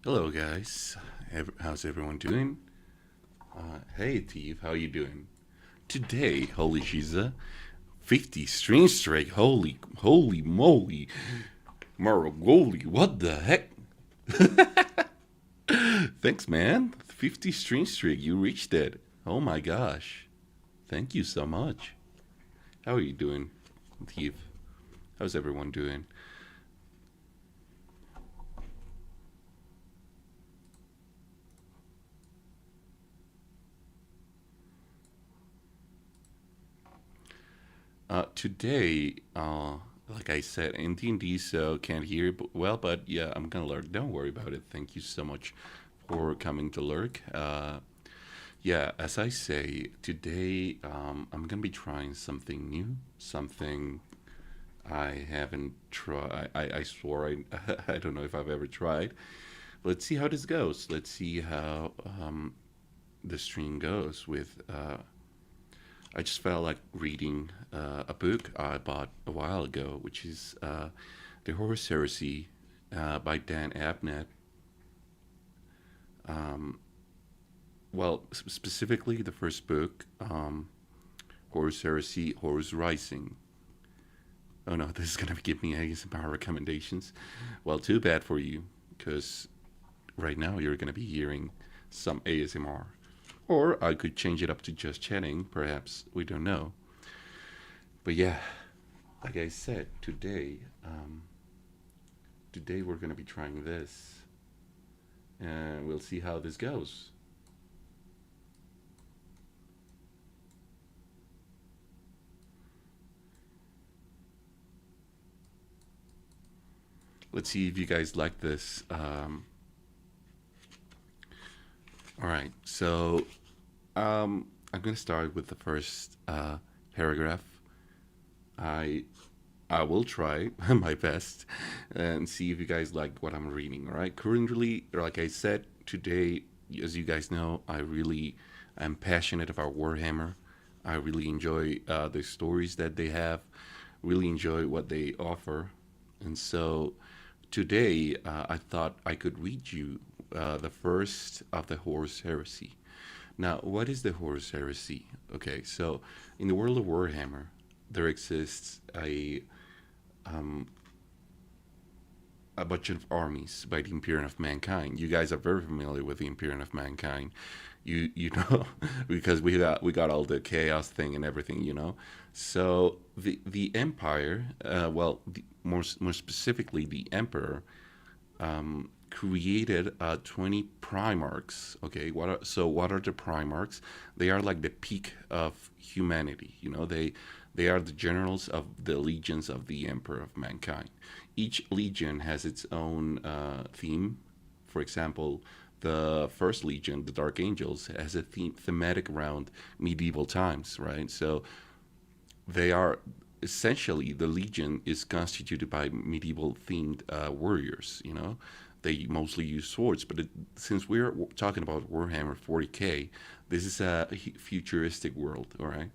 Hello, guys. How's everyone doing? Hey, Steve. How you doing? Today, holy shiza, 50 string strike. Holy moly, Maragoli. What the heck? Thanks, man. 50 string streak. You reached it. Oh my gosh. Thank you so much. How are you doing, Steve? How's everyone doing? Today, like I said, in D&D, so can't hear well, but yeah, I'm gonna lurk. Don't worry about it. Thank you so much for coming to lurk. Yeah, as I say, today I'm gonna be trying something new, something I haven't tried. I swore I don't know if I've ever tried. Let's see how this goes. Let's see how the stream goes with I just felt like reading a book I bought a while ago, which is The Horus Heresy by Dan Abnett. Um, well, specifically the first book, Horus Heresy, Horus Rising. Oh no, this is going to give me ASMR recommendations. Well, too bad for you, because right now you're going to be hearing some ASMR. Or I could change it up to just chatting, perhaps. We don't know. But yeah, like I said, today we're gonna be trying this, and we'll see how this goes. Let's see if you guys like this. All right, so I'm gonna start with the first paragraph. I I will try my best and see if you guys like what I'm reading. All right, currently, like I said today, as you guys know, I'm passionate about Warhammer. I really enjoy the stories that they have. Really enjoy what they offer, and so today I thought I could read you the first of the Horus Heresy. Now, what is the Horus Heresy? Okay, so in the world of Warhammer, there exists um, a bunch of armies by the Imperium of Mankind. You guys are very familiar with the Imperium of Mankind. You know because we got all the chaos thing and everything. So the Empire, more specifically the Emperor, created 20 Primarchs. Okay, what are the Primarchs? They are like the peak of humanity. They are the generals of the legions of the Emperor of Mankind. Each legion has its own theme. For example, the first legion, the Dark Angels, has a thematic around medieval times, right? So they are essentially the legion is constituted by medieval themed warriors. They mostly use swords, but since we're talking about Warhammer 40k, this is a futuristic world. All right,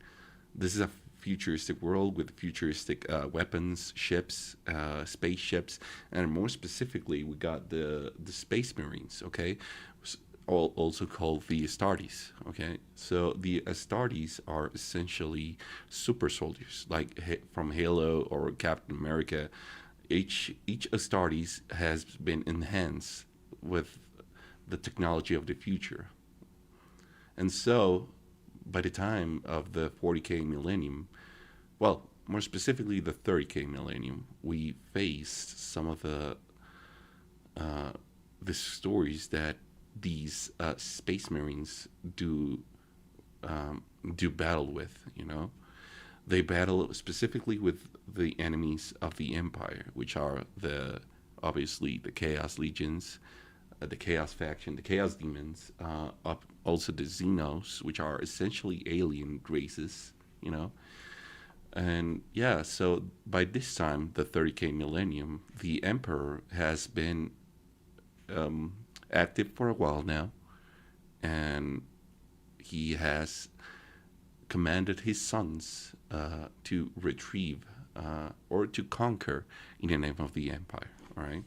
this is a futuristic world with futuristic weapons, ships, spaceships, and more specifically, we got the Space Marines. Okay, also called the Astartes. Okay, so the Astartes are essentially super soldiers, like from Halo or Captain America. Each Astartes has been enhanced with the technology of the future, and so by the time of the 40k millennium, well, more specifically the 30k millennium, we faced some of the stories that these space marines do battle with. They battle specifically with the enemies of the empire, which are the obviously the chaos legions, the chaos faction, the chaos demons, also the xenos, which are essentially alien races. you know and yeah, so by this time, the 30k millennium, the emperor has been um, active for a while now, and he has commanded his sons to retrieve or to conquer in the name of the empire. All right.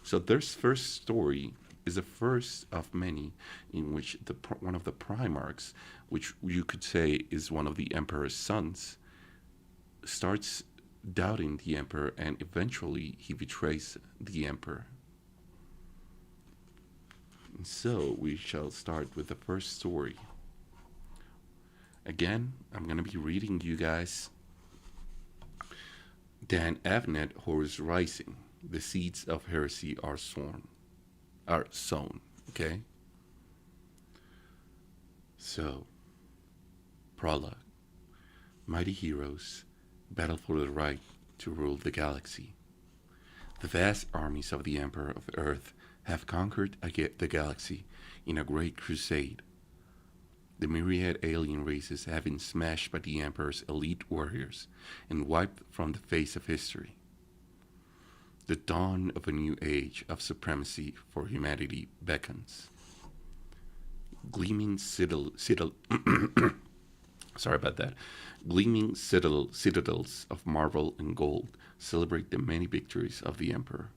So there's first story. is the first of many in which one of the Primarchs, which you could say is one of the Emperor's sons, starts doubting the Emperor, and eventually he betrays the Emperor. And so we shall start with the first story. Again, I'm going to be reading you guys Dan Abnett, Horus Rising. The seeds of heresy are sown. Okay? So, prologue. Mighty heroes battle for the right to rule the galaxy. The vast armies of the Emperor of Earth have conquered the galaxy in a great crusade. The myriad alien races have been smashed by the Emperor's elite warriors and wiped from the face of history. The dawn of a new age of supremacy for humanity beckons. Gleaming sorry about that. Gleaming citadels of marble and gold celebrate the many victories of the Emperor.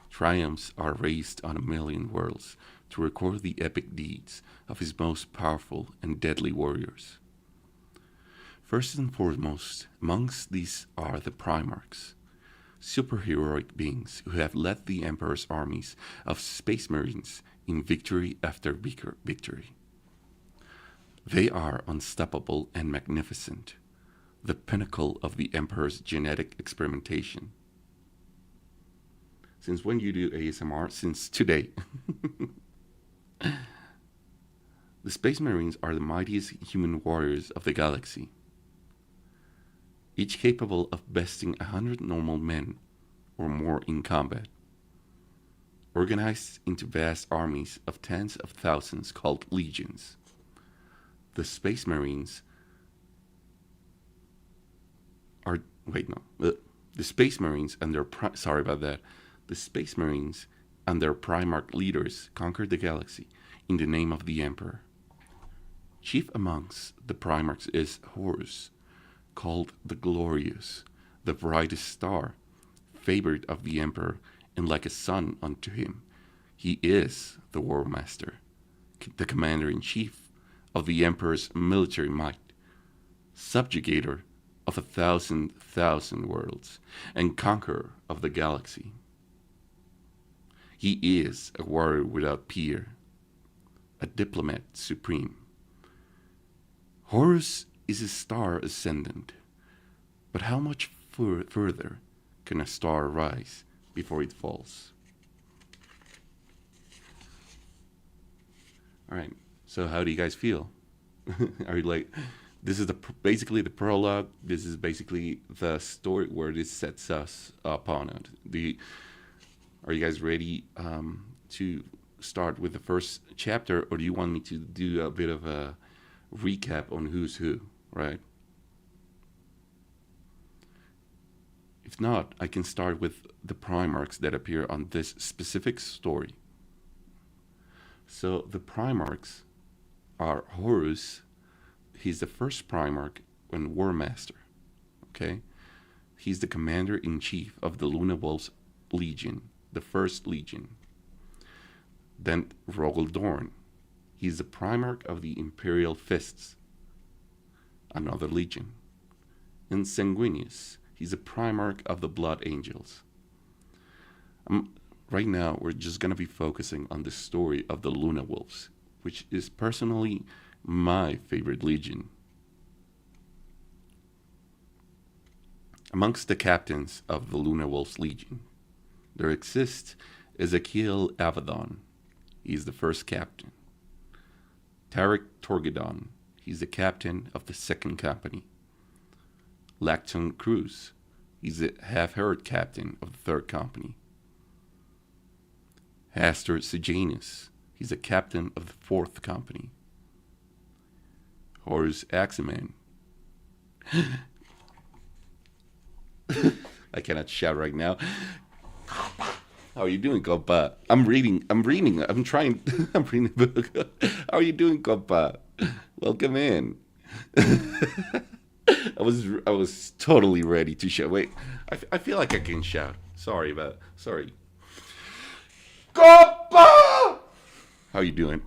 Triumphs are raised on a million worlds to record the epic deeds of his most powerful and deadly warriors. First and foremost, amongst these are the Primarchs, superheroic beings who have led the Emperor's armies of Space Marines in victory after victory. They are unstoppable and magnificent, the pinnacle of the Emperor's genetic experimentation. Since when you do ASMR? Since today. The Space Marines are the mightiest human warriors of the galaxy, each capable of besting 100 normal men or more in combat. Organized into vast armies of tens of thousands called legions, the Space Marines are the Space Marines and their the Space Marines and their Primarch leaders conquered the galaxy in the name of the Emperor. Chief amongst the Primarchs is Horus, called the Glorious, the brightest star, favored of the Emperor, and like a son unto him. He is the War Master, the Commander-in-Chief of the Emperor's military might, subjugator of 1,000,000 worlds, and conqueror of the galaxy. He is a warrior without peer, a diplomat supreme. Horus is a star ascendant, but how much further can a star rise before it falls? All right, so how do you guys feel? Are you like, this is basically the prologue, this is basically the story where this sets us upon it. Are you guys ready to start with the first chapter, or do you want me to do a bit of a recap on who's who, right? If not, I can start with the Primarchs that appear on this specific story. So the Primarchs are Horus. He's the first Primarch and War Master. Okay? He's the commander-in-chief of the Luna Wolves Legion, the first Legion. Then Rogel Dorn. He's the Primarch of the Imperial Fists, another Legion. And Sanguinius. He's the Primarch of the Blood Angels. Right now, we're just going to be focusing on the story of the Luna Wolves, which is personally my favorite Legion. Amongst the captains of the Luna Wolves Legion, there exists Ezekiel Avedon. He's the first captain. Tarek Torgadon. He's the captain of the second company. Lacton Cruz. He's the half-herd captain of the third company. Hastur Sejanus. He's the captain of the fourth company. Horus Aximan. I cannot shout right now. How are you doing, compa? I'm reading. I'm trying. I'm reading the book. How are you doing, compa? Welcome in. I was totally ready to shout. Wait, I feel like I can shout. Sorry. Compa! How you doing?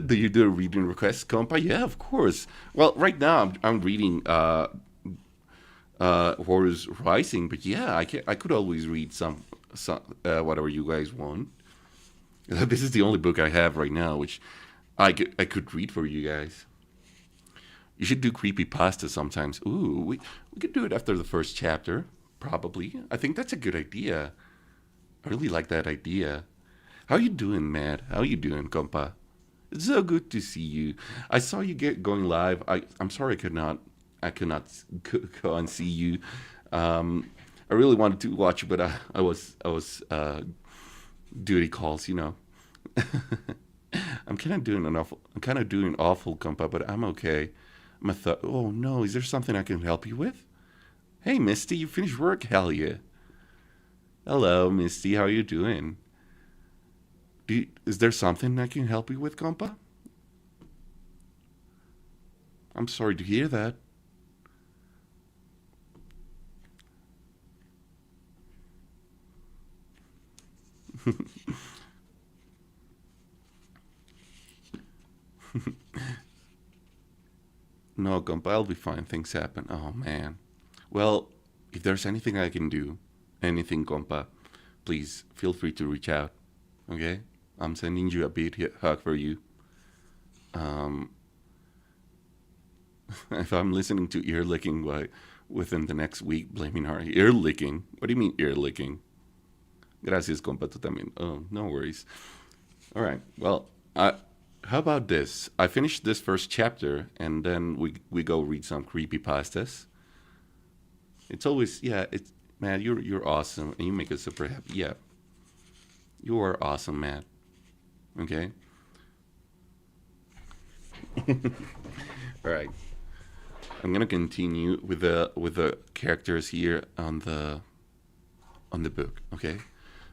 Do you do a reading request, compa? Yeah, of course. Well, right now I'm reading Horus Rising, but yeah, I could always read some whatever you guys want. This is the only book I have right now, which I could read for you guys. You should do creepy pasta sometimes. Ooh, we could do it after the first chapter, probably. I think that's a good idea. I really like that idea. How you doing, Matt? How you doing, compa? It's so good to see you. I saw you get going live. I'm sorry I could not go and see you. I really wanted to watch, but I was duty calls, you know. I'm kind of doing awful, compa, but I'm okay. Oh no, is there something I can help you with? Hey, Misty, you finished work? Hell yeah. Hello, Misty. How you doing? Is there something I can help you with, compa? I'm sorry to hear that. No, compa, I'll be fine. Things happen. Oh man. Well, if there's anything I can do, anything, compa, please feel free to reach out. Okay? I'm sending you a big hug for you. Um, if I'm listening to ear licking within the next week, blaming our ear licking. What do you mean ear licking? Gracias, compa, tú también. Oh, no worries. All right. Well, how about this? I finished this first chapter, and then we go read some creepy pastas. It's always yeah. It's man, you're awesome, and you make us super happy. Yeah, you are awesome, man. Okay. All right. I'm gonna continue with the characters here on the book. Okay.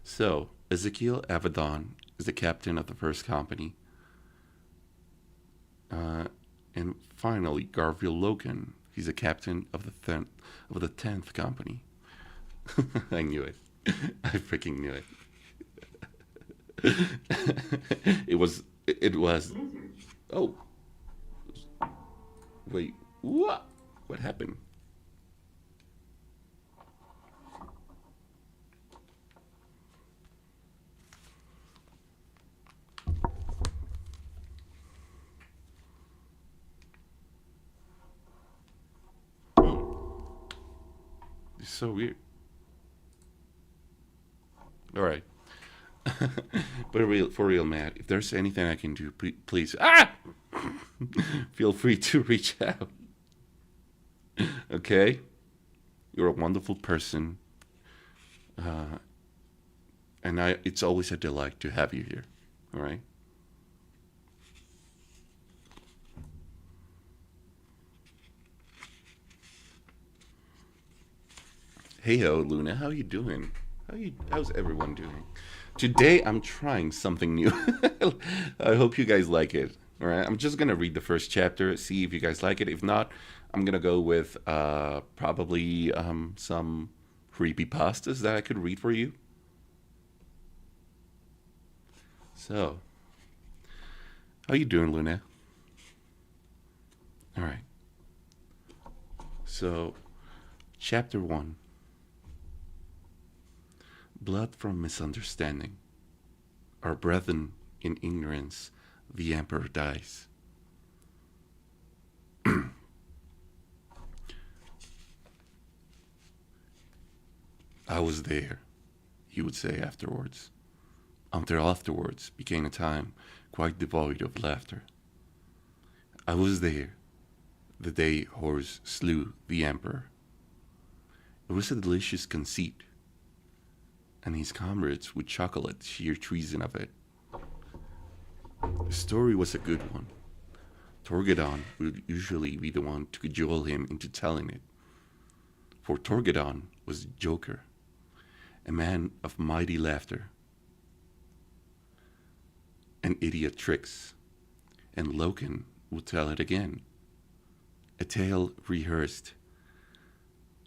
So Ezekiel Avedon is the captain of the first company. Uh, and finally, Garfield Logan. He's a captain of the 10th company. I knew it. I freaking knew it. It was. Oh, wait. What? What happened? It's so weird. All right. But for real, Matt, if there's anything I can do, please, feel free to reach out. Okay? You're a wonderful person, uh, and it's always a delight to have you here. All right? Hey ho, Luna, how you doing? How's everyone doing? Today I'm trying something new. I hope you guys like it. All right, I'm just gonna read the first chapter, see if you guys like it. If not, I'm gonna go with probably some creepy pastas that I could read for you. So, how you doing, Luna? All right. So, chapter one: Blood from misunderstanding. Our brethren in ignorance, the emperor dies. I was there, he would say afterwards, until afterwards became a time quite devoid of laughter. I was there the day Horus slew the emperor. It was a delicious conceit, and his comrades would chuckle at the sheer treason of it. The story was a good one. Torgadon would usually be the one to cajole him into telling it, for Torgadon was a joker, a man of mighty laughter and idiot tricks, and Loken would tell it again, a tale rehearsed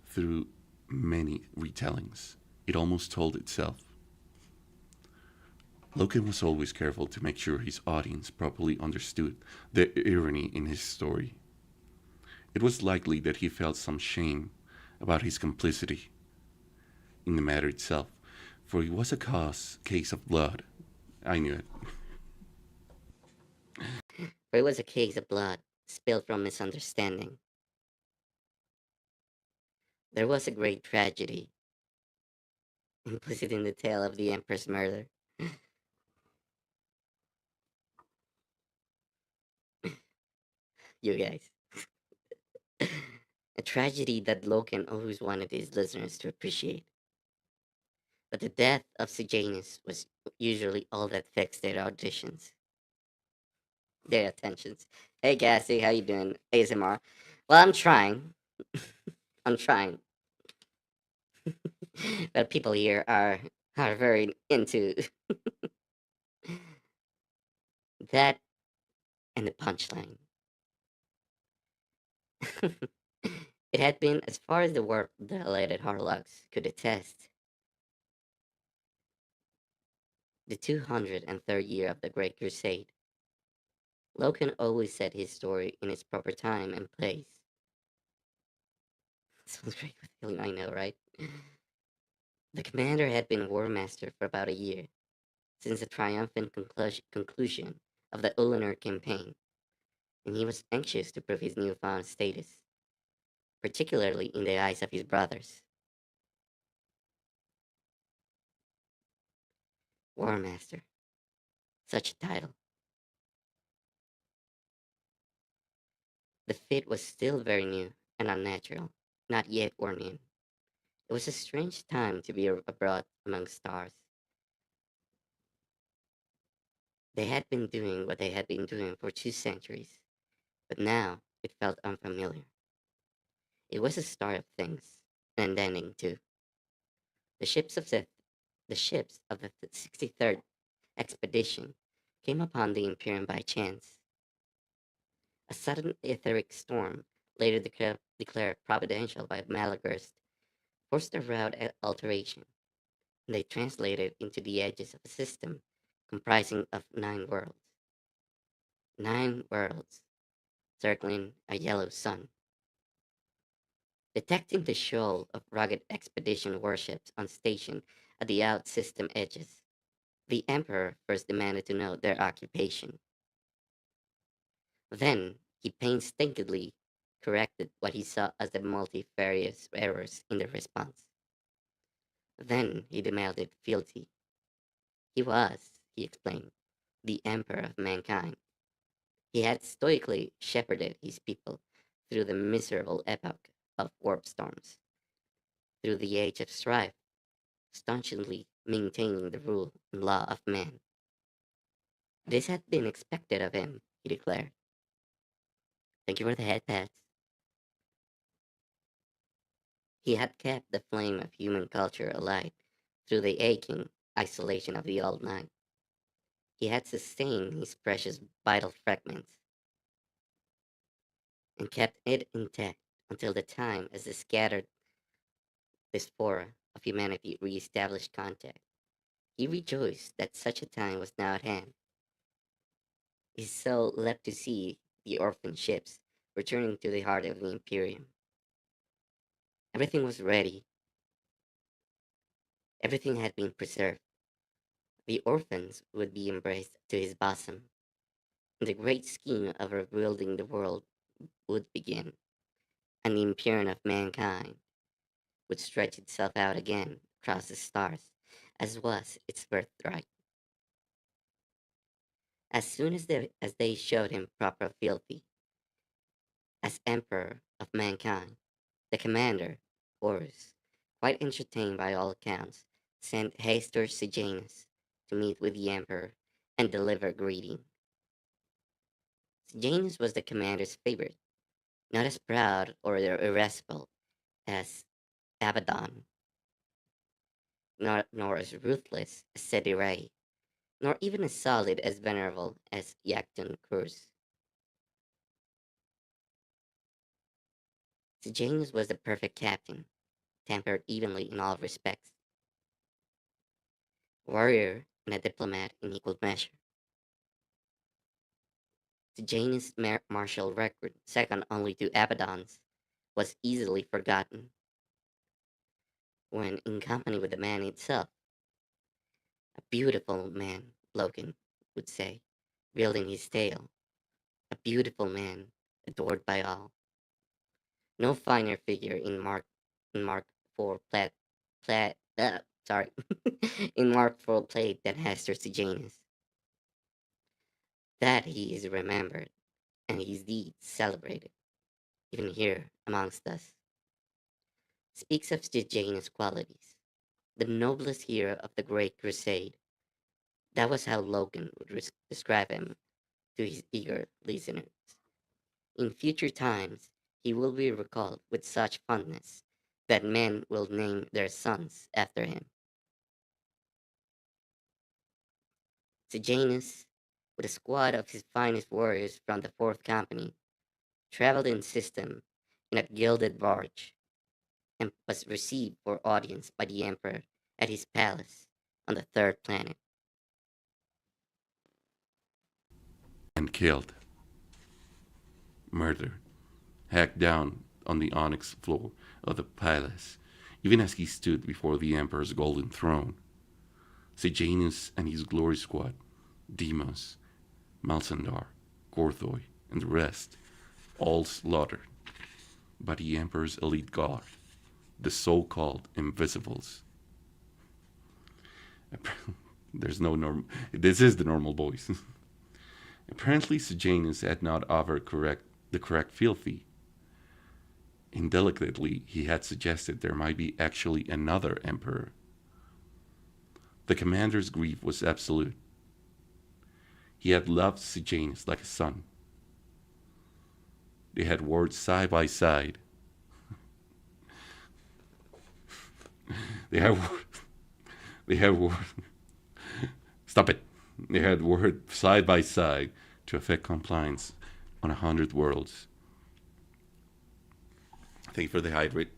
through many retellings. It almost told itself. Loken was always careful to make sure his audience properly understood the irony in his story. It was likely that he felt some shame about his complicity in the matter itself, for it was a case of blood. I knew it. For it was a case of blood spilled from misunderstanding. There was a great tragedy implicit in the tale of the Emperor's murder. You guys. A tragedy that Loken always wanted his listeners to appreciate. But the death of Sejanus was usually all that fixed their auditions, their attentions. Hey Cassie, how you doing? ASMR. Well, I'm trying. I'm trying. But people here are very into that and the punchline. It had been, as far as the work the elated Harlots could attest, the 203rd year of the Great Crusade. Loken always said his story in its proper time and place. Sounds great with feeling, I know, right? The commander had been war master for about a year, since the triumphant conclusion of the Ulanor campaign, and he was anxious to prove his newfound status, particularly in the eyes of his brothers. War master, such a title. The fit was still very new and unnatural, not yet worn in. It was a strange time to be abroad among stars. They had been doing what they had been doing for 2 centuries, but now it felt unfamiliar. It was the start of things, and ending too. The ships of the the ships of the 63rd expedition came upon the Imperium by chance. A sudden etheric storm, later declared providential by Malagurst, forced a route alteration, and they translated into the edges of a system comprising of 9 worlds. 9 worlds circling a yellow sun. Detecting the shoal of rugged expedition warships on station at the out system edges, the Emperor first demanded to know their occupation. Then he painstakingly corrected what he saw as the multifarious errors in the response. Then he demanded fealty. He was, he explained, the Emperor of mankind. He had stoically shepherded his people through the miserable epoch of warp storms, through the age of strife, staunchly maintaining the rule and law of man. This had been expected of him, he declared. Thank you for the head pats. He had kept the flame of human culture alight through the aching isolation of the old night. He had sustained his precious vital fragments and kept it intact until the time as the scattered diaspora of humanity re-established contact. He rejoiced that such a time was now at hand. His soul leapt to see the orphan ships returning to the heart of the Imperium. Everything was ready, everything had been preserved. The orphans would be embraced to his bosom, and the great scheme of rebuilding the world would begin, and the Imperium of mankind would stretch itself out again across the stars, as was its birthright. As soon as they showed him proper fealty, as Emperor of mankind, the commander, Horus, quite entertained by all accounts, sent Hastur Sejanus to meet with the Emperor and deliver greeting. Sejanus was the commander's favorite, not as proud or irascible as Abaddon, nor as ruthless as Sedirai, nor even as solid as venerable as Yakton Kurz. Sejanus was the perfect captain, tempered evenly in all respects. Warrior and a diplomat in equal measure. Sejanus' martial record, second only to Abaddon's, was easily forgotten when in company with the man itself. A beautiful man, Loken would say, wielding his tail. A beautiful man, adored by all. No finer figure in Mark for sorry in Mark for played than Hester Sejanus. That he is remembered and his deeds celebrated, even here amongst us, speaks of Sejanus' qualities. The noblest hero of the Great Crusade. That was how Logan would describe him to his eager listeners. In future times, he will be recalled with such fondness that men will name their sons after him. Sejanus, with a squad of his finest warriors from the Fourth Company, traveled in system in a gilded barge and was received for audience by the Emperor at his palace on the third planet. And killed, murdered, hacked down on the onyx floor of the palace, even as he stood before the Emperor's golden throne. Sejanus and his glory squad, Deimos, Malsandar, Gorthoi, and the rest, all slaughtered by the Emperor's elite guard, the so-called Invisibles. There's no normal. This is the normal voice. Apparently, Sejanus had not offered the correct fealty. Indelicately, he had suggested there might be actually another emperor. The commander's grief was absolute. He had loved Sejanus like a son. They had worked side by side. They had worked. Stop it. They had worked side by side to effect compliance on 100 worlds. Thank you for the hydrate.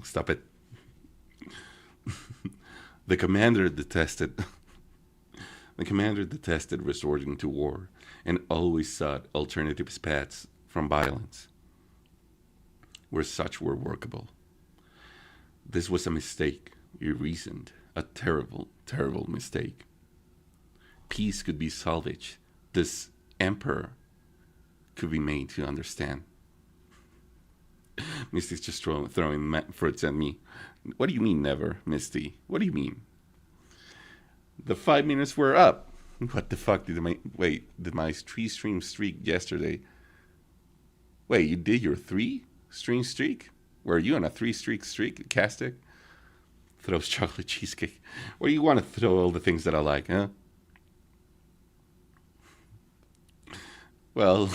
Stop it. The commander detested The commander detested resorting to war and always sought alternative paths from violence where such were workable. This was a mistake, he reasoned, a terrible, terrible mistake. Peace could be salvaged. This emperor could be made to understand. Misty's just throwing fruits at me. What do you mean never, Misty? What do you mean? The 5 minutes were up. What the fuck did my 3-stream streak yesterday? Wait, you did your 3-stream streak? Were you on a 3-streak, Castic? Throws chocolate cheesecake. Where do you want to throw all the things that I like, huh? Well,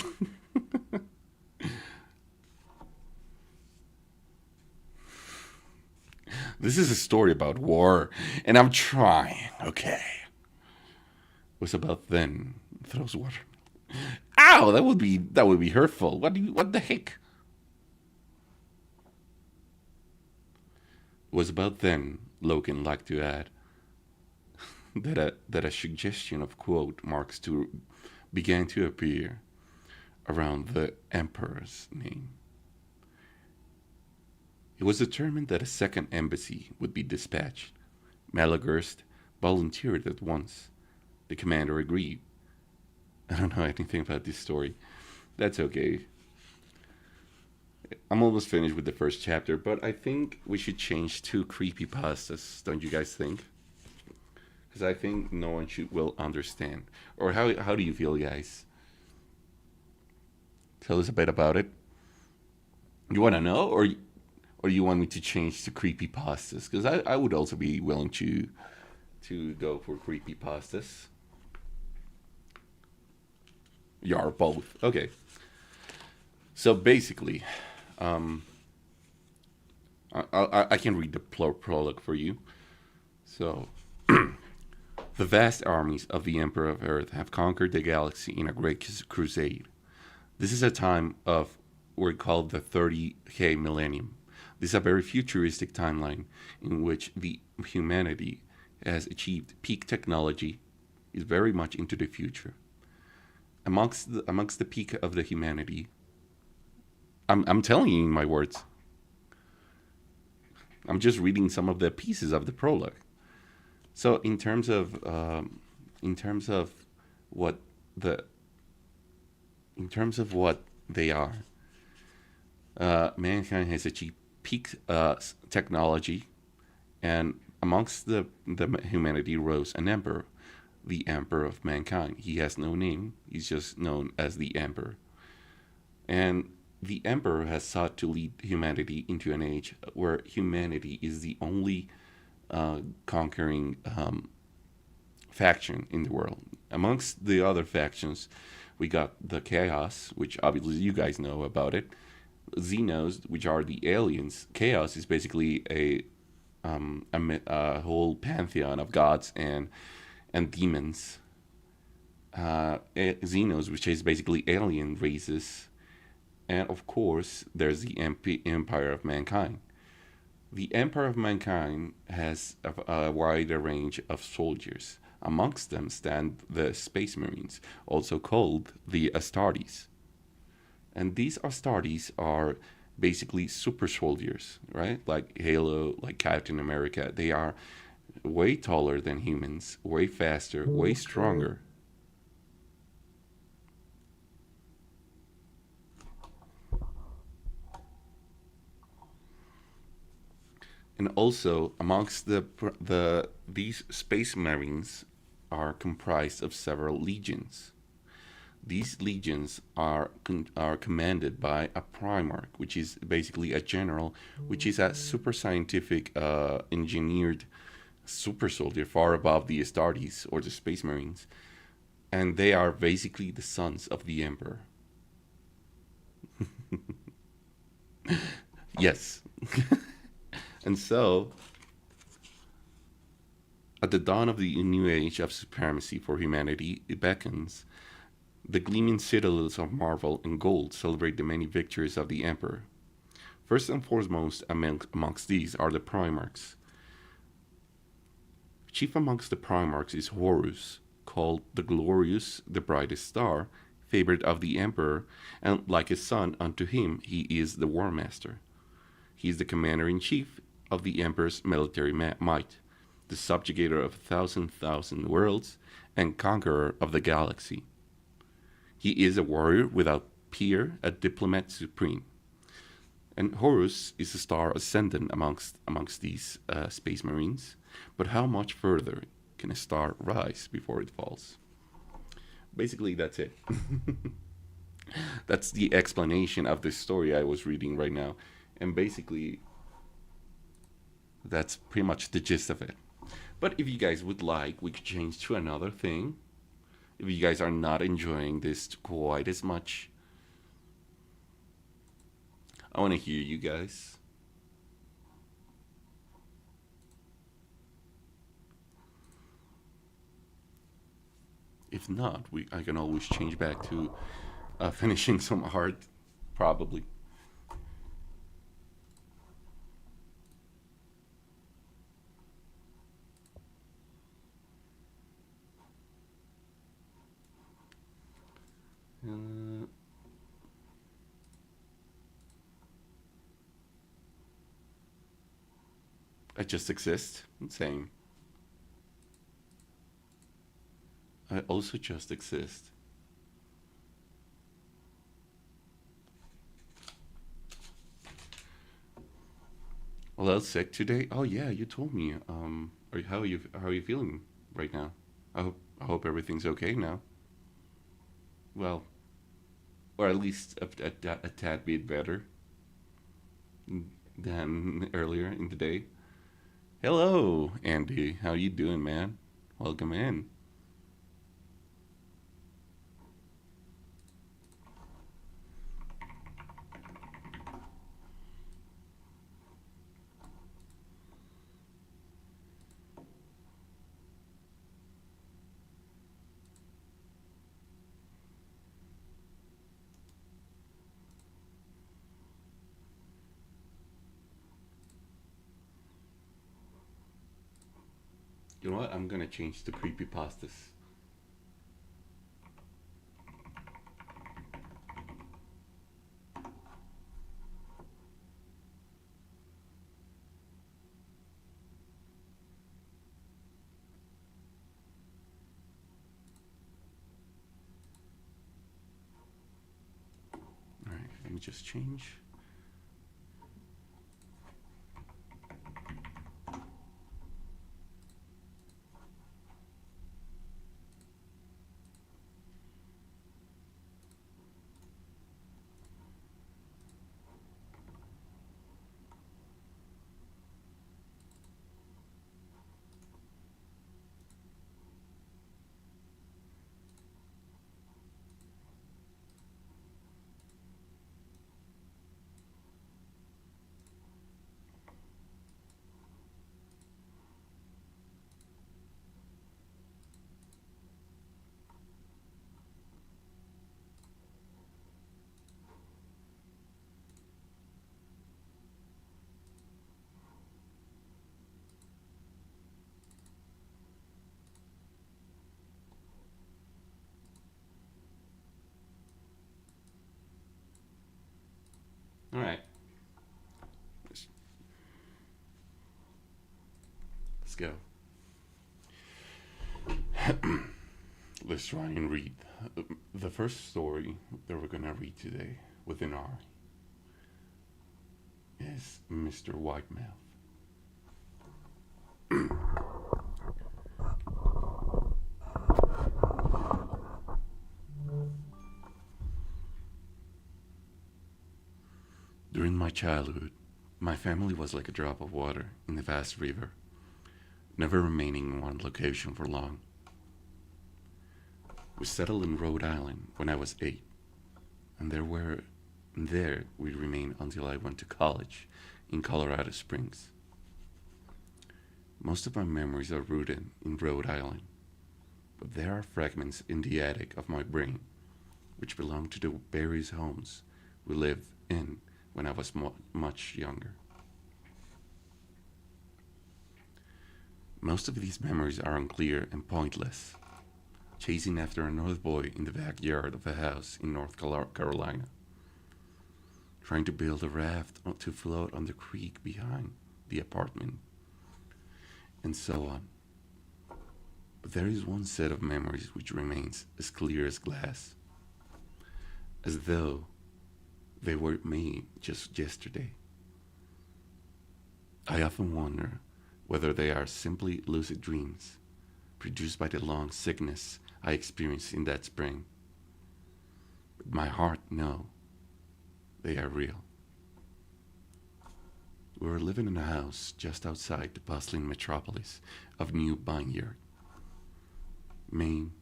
this is a story about war, and I'm trying, okay? It was about then. Throws water. Ow! That would be hurtful. What the heck? It was about then, Logan liked to add, that a suggestion of quote marks began to appear around the emperor's name. It was determined that a second embassy would be dispatched. Malagurst volunteered at once. The commander agreed. I don't know anything about this story. That's okay. I'm almost finished with the first chapter, but I think we should change to creepypastas, don't you guys think? Because I think no one will understand. Or how do you feel, guys? Tell us a bit about it. You want to know, or you want me to change to creepypastas? Because I would also be willing to go for creepypastas. You are both. Okay. So basically, I can read the prologue for you. So, The vast armies of the Emperor of Earth have conquered the galaxy in a great crusade. This is a time of what we call the 30K millennium. This is a very futuristic timeline in which the humanity has achieved peak technology, is very much into the future. Amongst the peak of the humanity, I'm telling you in my words. I'm just reading some of the pieces of the prologue. So in terms of what the in terms of what they are, mankind has achieved peak technology, and amongst the humanity rose an emperor, the emperor of mankind. He has no name; he's just known as the emperor. And the emperor has sought to lead humanity into an age where humanity is the only conquering faction in the world. Amongst the other factions, we got the Chaos, which obviously you guys know about it. Xenos, which are the aliens. Chaos is basically a whole pantheon of gods and demons. Xenos, which is basically alien races, and of course, there's the Empire of Mankind. The Empire of Mankind has a wider range of soldiers. Amongst them stand the Space Marines, also called the Astartes. And these Astartes are basically super soldiers, right? Like Halo, like Captain America. They are way taller than humans, way faster, way stronger. And also amongst these Space Marines are comprised of several legions. These legions are commanded by a primarch, which is basically a general, which is a super scientific, engineered super soldier far above the Astartes or the Space Marines, and they are basically the sons of the Emperor. Yes, and so at the dawn of the new age of supremacy for humanity, it beckons. The gleaming citadels of marble and gold celebrate the many victories of the Emperor. First and foremost amongst these are the Primarchs. Chief amongst the Primarchs is Horus, called the Glorious, the brightest star, favored of the Emperor, and like his son unto him he is the War Master. He is the commander-in-chief of the Emperor's military might, the subjugator of 1,000 worlds, and conqueror of the galaxy. He is a warrior without peer, a diplomat supreme. And Horus is a star ascendant amongst these Space Marines. But how much further can a star rise before it falls? Basically, that's it. That's the explanation of this story I was reading right now. And basically, that's pretty much the gist of it. But if you guys would like, we could change to another thing. If you guys are not enjoying this quite as much, I want to hear you guys. If not, I can always change back to finishing some art, probably. Uh, I just exist. Same. I also just exist. Well, that's sick today. Oh yeah, you told me. How are you feeling right now? I hope everything's okay now. Well, or at least a tad bit better than earlier in the day. Hello, Andy. How you doing, man? Welcome in. You know what? I'm gonna change to creepypastas. All right, let me just change. All right, let's, let's go. Let's try and read. The first story that we're gonna read today with an R is Mr. Whitemouth. During my childhood, my family was like a drop of water in the vast river, never remaining in one location for long. We settled in Rhode Island when I was 8, and there we remained until I went to college in Colorado Springs. Most of my memories are rooted in Rhode Island, but there are fragments in the attic of my brain which belong to the various homes we lived in when I was much younger. Most of these memories are unclear and pointless, chasing after another boy in the backyard of a house in North Carolina, trying to build a raft to float on the creek behind the apartment, and so on. But there is one set of memories which remains as clear as glass, as though they were made just yesterday. I often wonder whether they are simply lucid dreams produced by the long sickness I experienced in that spring. But my heart knows they are real. We were living in a house just outside the bustling metropolis of New Vineyard, Maine,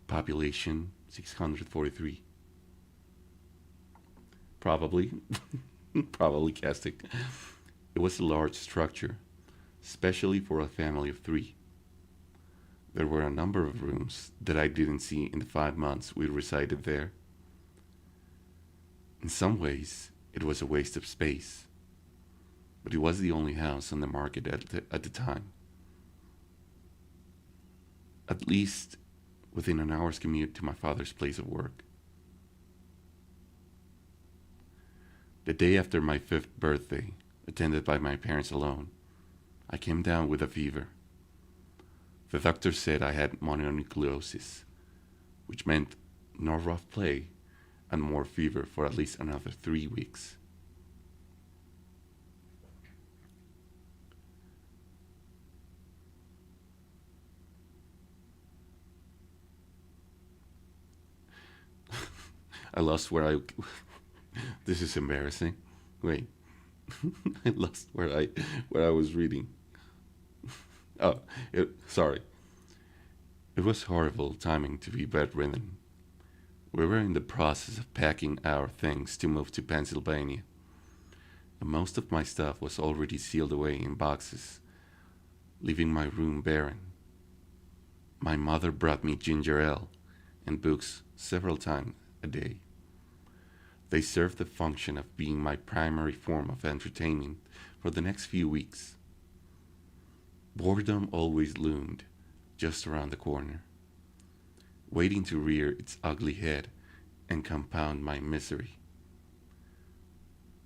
population 643. Probably, probably Castic. It was a large structure, especially for a family of 3. There were a number of rooms that I didn't see in the 5 months we resided there. In some ways, it was a waste of space, but it was the only house on the market at the time. At least within an hour's commute to my father's place of work. The day after my 5th birthday, attended by my parents alone, I came down with a fever. The doctor said I had mononucleosis, which meant no rough play and more fever for at least another 3 weeks. I lost where I. This is embarrassing. Wait, I lost where I was reading. Oh, sorry. It was horrible timing to be bedridden. We were in the process of packing our things to move to Pennsylvania, and most of my stuff was already sealed away in boxes, leaving my room barren. My mother brought me ginger ale and books several times a day. They served the function of being my primary form of entertainment for the next few weeks. Boredom always loomed just around the corner, waiting to rear its ugly head and compound my misery.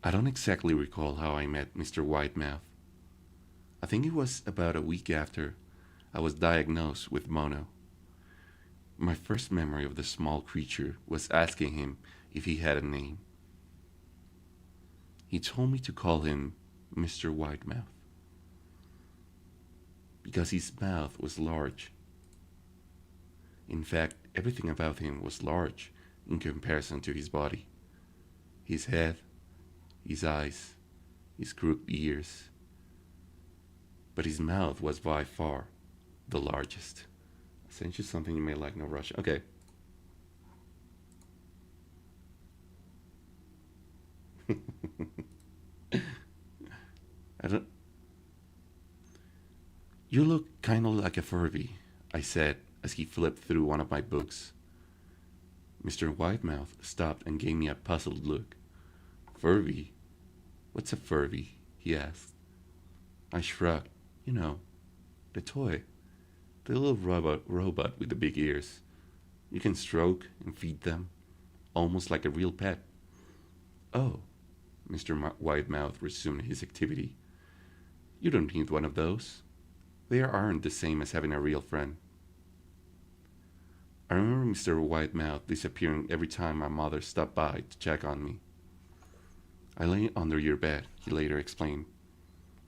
I don't exactly recall how I met Mr. Whitemouth. I think it was about a week after I was diagnosed with mono. My first memory of the small creature was asking him if he had a name. He told me to call him Mr. Whitemouth because his mouth was large. In fact, everything about him was large in comparison to his body. His head, his eyes, his crooked ears. But his mouth was by far the largest. I sent you something you may like, no rush. Okay. I don't. You look kind of like a Furby, I said as he flipped through one of my books. Mr. Whitemouth stopped and gave me a puzzled look. Furby? What's a Furby? He asked. I shrugged. You know, the toy. The little robot with the big ears. You can stroke and feed them, almost like a real pet. Oh, Mr. Whitemouth resumed his activity. You don't need one of those. They aren't the same as having a real friend. I remember Mr. Whitemouth disappearing every time my mother stopped by to check on me. I lay under your bed, he later explained.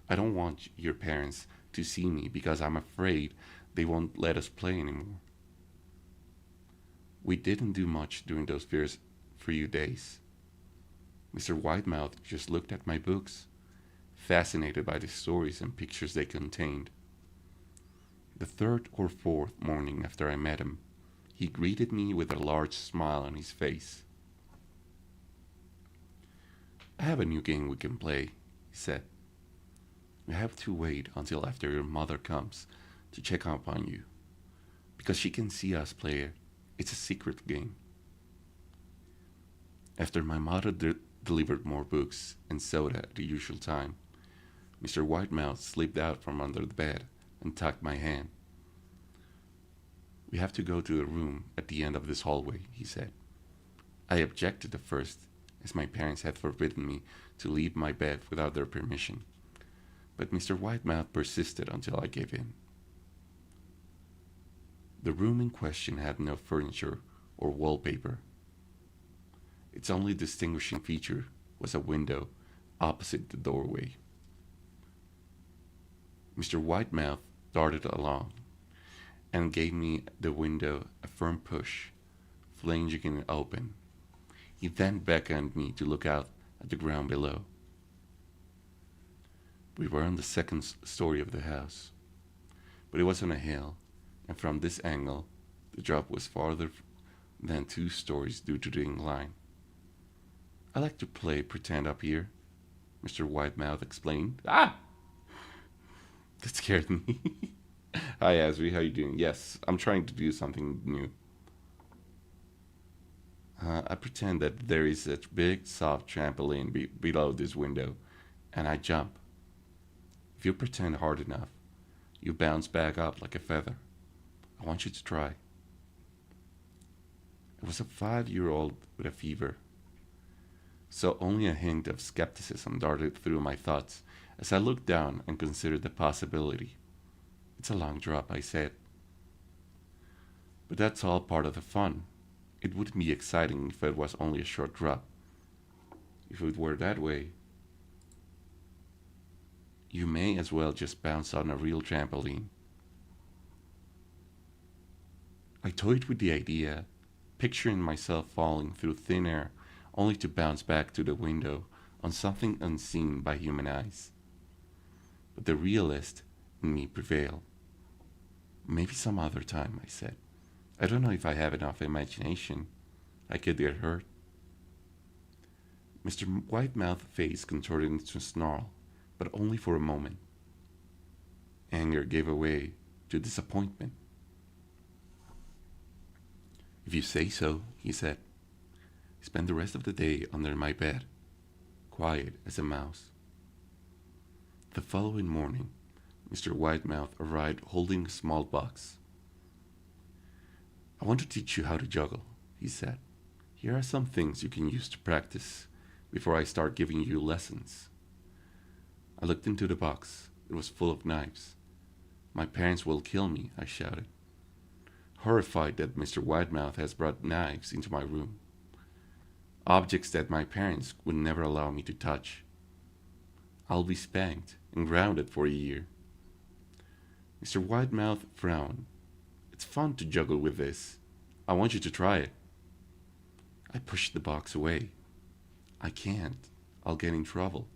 I don't want your parents to see me because I'm afraid they won't let us play anymore. We didn't do much during those first few days. Mr. Whitemouth just looked at my books, fascinated by the stories and pictures they contained. The third or fourth morning after I met him, he greeted me with a large smile on his face. I have a new game we can play, he said. We have to wait until after your mother comes to check up on you, because she can see us play it. It's a secret game. After my mother delivered more books and soda at the usual time, Mr. Whitemouth slipped out from under the bed and tugged my hand. We have to go to a room at the end of this hallway, he said. I objected at first, as my parents had forbidden me to leave my bed without their permission. But Mr. Whitemouth persisted until I gave in. The room in question had no furniture or wallpaper. Its only distinguishing feature was a window opposite the doorway. Mr. Whitemouth darted along and gave me the window a firm push, flinging it open. He then beckoned me to look out at the ground below. We were on the second story of the house, but it was on a hill, and from this angle, the drop was farther than 2 stories due to the incline. I like to play pretend up here, Mr. Whitemouth explained. Ah! That scared me. Hi, Asri, how you doing? Yes, I'm trying to do something new. I pretend that there is a big, soft trampoline below this window, and I jump. If you pretend hard enough, you bounce back up like a feather. I want you to try. I was a 5-year-old with a fever, so only a hint of skepticism darted through my thoughts as I looked down and considered the possibility. It's a long drop, I said. But that's all part of the fun. It wouldn't be exciting if it was only a short drop. If it were that way, you may as well just bounce on a real trampoline. I toyed with the idea, picturing myself falling through thin air only to bounce back to the window on something unseen by human eyes. But the realist in me prevailed. Maybe some other time, I said. I don't know if I have enough imagination. I could get hurt. Mr. Whitemouth's face contorted into a snarl, but only for a moment. Anger gave way to disappointment. If you say so, he said. Spend the rest of the day under my bed, quiet as a mouse. The following morning, Mr. Whitemouth arrived holding a small box. I want to teach you how to juggle, he said. Here are some things you can use to practice before I start giving you lessons. I looked into the box. It was full of knives. My parents will kill me, I shouted, horrified that Mr. Whitemouth has brought knives into my room. Objects that my parents would never allow me to touch. I'll be spanked and grounded for a year. Mr. Whitemouth frowned. It's fun to juggle with this. I want you to try it. I pushed the box away. I can't. I'll get in trouble.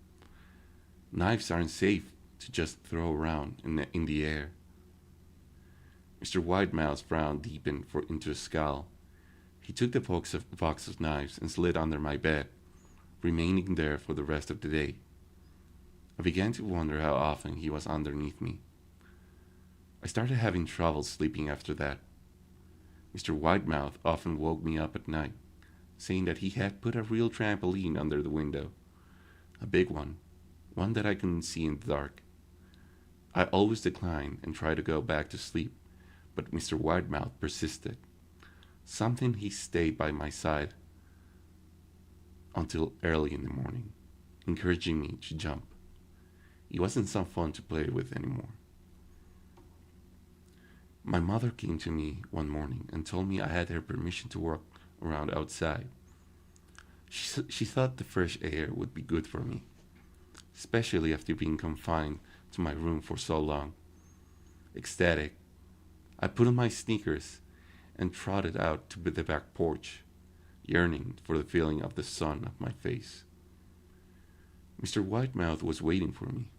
Knives aren't safe to just throw around in the air. Mr. Whitemouth's frown deepened into a scowl. He took the box of knives and slid under my bed, remaining there for the rest of the day. I began to wonder how often he was underneath me. I started having trouble sleeping after that. Mr. Whitemouth often woke me up at night, saying that he had put a real trampoline under the window. A big one that I couldn't see in the dark. I always declined and tried to go back to sleep, but Mr. Whitemouth persisted. Something he stayed by my side until early in the morning, encouraging me to jump. He wasn't some fun to play with anymore. My mother came to me one morning and told me I had her permission to walk around outside. She thought the fresh air would be good for me, especially after being confined to my room for so long. Ecstatic, I put on my sneakers and trotted out to the back porch, yearning for the feeling of the sun on my face. Mr. Whitemouth was waiting for me.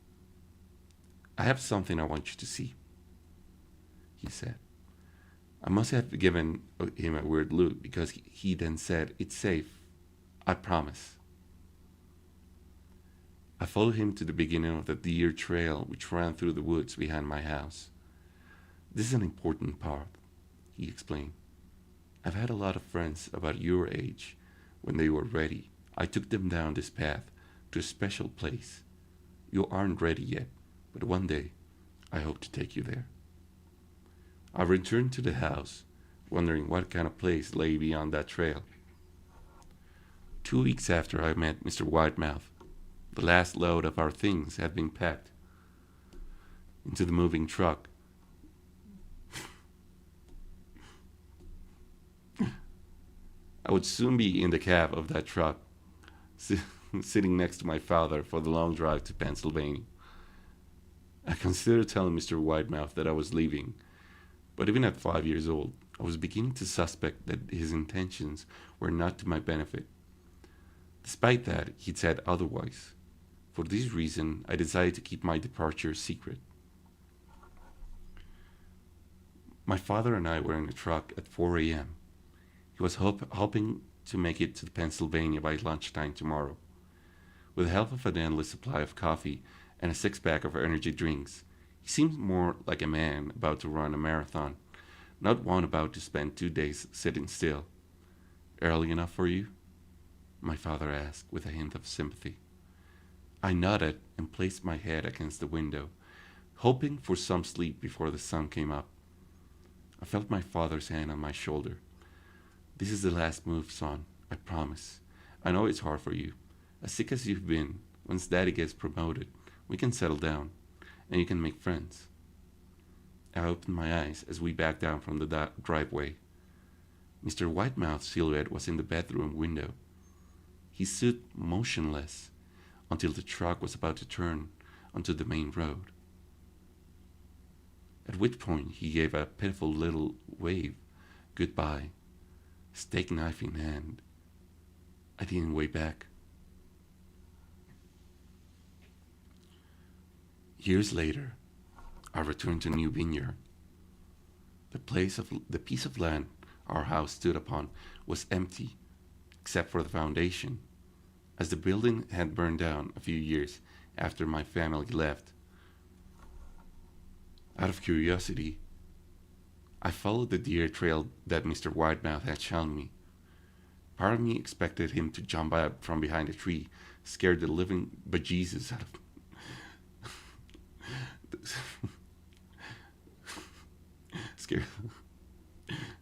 I have something I want you to see, he said. I must have given him a weird look because he then said, It's safe. I promise. I followed him to the beginning of the deer trail which ran through the woods behind my house. This is an important part, he explained. I've had a lot of friends about your age. When they were ready, I took them down this path to a special place. You aren't ready yet, but one day I hope to take you there. I returned to the house, wondering what kind of place lay beyond that trail. 2 weeks after I met Mr. Whitemouth, the last load of our things had been packed into the moving truck. I would soon be in the cab of that truck, sitting next to my father for the long drive to Pennsylvania. I considered telling Mr. Whitemouth that I was leaving, but even at 5 years old, I was beginning to suspect that his intentions were not to my benefit. Despite that, he'd said otherwise. For this reason, I decided to keep my departure secret. My father and I were in a truck at 4 a.m. He was hoping to make it to Pennsylvania by lunchtime tomorrow. With the help of an endless supply of coffee and a six-pack of energy drinks, he seemed more like a man about to run a marathon, not one about to spend 2 days sitting still. Early enough for you? My father asked with a hint of sympathy. I nodded and placed my head against the window, hoping for some sleep before the sun came up. I felt my father's hand on my shoulder. This is the last move, son, I promise. I know it's hard for you. As sick as you've been, once Daddy gets promoted, we can settle down, and you can make friends. I opened my eyes as we backed down from the driveway. Mr. Whitemouth's silhouette was in the bedroom window. He stood motionless until the truck was about to turn onto the main road, at which point he gave a pitiful little wave. Goodbye, steak knife in hand. I didn't wave back. Years later, I returned to New Vineyard. The piece of land our house stood upon was empty, except for the foundation, as the building had burned down a few years after my family left. Out of curiosity, I followed the deer trail that Mr. Whitemouth had shown me. Part of me expected him to jump out from behind a tree, scare the living bejesus out of Scared,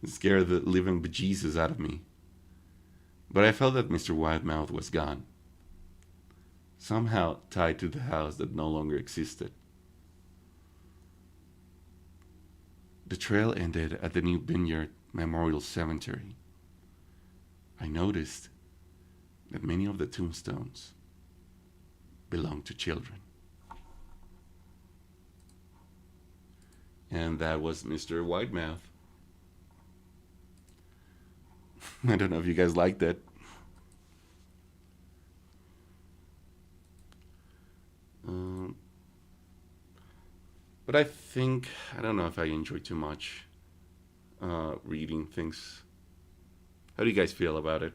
scared the living bejesus out of me. But I felt that Mr. Widemouth was gone, somehow tied to the house that no longer existed. The trail ended at the New Vineyard Memorial Cemetery. I noticed that many of the tombstones belonged to children. And that was Mr. Widemouth. I don't know if you guys liked it. Um, but I don't know if I enjoy too much reading things. How do you guys feel about it?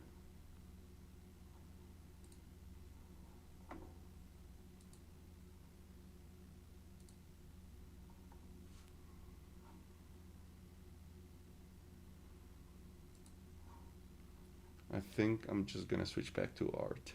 I think I'm just gonna switch back to art.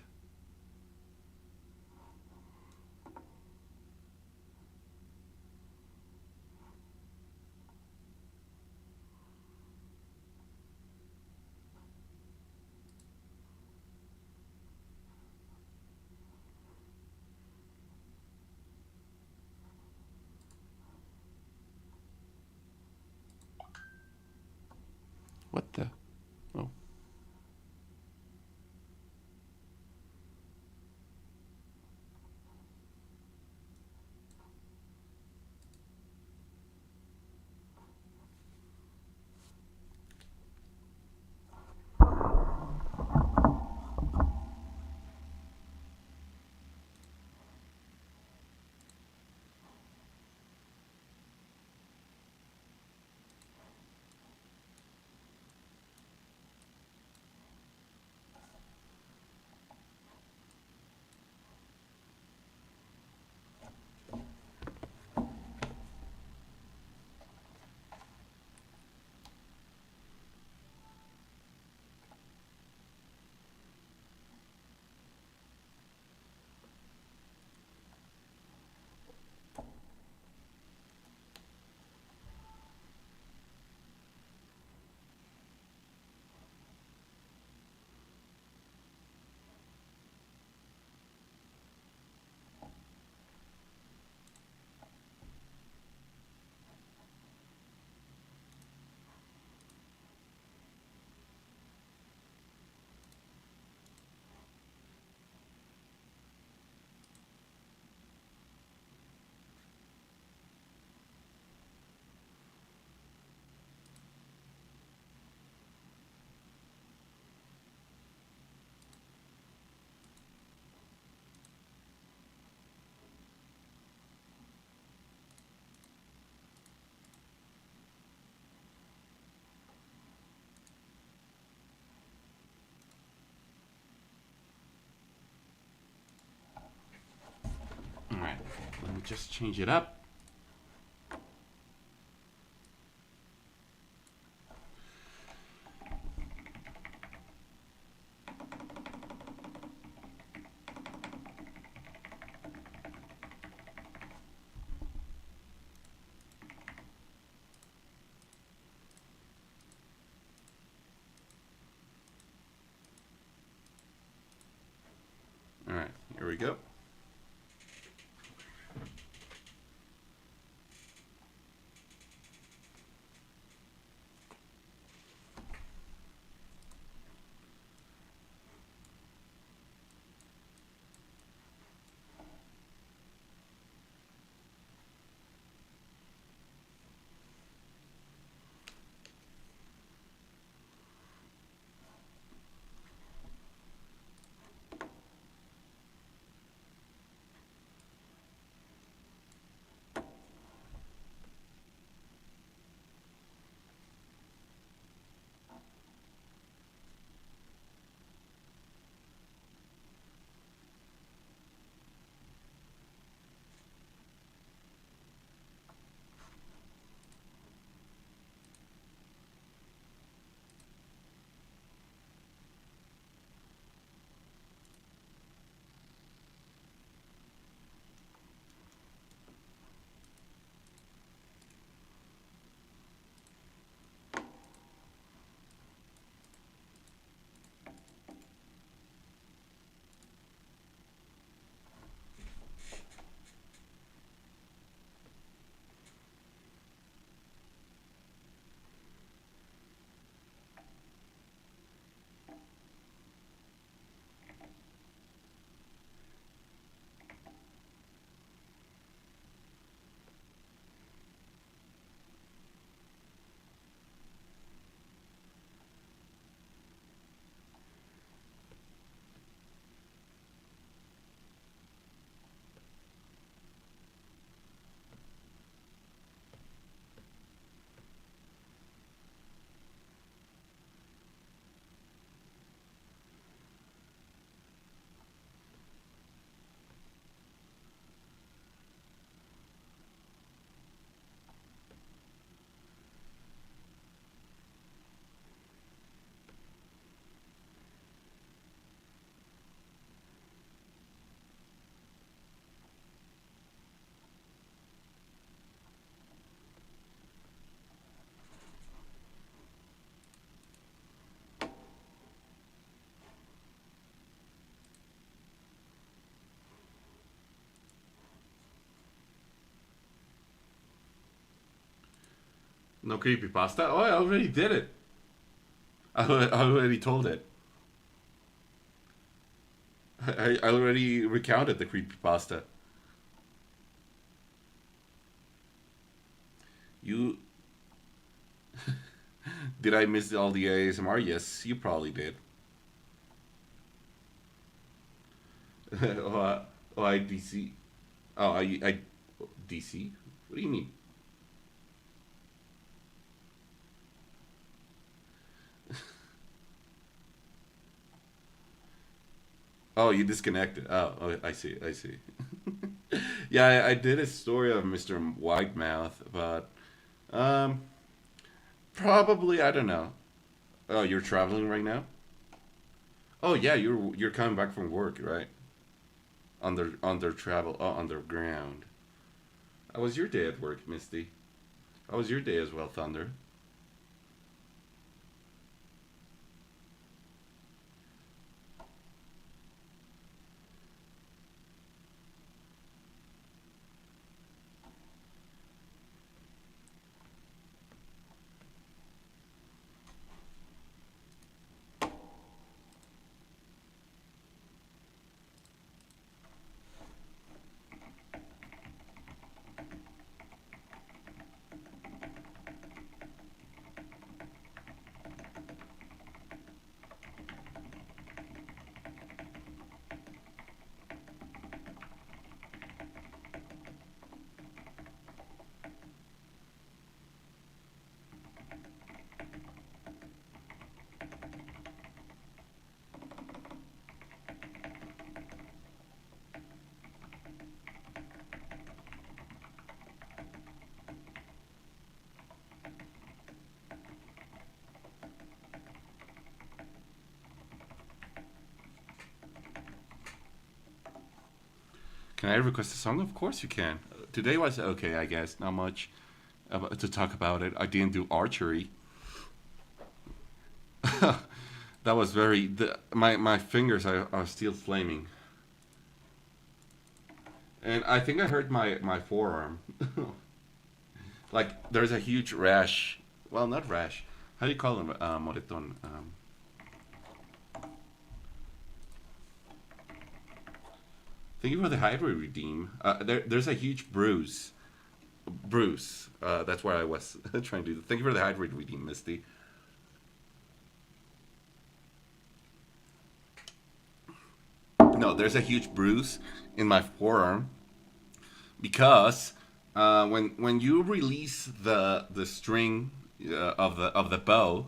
What the? Oh. All right. Let me just change it up. All right. Here we go. No creepypasta? Oh, I already did it. I already told it. I already recounted the creepypasta. You did I miss all the ASMR? Yes, you probably did. Oh, I DC. Oh, I DC. What do you mean? Oh, you disconnected. Oh, I see. I see. Yeah, I did a story of Mr. Whitemouth, but um, probably I don't know. Oh, you're traveling right now? Oh yeah, you're coming back from work, right? Under travel, underground. How was your day at work, Misty? How was your day as well, Thunder? Can I request a song? Of course you can. Today was okay, I guess. Not much to talk about it. I didn't do archery. That was very. My fingers are still flaming, and I think I hurt my forearm. Like there's a huge rash. Well, not rash. How do you call them? Moreton. Thank you for the hybrid redeem. There's a huge bruise. Bruce. That's what I was trying to do. Thank you for the hybrid redeem, Misty. No, there's a huge bruise in my forearm because when you release the string of the bow,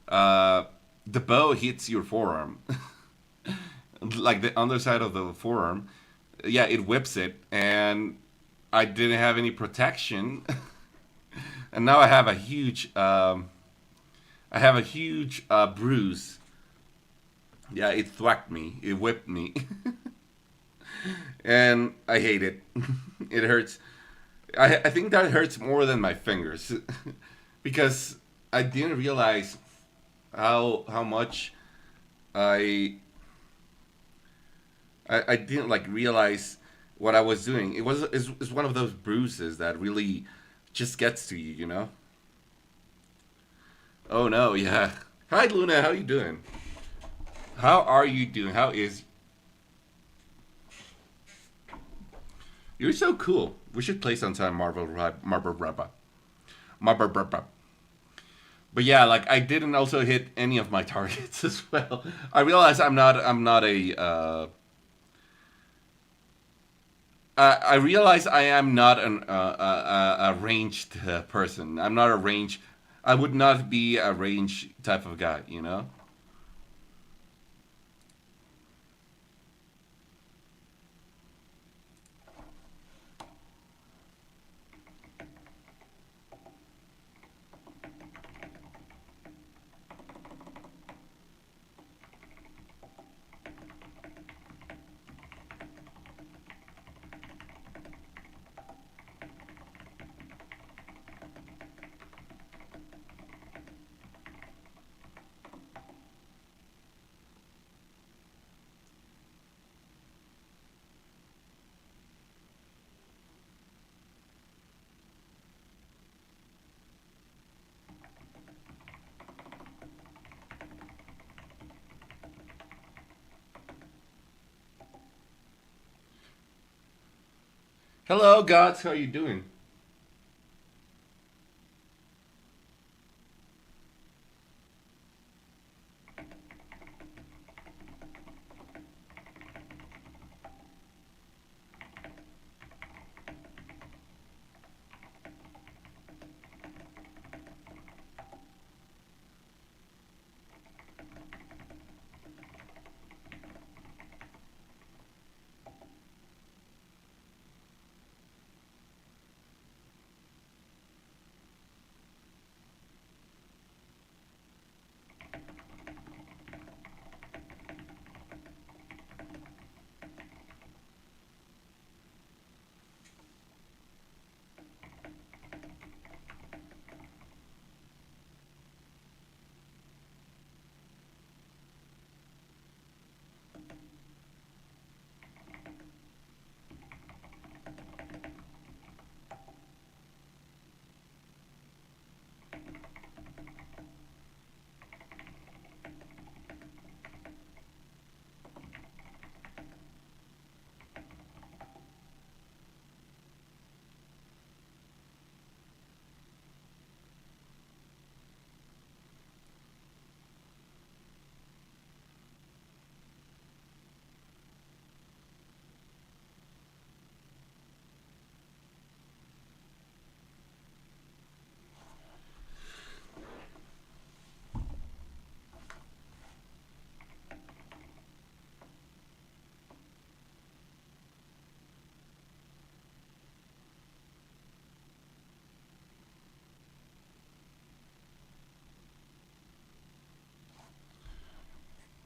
uh, the bow hits your forearm, like the underside of the forearm. Yeah, it whips it, and I didn't have any protection, and now I have a huge bruise. Yeah, it thwacked me. It whipped me, and I hate it. It hurts. I think that hurts more than my fingers, because I didn't realize how much I I didn't like realize what I was doing. It's one of those bruises that really just gets to you, you know. Oh no, yeah. Hi Luna, how you doing? How are you doing? How is You're so cool. We should play sometime Marble Rabba. Marble Rabba. But yeah, like I didn't also hit any of my targets as well. I realize I'm not a I realize I am not a ranged person. I'm not a range. I would not be a range type of guy, you know. Hello, gods. How are you doing?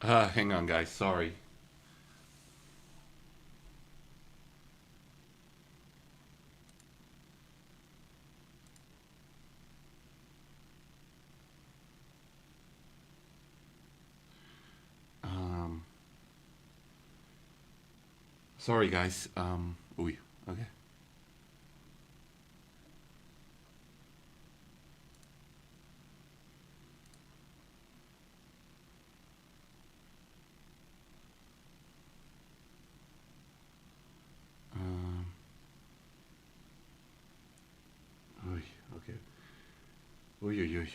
Hang on, guys. Sorry. Um, sorry, guys. Ooh, okay. Um, ooh, okay. Ooh, ooh, ooh.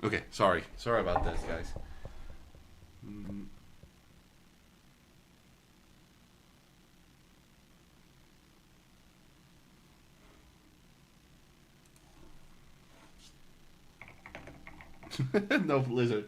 Okay, sorry. Sorry about this, guys. Mm, no blizzard.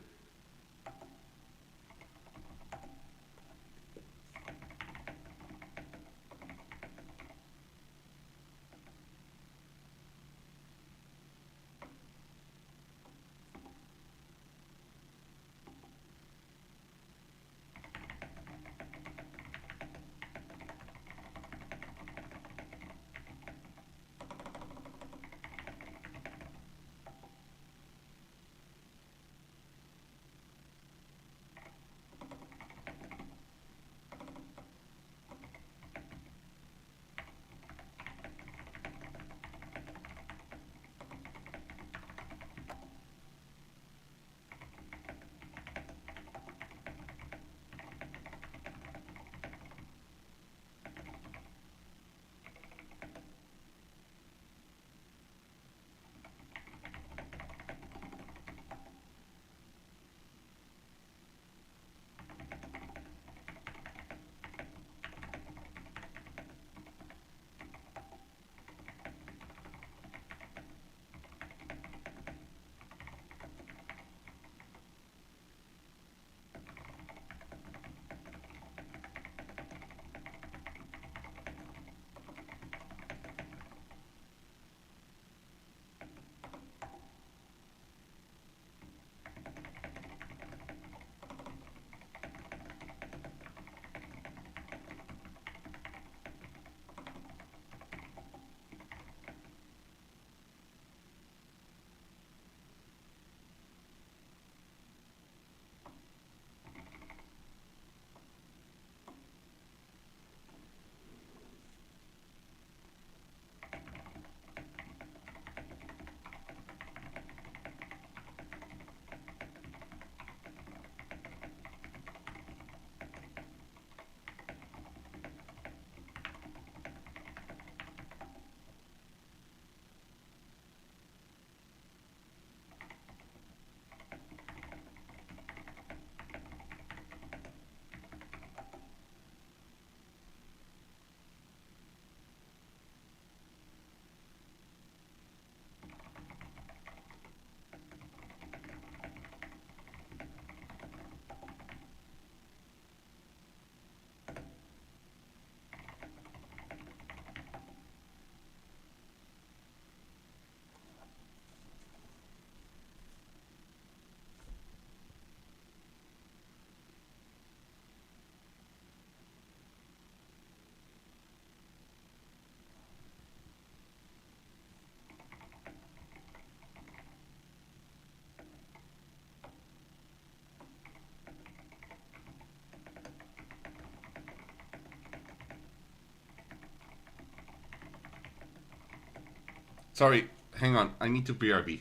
Sorry, hang on. I need to BRB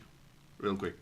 real quick.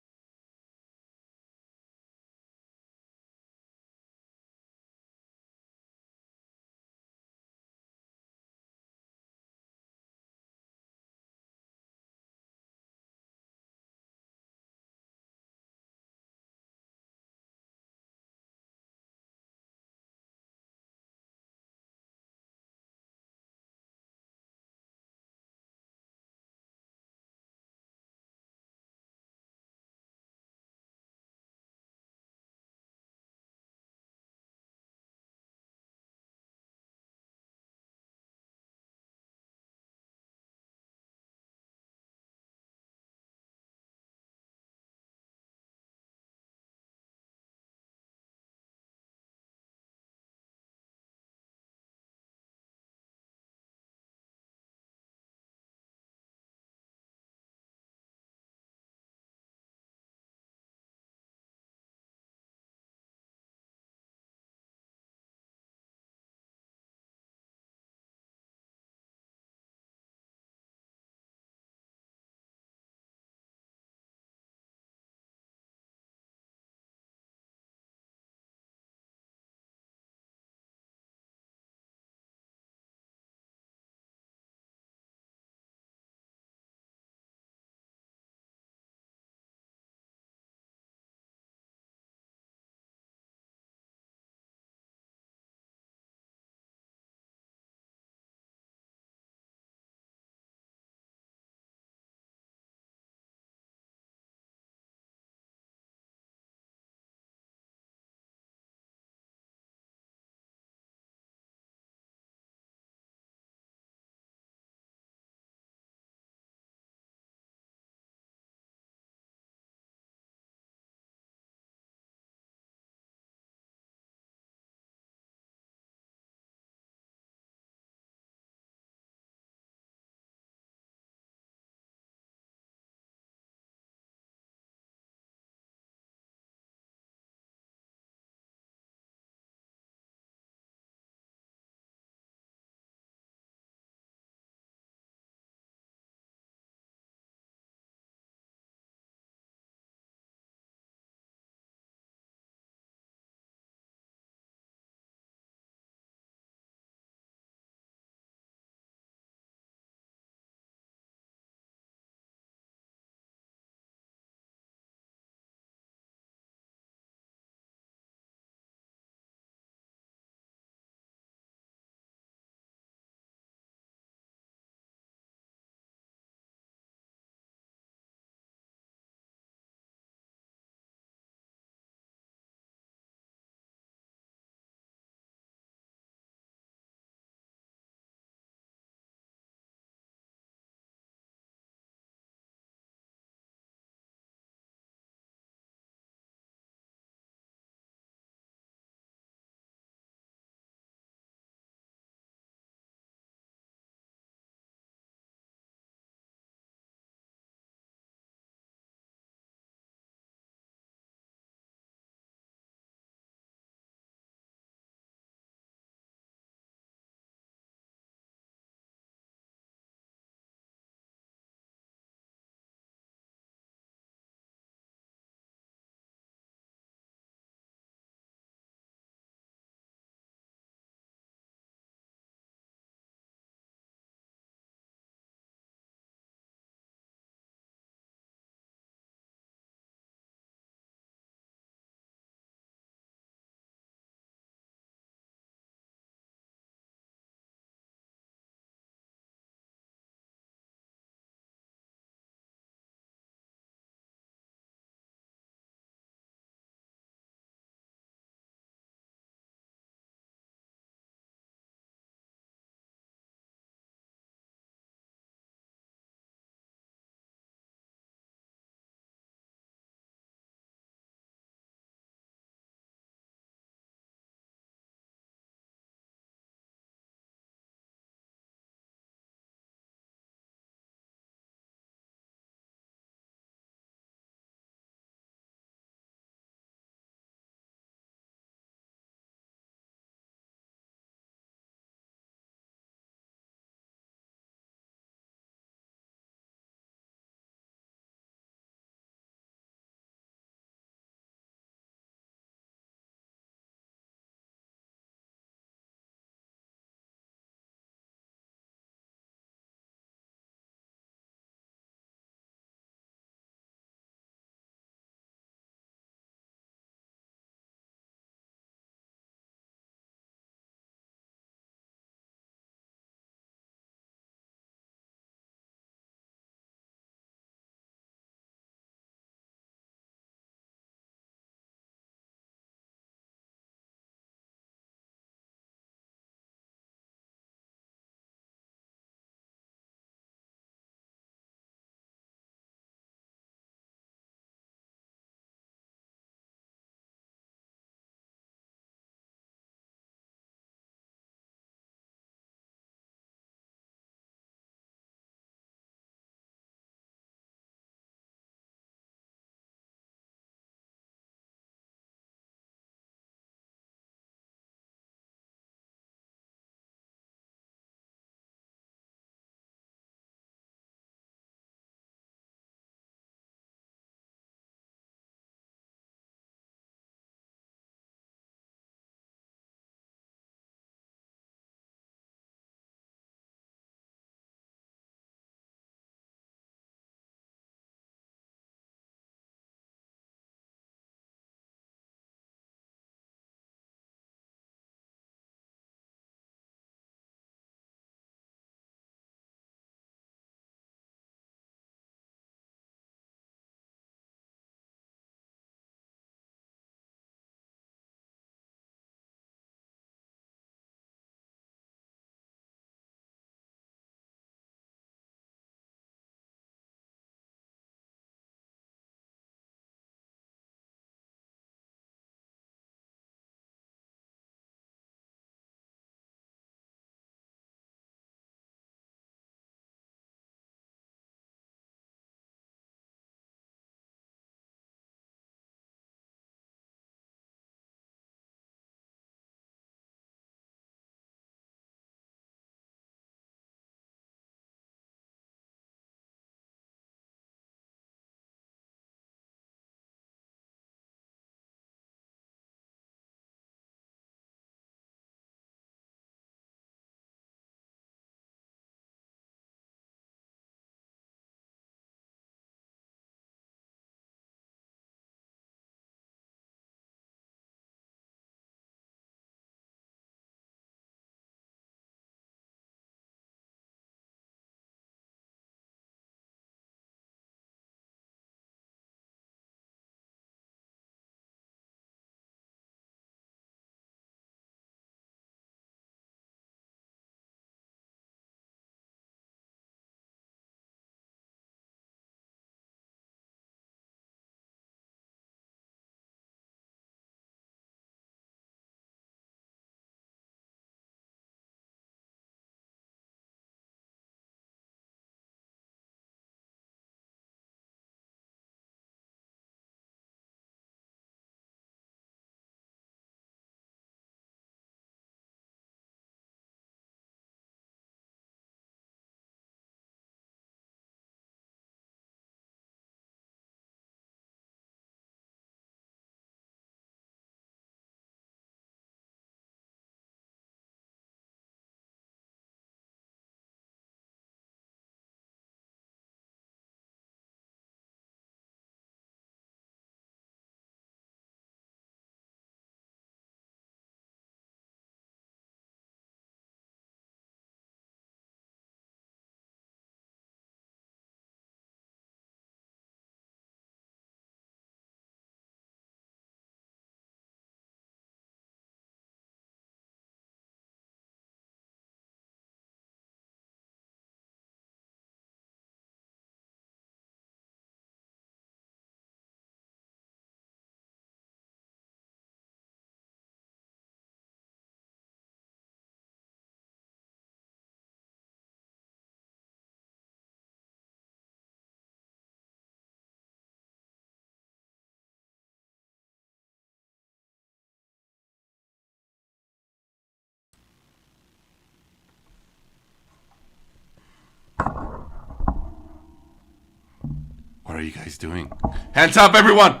What are you guys doing? Hands up, everyone!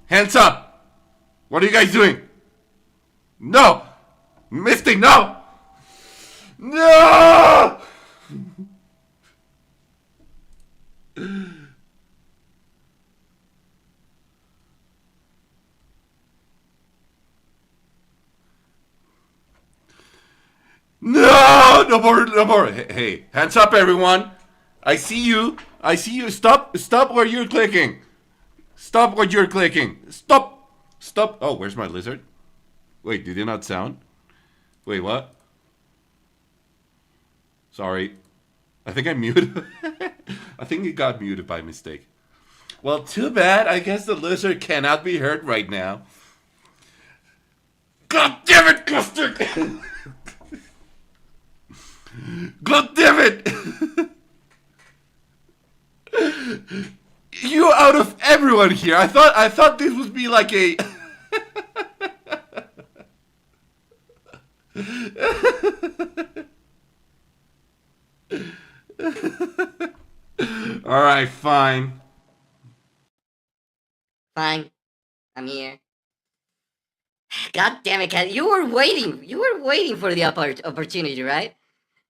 Hands up! What are you guys doing? No! Misty, no! No! No! No more, no more. Hey, hands up, everyone. I see you. I see you. Stop where you're clicking. Stop what you're clicking. Stop. Oh, where's my lizard? Wait, did it not sound? Wait, what? Sorry. I think I muted. I think it got muted by mistake. Well, too bad. I guess the lizard cannot be heard right now. God damn it, Custard! God damn it! You out of everyone here. I thought this would be like a all right, fine. Fine. I'm here. God damn it, Cat. You were waiting. You were waiting for the opportunity, right?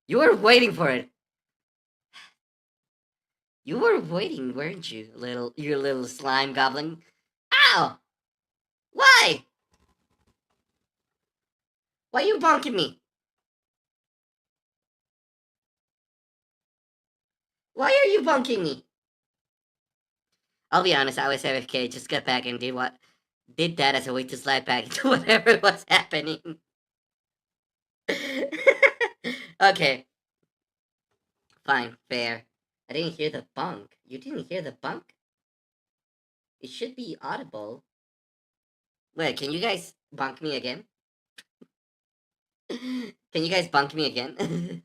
You were waiting for it. You were waiting, weren't you, you little slime goblin? Ow! Why? Why you bonking me? Why are you bonking me? I'll be honest, I was AFK, just got back and did that as a way to slide back into whatever was happening. Okay. Fine, fair. I didn't hear the bunk. You didn't hear the bunk? It should be audible. Wait, can you guys bunk me again? Can you guys bunk me again?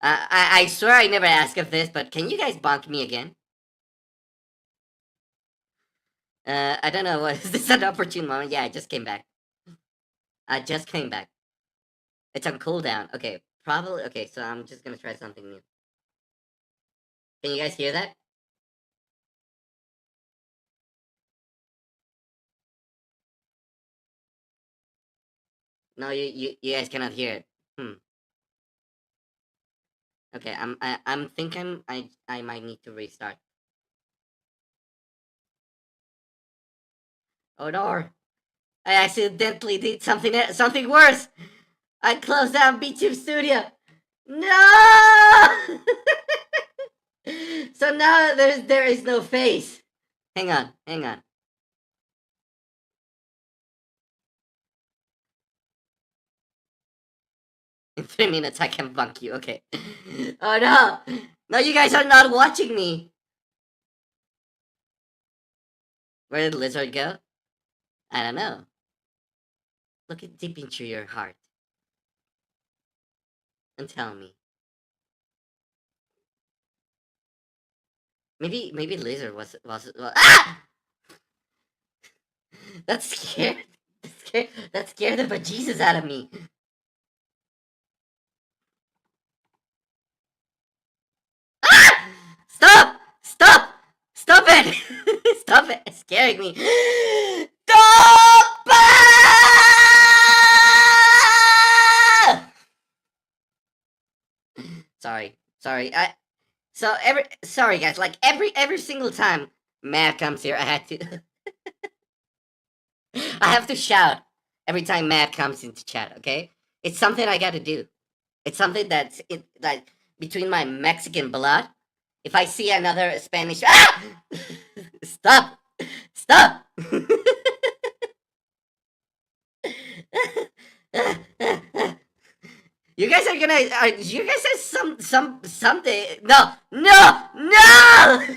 I swear I never asked of this, but can you guys bunk me again? I don't know, is this an opportune moment? Yeah, I just came back. I just came back. It's on cooldown. Okay, probably, okay, so I'm just gonna try something new. Can you guys hear that? No, you guys cannot hear it. Okay, I'm thinking I might need to restart. Oh no! I accidentally did something worse. I closed down BTube Studio. No! So now there is no face. Hang on. In 3 minutes I can bunk you. Okay. Oh no! No, you guys are not watching me. Where did Lizard go? I don't know. Look deep into your heart and tell me. Maybe Lizard was ah! That scared the bejesus out of me. Ah! Stop it! Stop it! It's scaring me. Stop! Sorry. Sorry guys. Like every single time Matt comes here, I had to. I have to shout every time Matt comes into chat. Okay, it's something I got to do. It's something that's like between my Mexican blood. If I see another Spanish, ah! Stop! You guys are gonna. You guys have something. No!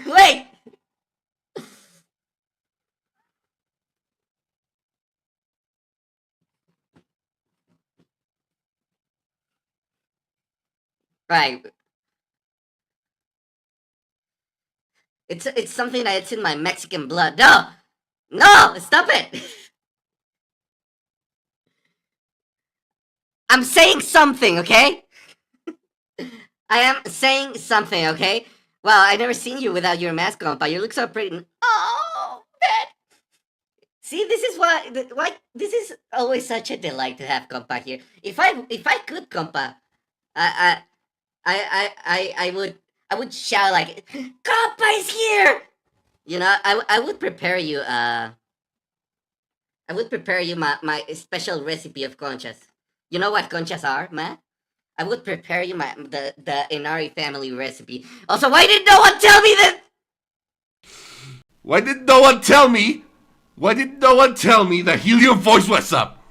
Wait. Right. It's something that's in my Mexican blood. No! Stop it! I'm saying something, okay? I am saying something, okay? Well, I never seen you without your mask on, but you look so pretty. Oh, man. See, this is why this is always such a delight to have compa here. If I could compa, I I would shout like compa is here. You know, I would prepare you I would prepare you my special recipe of conchas. You know what conchas are, Matt? I would prepare you the Inari family recipe. Also, why did no one tell me that? Why did no one tell me? Why did no one tell me that Helium voice was up?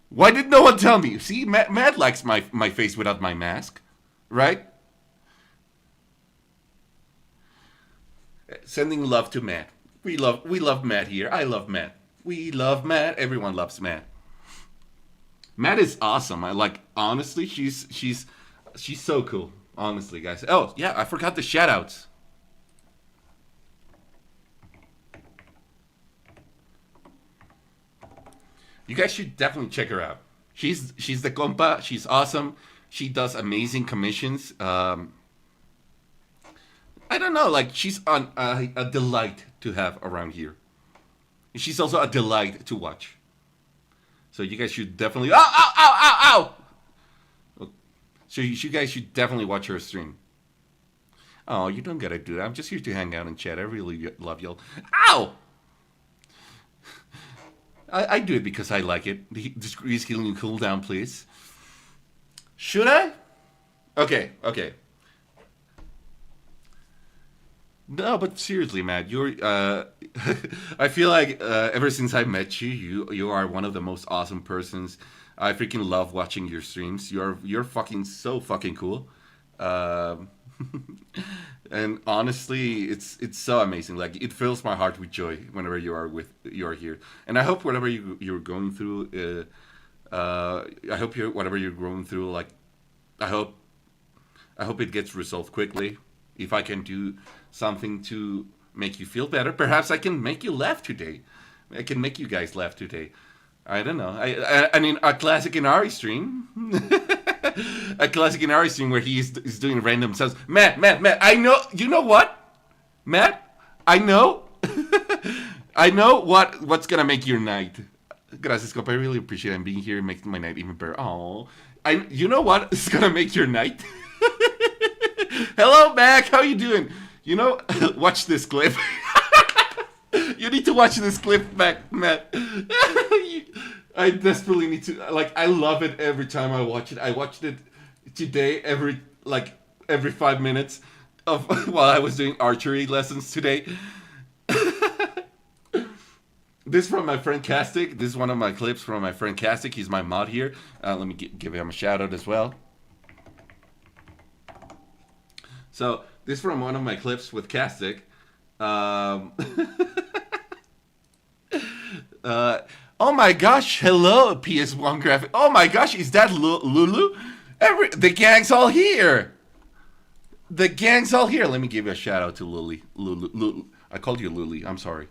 Why did no one tell me? See, Matt likes my face without my mask, right? Sending love to Matt. We love Matt here. I love Matt. We love Matt. Everyone loves Matt. Matt is awesome. I like honestly, she's so cool. Honestly, guys. Oh yeah, I forgot the shoutouts. You guys should definitely check her out. She's the compa. She's awesome. She does amazing commissions. I don't know, like she's a delight to have around here. She's also a delight to watch. So you guys should definitely. Ow, ow, ow, ow, ow! So you guys should definitely watch her stream. Oh, you don't gotta do that. I'm just here to hang out and chat. I really love y'all. Ow! I do it because I like it. Decrease healing cooldown, please. Should I? Okay. No, but seriously, Matt, you're. I feel like ever since I met you, you are one of the most awesome persons. I freaking love watching your streams. You're fucking so fucking cool. Um, and honestly, it's so amazing. Like it fills my heart with joy whenever you are here. And I hope whatever you're going through, I hope you whatever you're going through, like I hope I hope it gets resolved quickly. If I can do something to make you feel better, perhaps I can make you laugh today. I can make you guys laugh today. I don't know. I mean, a classic Inari stream. A classic Inari stream where is doing random sounds. Matt, I know. You know what? Matt, I know. I know what's gonna make your night. Gracias, compa. I really appreciate it. Being here and making my night even better. Oh, you know what is gonna make your night? Hello, Mac. How you doing? You know, watch this clip. You need to watch this clip, Matt. I desperately need to. Like, I love it every time I watch it. I watched it today every 5 minutes of while I was doing archery lessons today. This is from my friend Castic. This is one of my clips from my friend Castic. He's my mod here. Let me give him a shout out as well. So this is from one of my clips with Castic. Oh my gosh! Hello, PS1 graphic. Oh my gosh, is that Lulu? The gang's all here. The gang's all here. Let me give you a shout out to Lily. Lulu. I called you Lily. I'm sorry.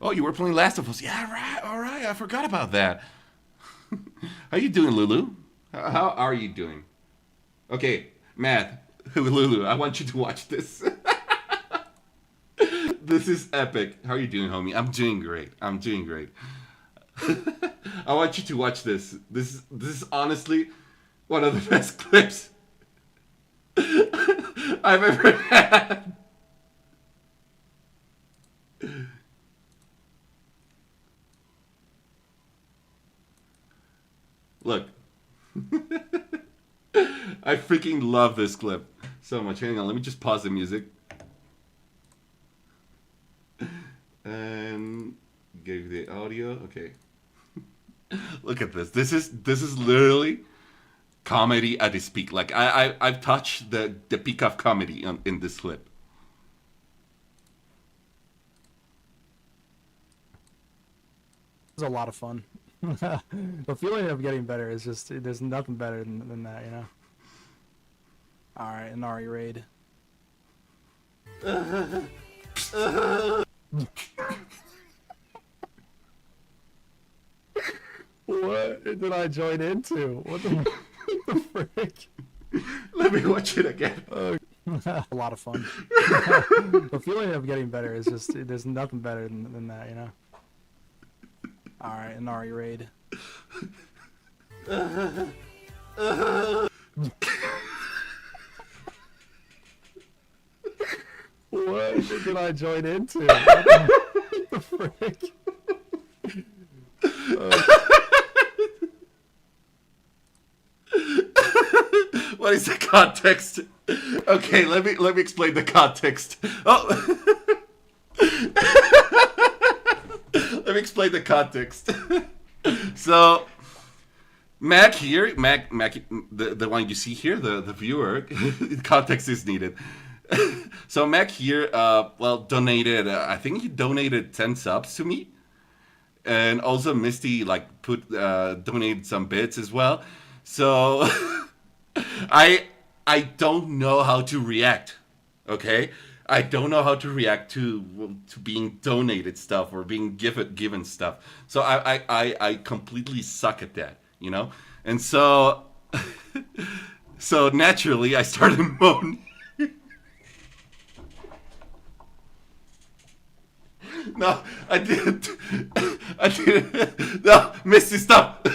Oh, you were playing Last of Us. Yeah, right. All right. I forgot about that. How you doing, Lulu? How are you doing? Okay, Matt, Lulu, I want you to watch this. This is epic. How are you doing, homie? I'm doing great. I want you to watch this. This is honestly one of the best clips I've ever had. Look. I freaking love this clip so much. Hang on, let me just pause the music. And give the audio. Okay. Look at this. This is literally comedy at its peak. Like I've touched the peak of comedy in this clip. It was a lot of fun. The feeling of getting better is just, there's nothing better than that, you know? Alright, Inari raid. What? did I join into? What the frick? Let me watch it again. A lot of fun. The feeling of getting better is just, there's nothing better than that, you know? Alright, Inari raid. What did I join into? What the frick? What is the context? Okay, let me explain the context. Oh, let me explain the context. So, Mac here, Mac, the one you see here, the viewer, context is needed. So Mac here, donated. I think he donated 10 subs to me, and also Misty donated some bits as well. So I don't know how to react. Okay, I don't know how to react to being donated stuff or being given stuff. So I completely suck at that, you know. And so so naturally I started moaning. No, I didn't. I didn't. No, Misty, stop.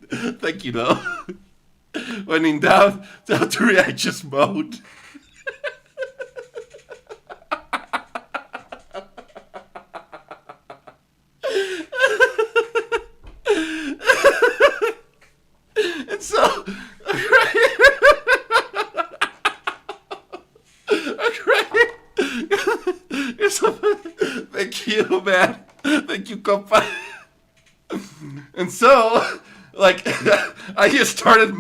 Thank you, though. When in doubt, how to react, just mode. And so, thank you, man. Thank you, compa. And so, like, I just started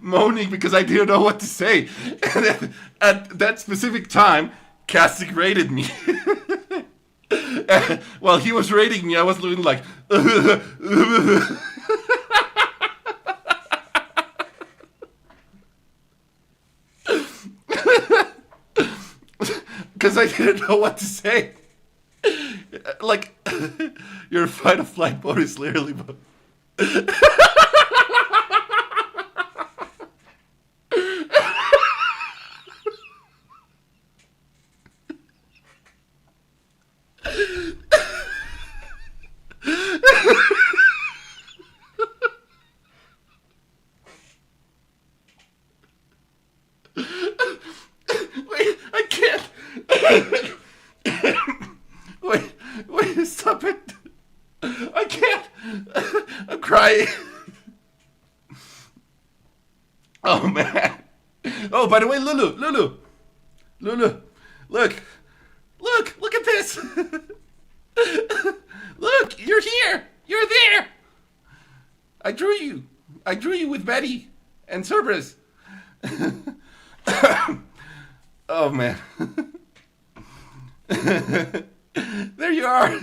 moaning because I didn't know what to say. And then, at that specific time, Kastic rated me. While he was rating me, I was doing like, because I didn't know what to say. Like, your fight or flight mode is literally. Wait, I can't. Wait, stop it. I can't. I'm crying. Oh, man. Oh, by the way, Lulu, look at this. Look, you're here. You're there. I drew you with Betty and Cerberus. Oh, man. There you are.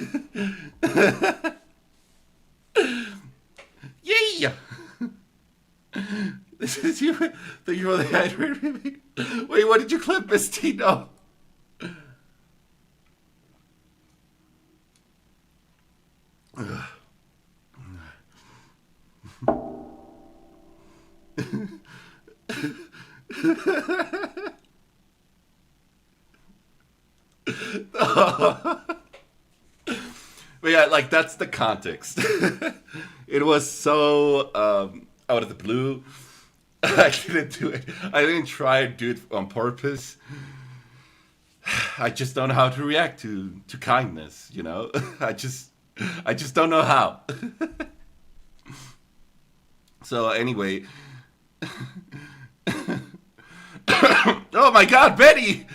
Yay! This is you. Thank you for the hydrate. Wait, what did you clip, Misty? No. But yeah, like, that's the context. It was so out of the blue. I didn't do it. I didn't try to do it on purpose. I just don't know how to react to kindness, you know? I just don't know how. So anyway. Oh my god, Betty!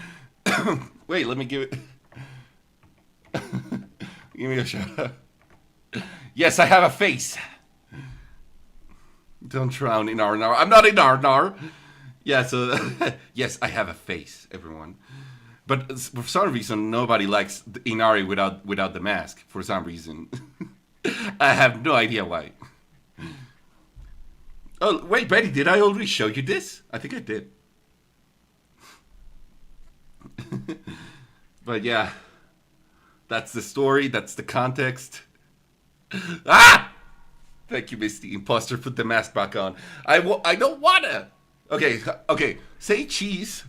Wait, let me give it. Give me a shout out. Yes, I have a face. Don't drown in Arnar. I'm not in Arnar. Yeah, so yes, I have a face, everyone. But for some reason, nobody likes Inari without the mask. For some reason, I have no idea why. Oh wait, Betty, did I already show you this? I think I did. But yeah, that's the story. That's the context. Ah! Thank you, Misty. Imposter, put the mask back on. I don't wanna. Okay, okay. Say cheese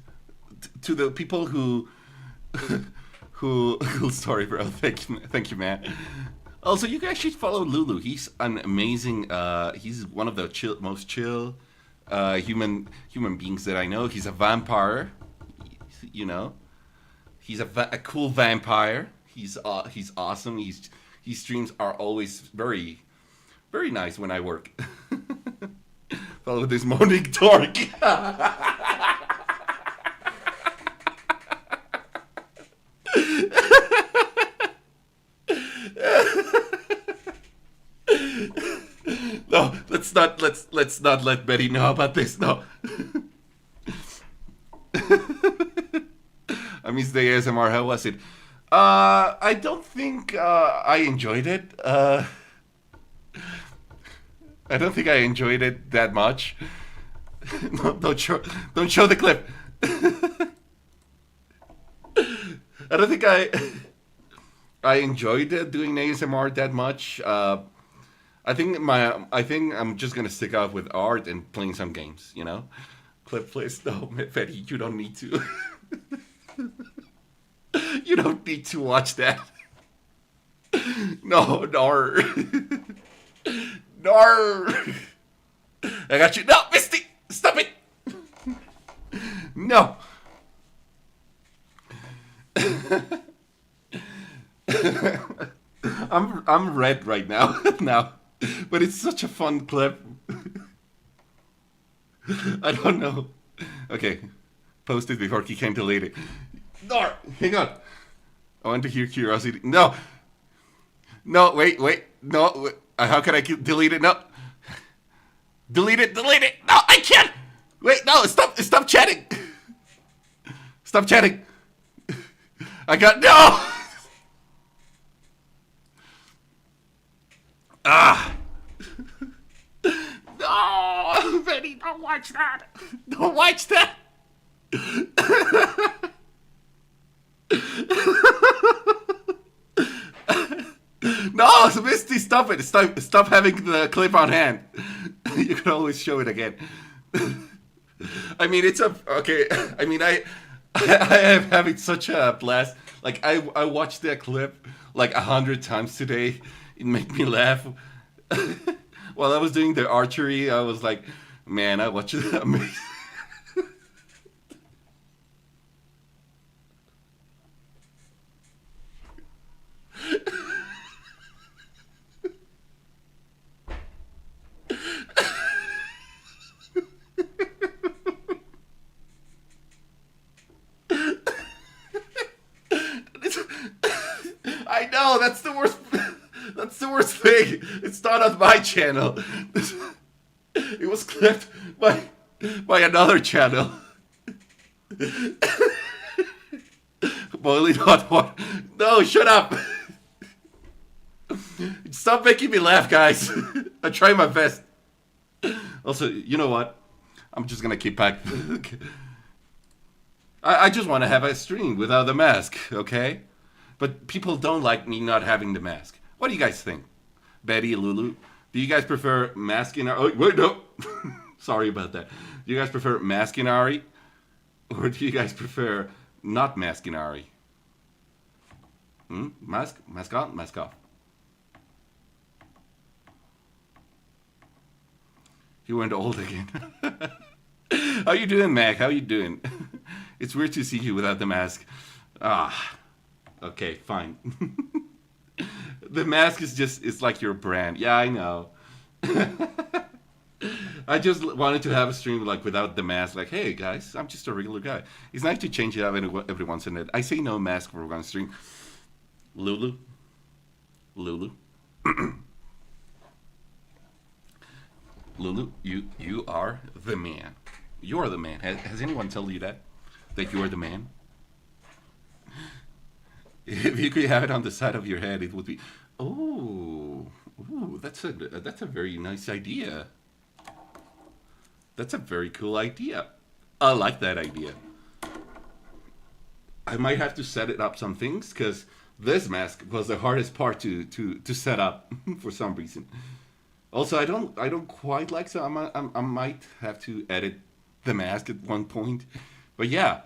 to the people who who sorry, bro. Thank you, man. Also, you guys should follow Lulu. He's an amazing. He's one of the most chill human beings that I know. He's a vampire. You know, he's a cool vampire. He's awesome. His streams are always very nice when I work. Follow this moaning dork. No, let's not let Betty know about this. No. I miss the ASMR. How was it? I don't think I enjoyed it. I don't think I enjoyed it that much. No, don't show the clip. I don't think I enjoyed doing ASMR that much. I think I'm just gonna stick out with art and playing some games. You know, clip please. No, Betty, you don't need to. You don't need to watch that. No, nor. Nor. I got you. No, Misty, stop it. No. I'm red right now. Now, but it's such a fun clip. I don't know. Okay, post it before he can delete it. No, hang on. I want to hear curiosity. No. No, wait. No, wait. How can I delete it? No. Delete it. No, I can't. Wait, no, stop chatting. Stop chatting. I got, no. Ah. No, Betty, don't watch that. Don't watch that. No, Misty, stop it. Stop having the clip on hand. You can always show it again. I mean, it's okay. I mean, I am having such a blast. Like, I watched that clip like 100 times today. It made me laugh. While I was doing the archery, I was like, man, I watched it. Amazing. I know, that's the worst. That's the worst thing. It's not on my channel. It was clipped by another channel. Boiling hot water. No, shut up. Stop making me laugh, guys. I try my best. Also, you know what? I'm just gonna keep back. I just want to have a stream without the mask, okay? But people don't like me not having the mask. What do you guys think? Betty, Lulu, do you guys prefer mask in Ari? Oh, wait, no. Sorry about that. Do you guys prefer mask in Ari? Or do you guys prefer not mask in Ari? Mask? Mask on? Mask off. He went old again. How you doing, Mac? How you doing? It's weird to see you without the mask. Ah, okay, fine. The mask is just, it's like your brand. Yeah, I know. I just wanted to have a stream like without the mask. Like, hey guys, I'm just a regular guy. It's nice to change it up every once in a while. I say no mask for one stream. Lulu. Lulu, you are the man. You are the man. Has anyone told you that you are the man? If you could have it on the side of your head, it would be. Oh, that's a very nice idea. That's a very cool idea. I like that idea. I might have to set it up some things because this mask was the hardest part to set up for some reason. Also, I don't quite like, so I might have to edit the mask at one point. But yeah,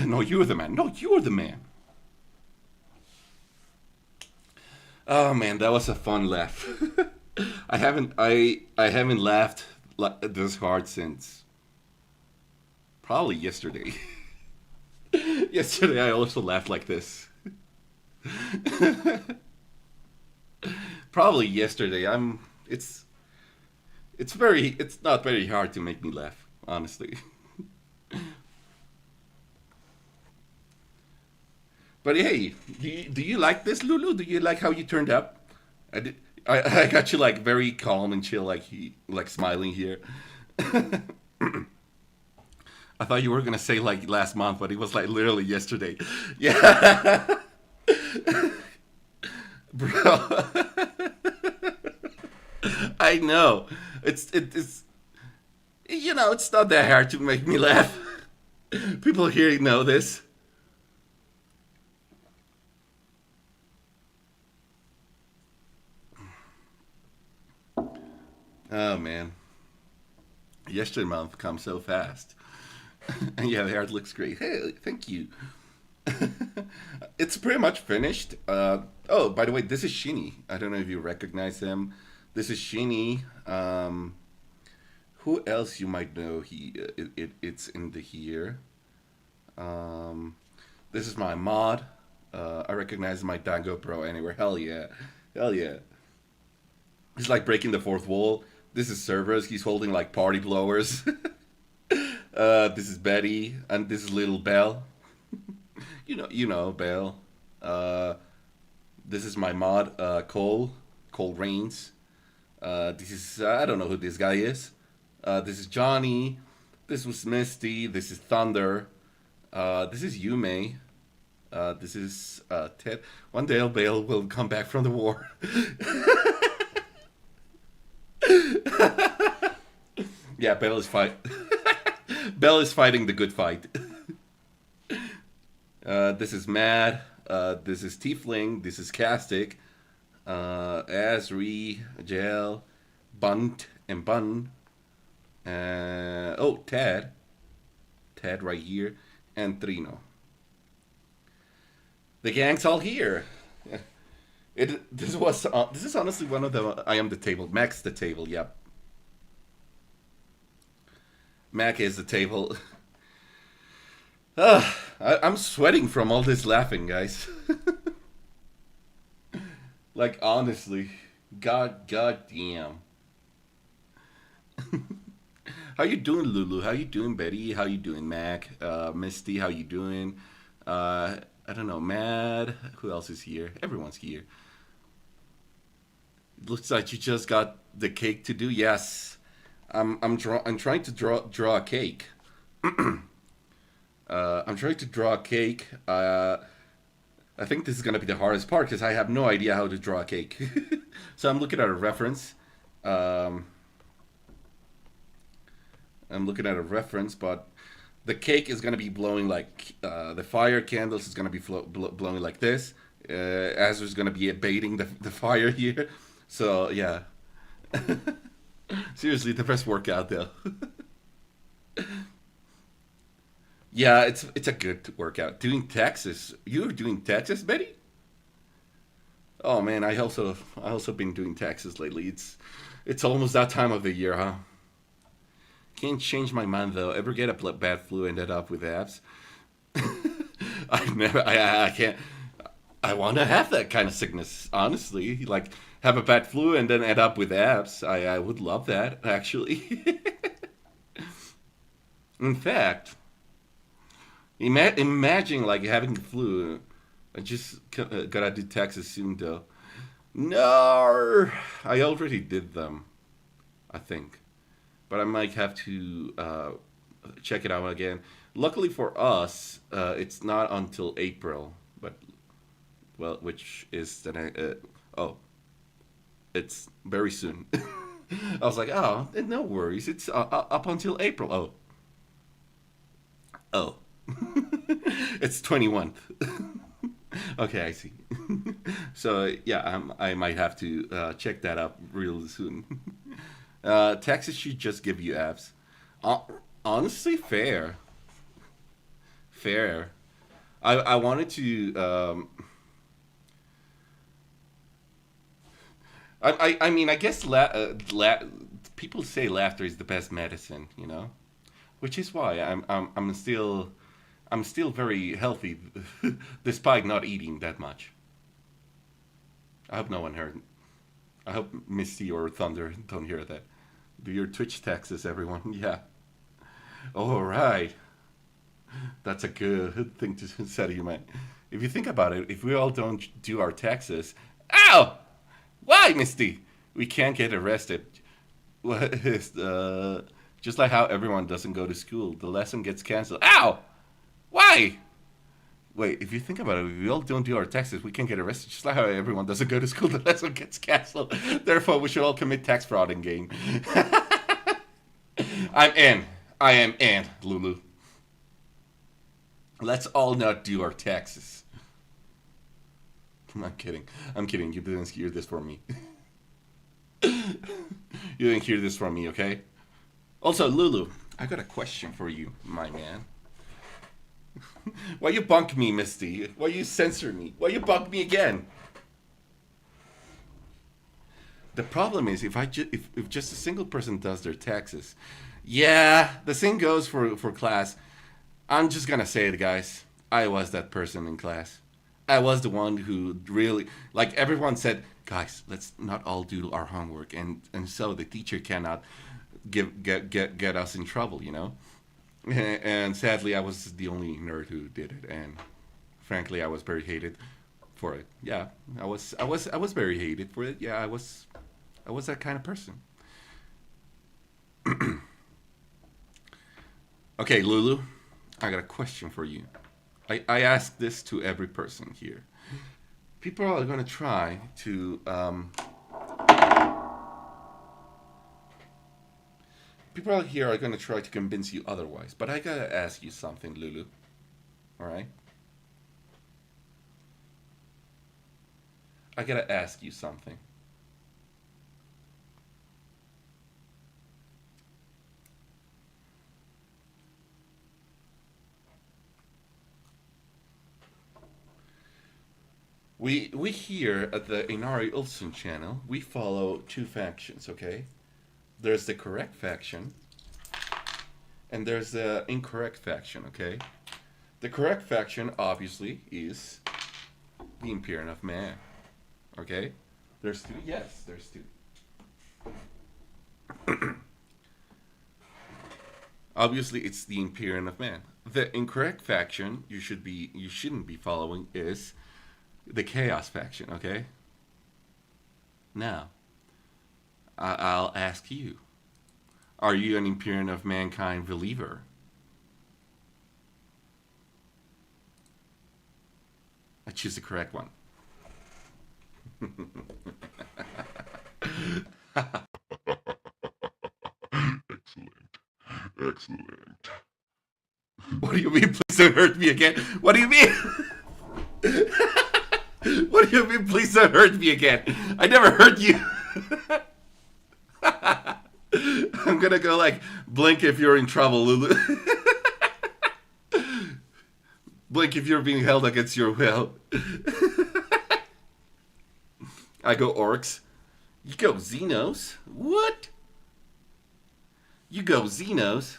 no, you're the man. No, you're the man. Oh man, that was a fun laugh. I haven't laughed this hard since probably yesterday. Yesterday I also laughed like this. Probably yesterday. It's not very hard to make me laugh, honestly. But hey, do you like this, Lulu? Do you like how you turned up? I did. I got you like very calm and chill, like smiling here. I thought you were gonna say like last month, but it was like literally yesterday. Yeah, bro. I know. It's it's not that hard to make me laugh. People here know this. Oh man, yesterday month comes so fast. And yeah, the art looks great. Hey, thank you. It's pretty much finished. Oh, by the way, this is Shinny. I don't know if you recognize him. This is Shinny. Who else you might know? It's in the here. Um, this is my mod. I recognize my Dango Pro anywhere. Hell yeah, hell yeah. He's like breaking the fourth wall. This is Cerberus. He's holding like party blowers. This is Betty, and this is little Belle. You know Belle. Uh, this is my mod, Cole Rains. This is I don't know who this guy is. This is Johnny. This was Misty. This is Thunder. This is Yume. This is Ted. One day Bale will come back from the war. Yeah, Bale is fight. Belle is fighting the good fight. This is Mad. This is Tiefling. This is Castic. Asri, Jail, Bunt, and Bun. Oh, Ted. Ted right here. And Trino. The gang's all here. This is honestly one of the I am the table. Mac's the table. Yep, Mac is the table. I'm sweating from all this laughing, guys. Like honestly, God damn. How you doing, Lulu? How you doing, Betty? How you doing, Mac? Misty, how you doing? I don't know, Mad. Who else is here? Everyone's here. It looks like you just got the cake to do. Yes, I'm trying to draw a cake. I'm trying to draw a cake. I think this is gonna be the hardest part because I have no idea how to draw a cake. So I'm looking at a reference. Um, I'm looking at a reference, but the cake is gonna be blowing like the fire candles is gonna be blowing like this. Azur's gonna be abating the fire here. So yeah, seriously, the best workout though. Yeah, it's a good workout. Doing taxes. You're doing taxes, Betty? Oh man, I also been doing taxes lately. It's almost that time of the year, huh? Can't change my mind though. Ever get a bad flu, ended up with abs? I never. I can't. I want to have that kind of sickness. Honestly, like have a bad flu and then end up with abs. I would love that actually. In fact, imagine like having the flu. I just gotta do taxes soon though. No, I already did them. I think, but I might have to check it out again. Luckily for us, it's not until April, but well, which is the oh, it's very soon. I was like, oh, no worries. It's up until April. Oh, oh, it's 21st. Okay, I see. So yeah, I might have to check that up real soon. Taxes should just give you apps. Uh, Honestly, fair, fair. I wanted to. I mean, I guess people say laughter is the best medicine, you know, which is why I'm still very healthy, despite not eating that much. I hope no one heard. I hope Misty or Thunder don't hear that. Do your Twitch taxes, everyone. Yeah. All right. That's a good thing to say to you, man. If you think about it, if we all don't do our taxes, ow! Why, Misty? We can't get arrested. What is just like how everyone doesn't go to school, the lesson gets canceled. Ow! Why? Wait, if you think about it, if we all don't do our taxes, we can get arrested. Just like how everyone doesn't go to school, the lesson gets canceled. Therefore, we should all commit tax fraud in game. I'm in. I am in, Lulu. Let's all not do our taxes. I'm kidding. I'm kidding. You didn't hear this from me. You didn't hear this from me, okay? Also, Lulu, I got a question for you, my man. Why you bunk me, Misty? Why you censor me? Why you bunk me again? The problem is if just a single person does their taxes, yeah, the same goes for class. I'm just gonna say it, guys. I was that person in class. I was the one who really, like everyone said, guys, let's not all do our homework, and so the teacher cannot get us in trouble, you know. And sadly, I was the only nerd who did it, and frankly, I was very hated for it. Yeah, I was very hated for it. Yeah, I was that kind of person. Okay, Lulu, I got a question for you. I ask this to every person here. People are going to try to. People out here are going to try to convince you otherwise, but I gotta ask you something, Lulu. All right? I gotta ask you something. We here at the Inari Ulfson channel, we follow two factions, okay? There's the correct faction, and there's the incorrect faction, okay? The correct faction, obviously, is the Imperium of Man, okay? There's two? Yes, there's two. Obviously, it's the Imperium of Man. The incorrect faction you shouldn't be following is the Chaos faction, okay? Now, I'll ask you, are you an Imperium of Mankind believer? I choose the correct one. Excellent. Excellent. What do you mean, please don't hurt me again? What do you mean? What do you mean, please don't hurt me again? I never hurt you. I'm gonna go like, blink if you're in trouble, Lulu. Blink if you're being held against your will. I go orcs. You go Xenos? What? You go Xenos?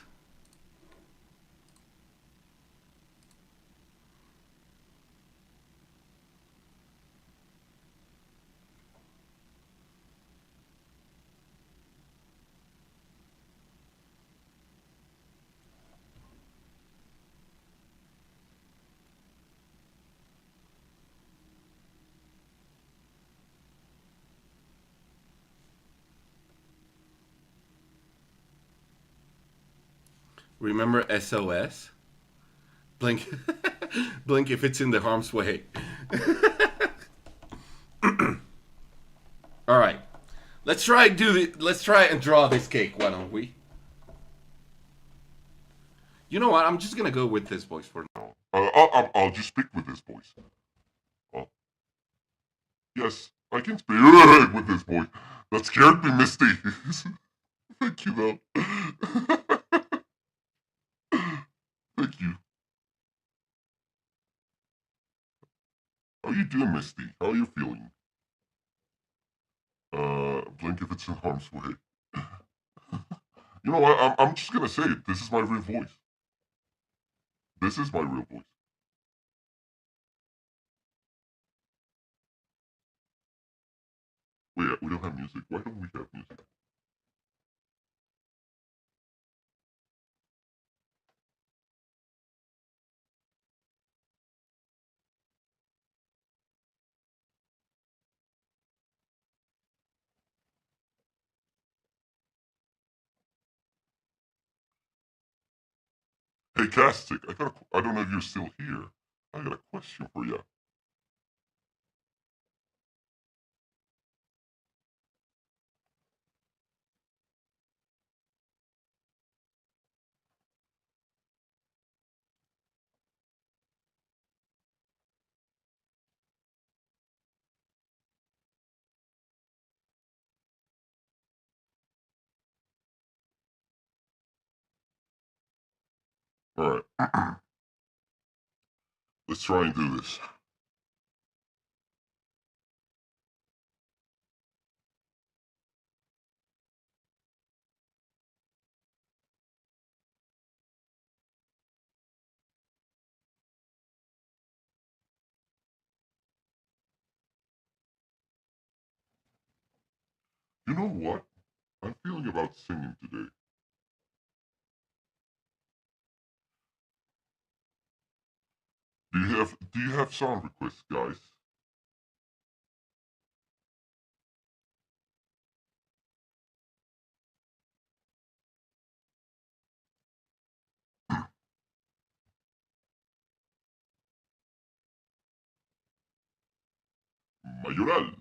Remember SOS? Blink. Blink if it's in the harm's way. All right. Let's try and draw this cake, why don't we? You know what? I'm just gonna go with this voice for now. I'll just stick with this voice. Yes, I can speak with this boy. That scared me, Misty. Thank you, though. Thank you. How you doing, Misty? How are you feeling? Blink if it's in harm's way. You know what? I'm just gonna say it. This is my real voice. This is my real voice. Wait, we don't have music. Why don't we have music? Hey, Castic, I don't know if you're still here. I got a question for you. All right, let's try and do this. You know what? I'm feeling about singing today. Do you have song requests, guys? Mayoral.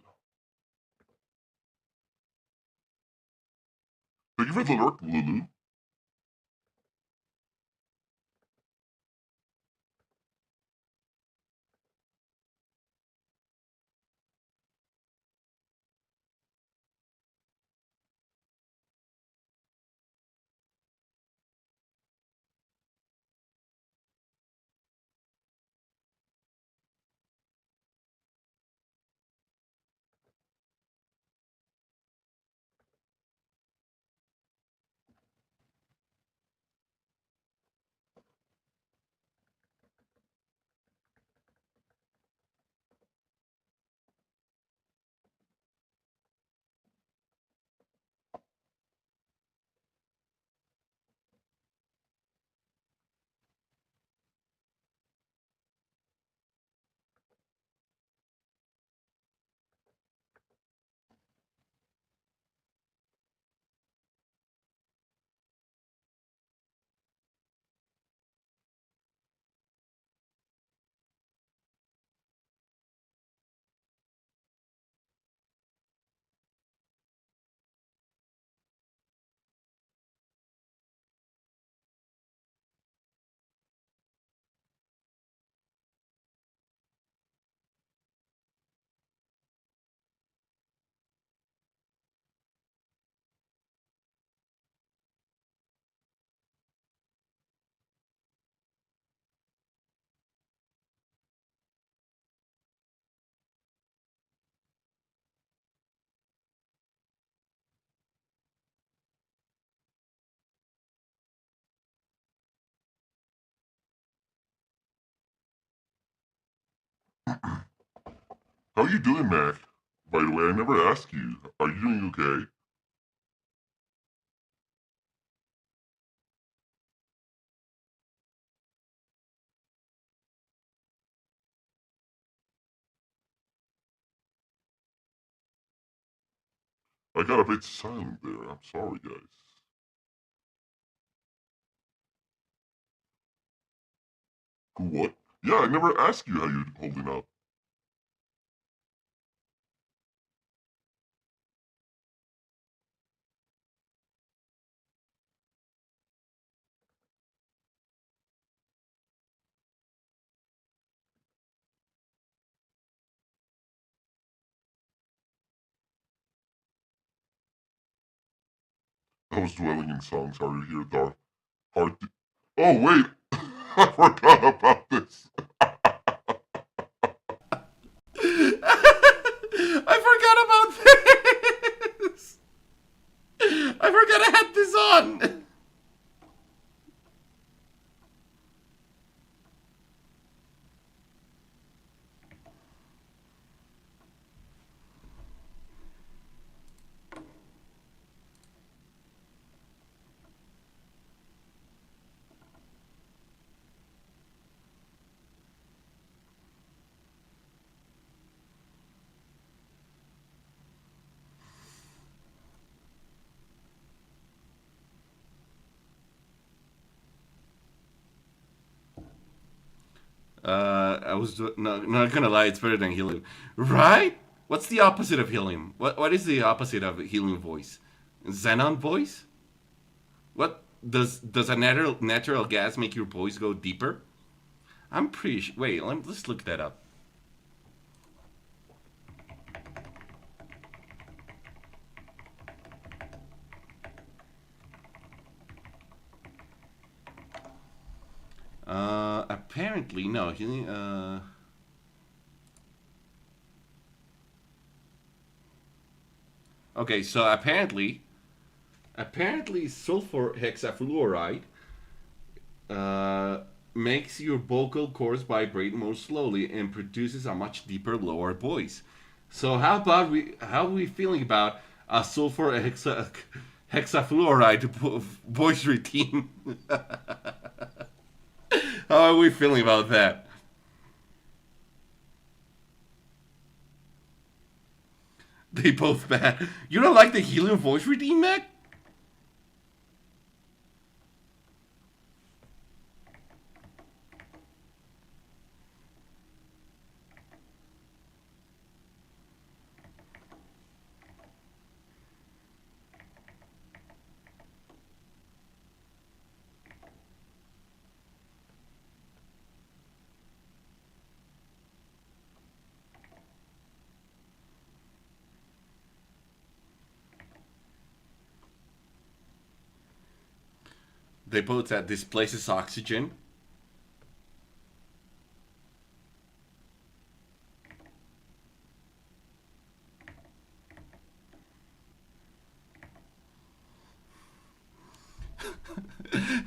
Thank you for the lurk, Lulu. How you doing, Mac? By the way, I never asked you. Are you doing okay? I got a bit silent there. I'm sorry, guys. Who what? Yeah, I never asked you how you're holding up. I was dwelling in songs. Are you here, Dark? Hard to... Oh, wait! I forgot about this. I forgot about this. I forgot I had this on. I was not gonna lie, it's better than helium, right? What's the opposite of helium? What is the opposite of helium voice? Xenon voice? What does a natural gas make your voice go deeper? I'm pretty sure. Wait, let's look that up. Apparently, no. Okay, so apparently sulfur hexafluoride makes your vocal cords vibrate more slowly and produces a much deeper, lower voice. So how are we feeling about a sulfur hexafluoride voice routine? How are we feeling about that? They both bad. You don't like the helium voice routine, Mac? They both said displaces oxygen.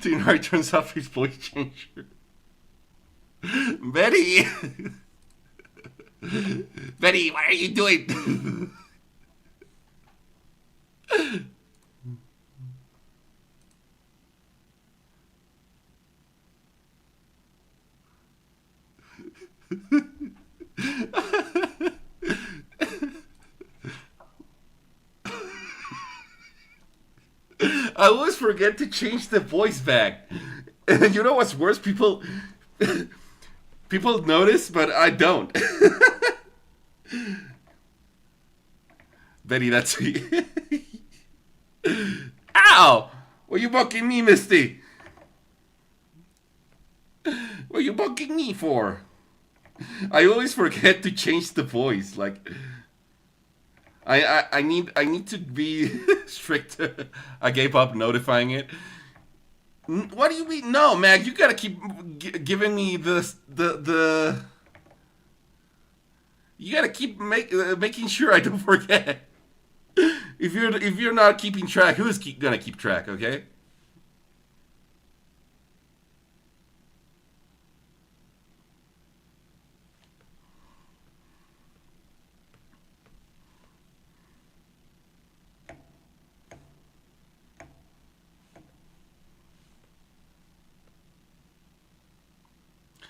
Tonight turns off his voice changer. Betty! Betty, what are you doing? I always forget to change the voice back. And you know what's worse? People notice, but I don't. Betty, that's Ow! What are you bucking me, Misty? What are you bucking me for? I always forget to change the voice. Like, I need to be strict. I gave up notifying it. What do you mean? No, Mag, you gotta keep giving me the. You gotta keep making sure I don't forget. If you're not keeping track, who's gonna keep track? Okay.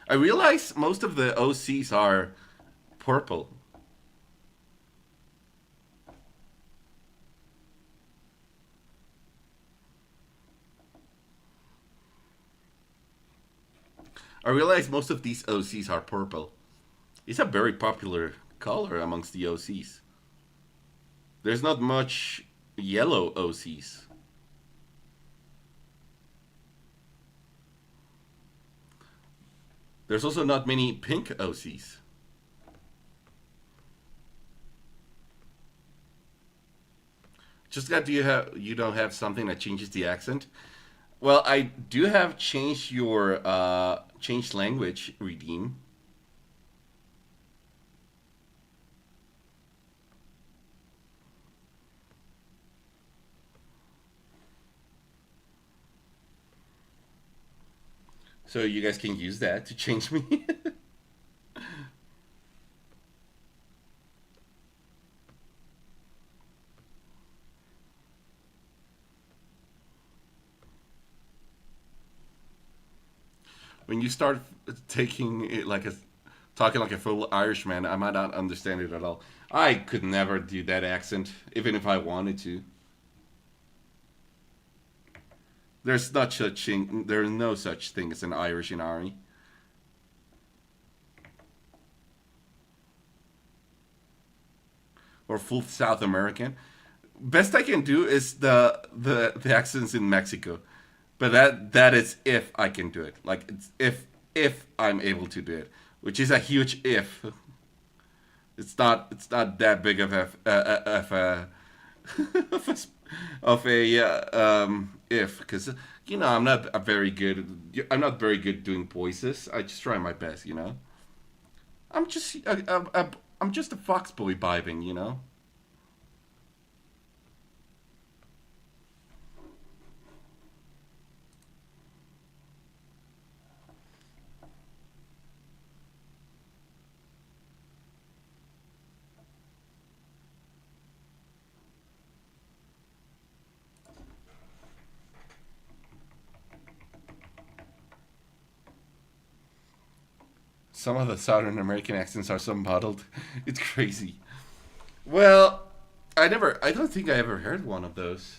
I realize most of the OCs are purple. I realize most of these OCs are purple. It's a very popular color amongst the OCs. There's not much yellow OCs. There's also not many pink OCs. Just that you don't have something that changes the accent? Well, I do have changed your changed language, Redeem. So you guys can use that to change me. When you start taking it like a talking like a full Irishman, I might not understand it at all. I could never do that accent, even if I wanted to. There's not such thing. There is no such thing as an Irish in Ari or full South American. Best I can do is the accents in Mexico, but that is if I can do it. Like it's if I'm able to do it, which is a huge if. It's not that big of a of a, of a if because I'm not very good doing voices. I just try my best. I'm just I'm just a fox boy vibing. Some of the Southern American accents are so muddled. It's crazy. Well, I don't think I ever heard one of those.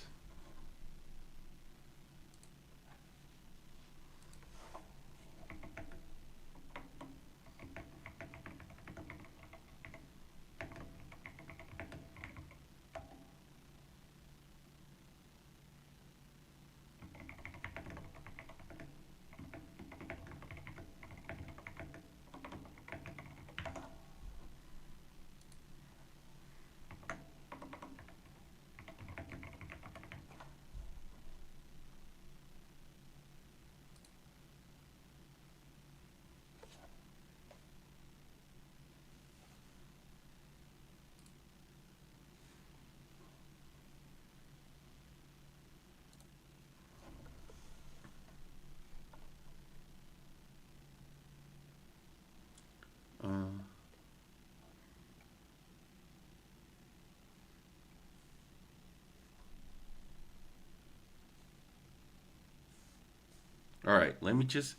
Uh, all right, let me just.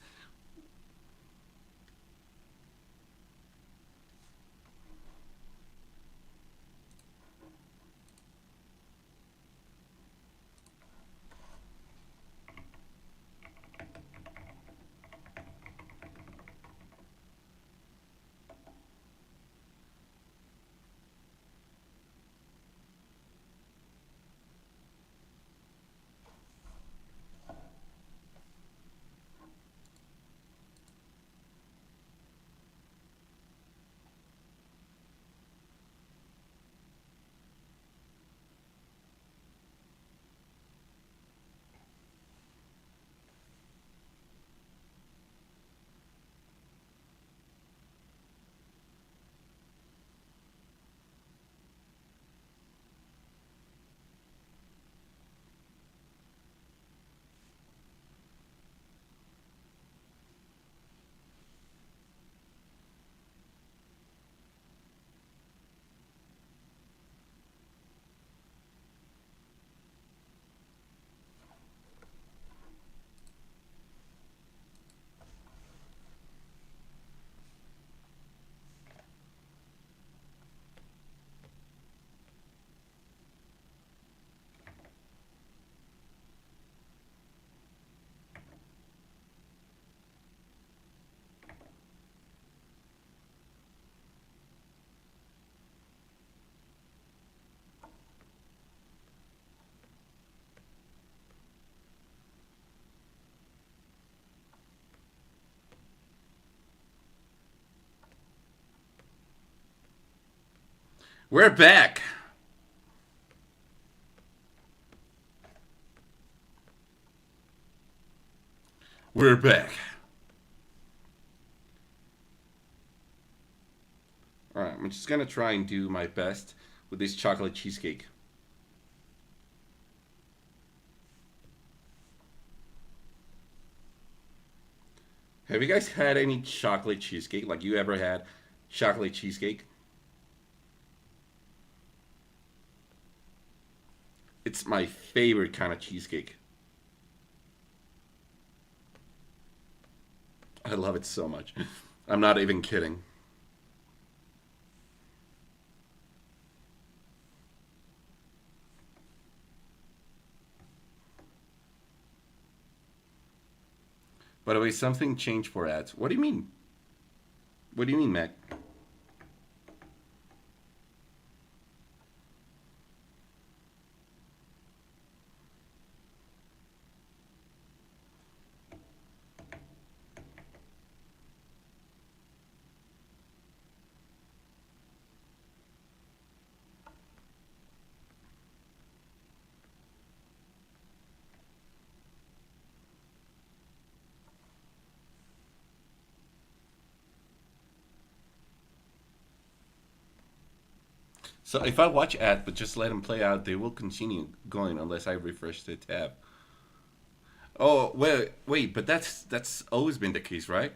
We're back. We're back. Alright, I'm just gonna try and do my best with this chocolate cheesecake. Have you guys had any chocolate cheesecake? Like, you ever had chocolate cheesecake? It's my favorite kind of cheesecake. I love it so much. I'm not even kidding. By the way, something changed for ads. What do you mean? What do you mean, Mac? So if I watch ad but just let them play out, they will continue going unless I refresh the tab. Oh, wait, but that's always been the case, right?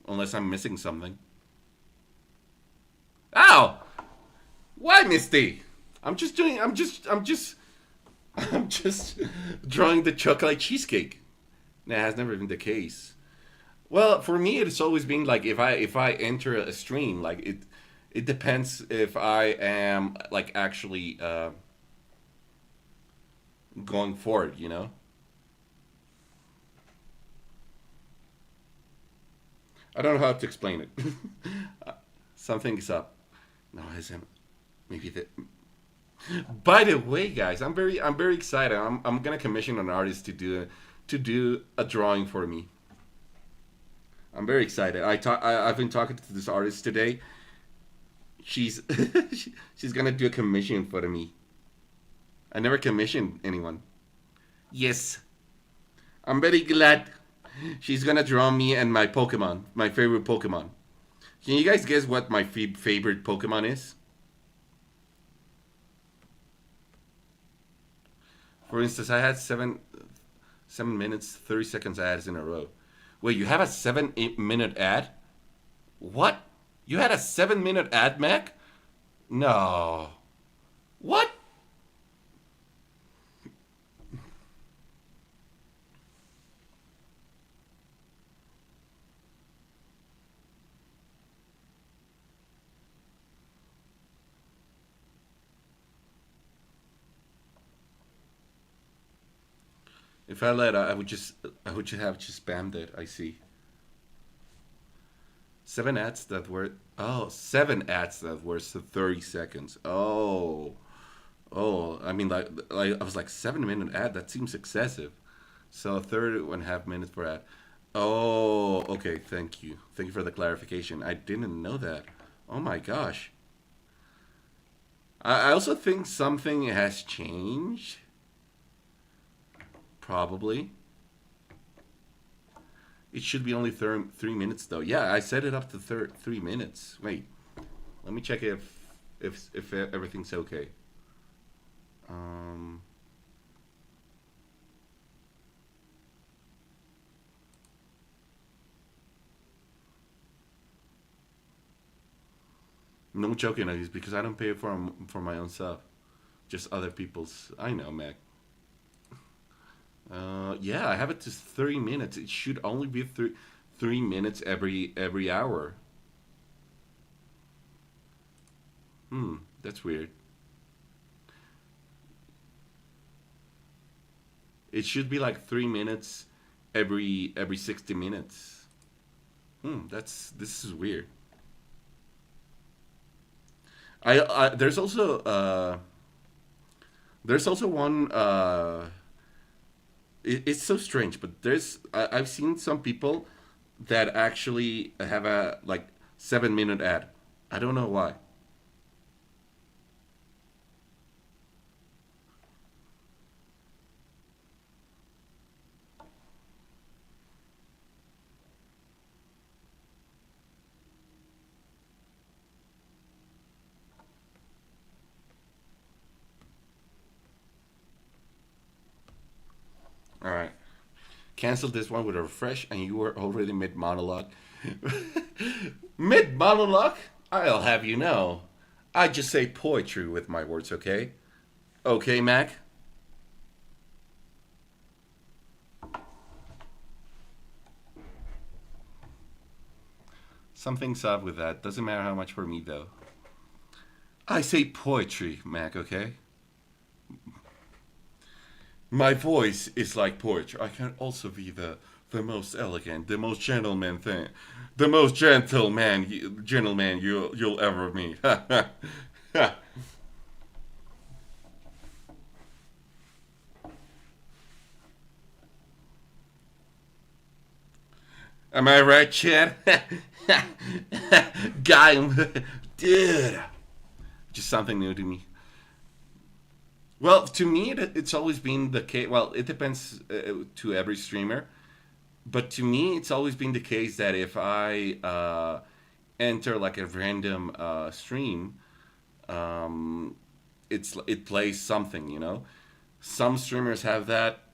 Unless I'm missing something. Ow! Why, Misty? I'm just doing. I'm just drawing the chocolate cheesecake. That has never been the case. Well, for me, it's always been like if I enter a stream, like it depends if I am like actually going forward, you know. I don't know how to explain it. Something is up. No, isn't. Maybe that. By the way, guys, I'm very excited. I'm gonna commission an artist to do a drawing for me. I'm very excited. I've been talking to this artist today. She's she's gonna do a commission for me. I never commissioned anyone. Yes, I'm very glad. She's gonna draw me and my Pokemon, my favorite Pokemon. Can you guys guess what my favorite Pokemon is? For instance, I had 7 minutes 30 seconds ads in a row. Wait, you have a 7 minute ad? What? You had a 7 minute ad, Mac? No. What? If I let, I would just have just spammed it. I see. 7 ads that were, 7 ads that were 30 seconds. Oh, I mean, like I was like 7 minute ad. That seems excessive. So 30.5 minutes per ad. Oh, okay. Thank you for the clarification. I didn't know that. Oh my gosh. I also think something has changed. Probably. It should be only 3 minutes though. Yeah, I set it up to 3 minutes. Wait, let me check if everything's okay. Um, no joking, it's because I don't pay for my own stuff, just other people's. I know, Mac. Yeah, I have it to 3 minutes. It should only be 3 minutes every hour. That's weird. It should be like 3 minutes every 60 minutes. This is weird. I there's also one it's so strange, but I've seen some people that actually have a like 7 minute ad. I don't know why. cancel this one with a refresh, and you were already mid monologue. Mid monologue? I'll have you know. I just say poetry with my words, okay? Okay, Mac? Something's up with that. Doesn't matter how much for me, though. I say poetry, Mac, okay? My voice is like poetry. I can also be the most elegant, the most gentleman thing, the most gentleman you'll ever meet. Am I right, Chad? Guy, dude. Just something new to me. Well, to me, it's always been the case. Well, it depends to every streamer, but to me, it's always been the case that if I enter like a random stream, um, it plays something. Some streamers have that.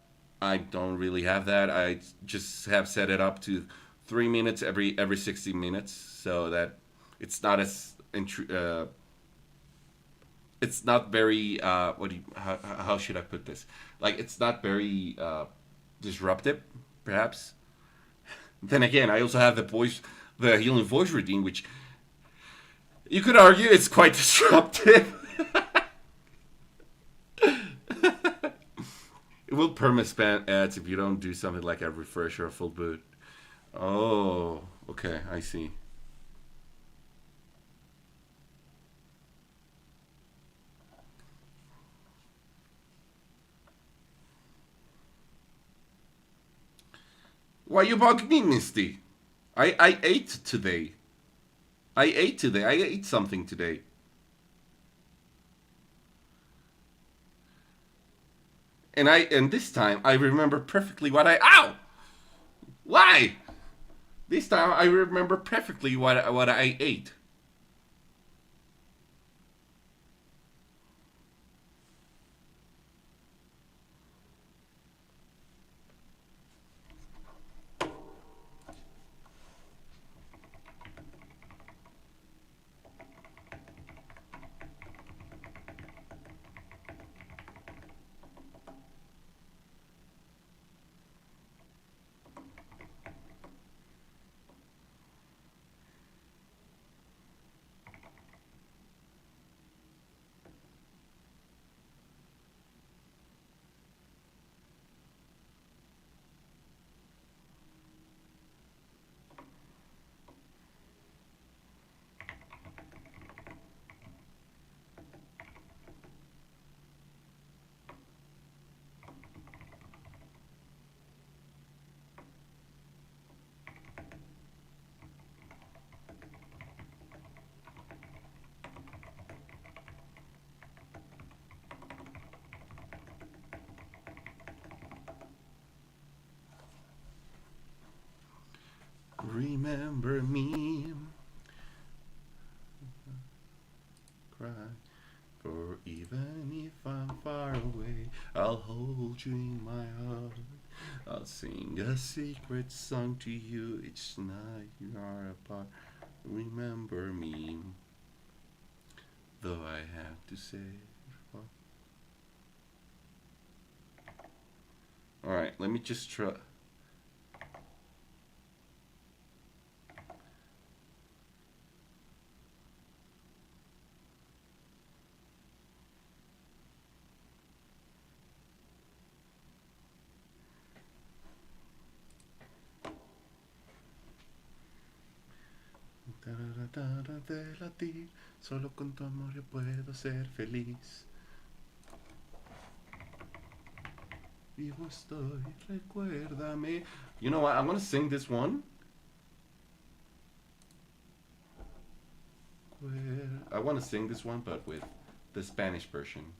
I don't really have that. I just have set it up to 3 minutes every 60 minutes, so that it's not as it's not very what do you how should I put this? Like it's not very disruptive, perhaps. Then again, I also have the healing voice routine, which you could argue it's quite disruptive. It will perma-spam ads if you don't do something like a refresh or a full boot. Oh, okay, I see. Why you bug me, Misty? I ate today. I ate today. I ate something today. And this time I remember perfectly what I ow! Why? This time I remember perfectly what I ate. Remember me. Cry. For even if I'm far away, I'll hold you in my heart. I'll sing a secret song to you each night you are apart. Remember me, though I have to say. Alright, let me just try. De latir, solo con tu amor yo puedo ser feliz. Vivo estoy, recuérdame. You know what? I'm gonna sing this one. I want to sing this one, but with the Spanish version.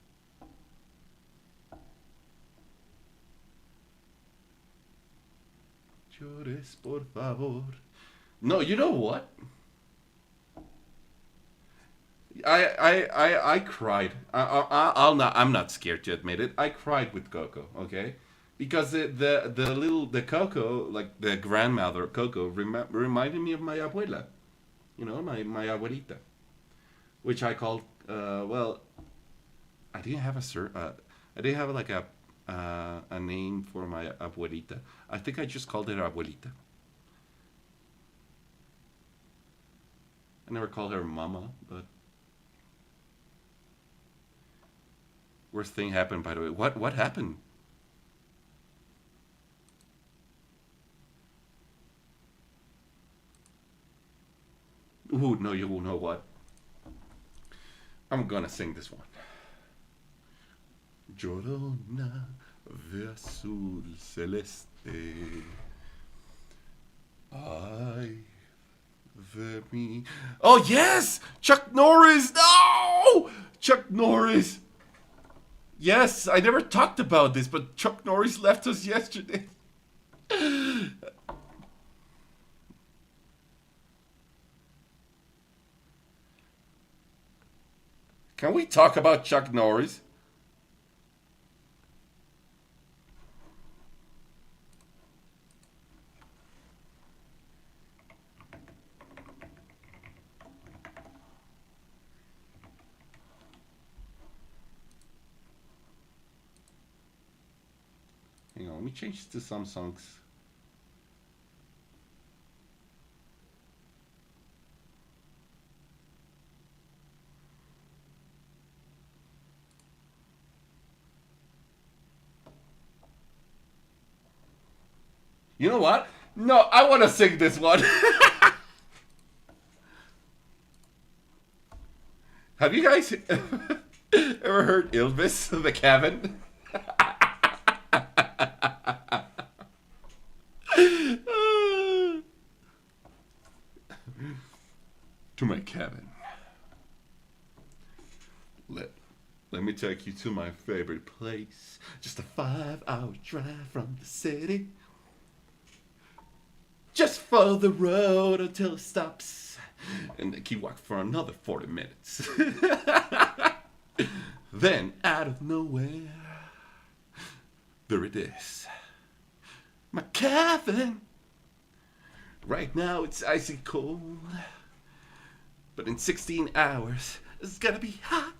Llores, por favor. No, you know what? I cried. I'm not scared to admit it. I cried with Coco. Okay, because the Coco, like the grandmother Coco, reminded me of my abuela, my abuelita, which I called well, I didn't have I didn't have like a name for my abuelita. I think I just called it abuelita. I never called her mama, but worst thing happened, by the way. What happened? Ooh, no, you will know what. I'm gonna sing this one. Llorona de azul celeste. Ay de mi. Oh yes, Chuck Norris. No, Chuck Norris. Yes, I never talked about this, but Chuck Norris left us yesterday. Can we talk about Chuck Norris? Hang on, let me change to some songs. You know what? No, I want to sing this one. Have you guys ever heard Elvis the Cabin? To my cabin. Let me take you to my favorite place. Just a 5-hour drive from the city. Just follow the road until it stops. And then keep walking for another 40 minutes. Then, out of nowhere, there it is. My cabin. Right now it's icy cold. But in 16 hours, it's gonna be hot.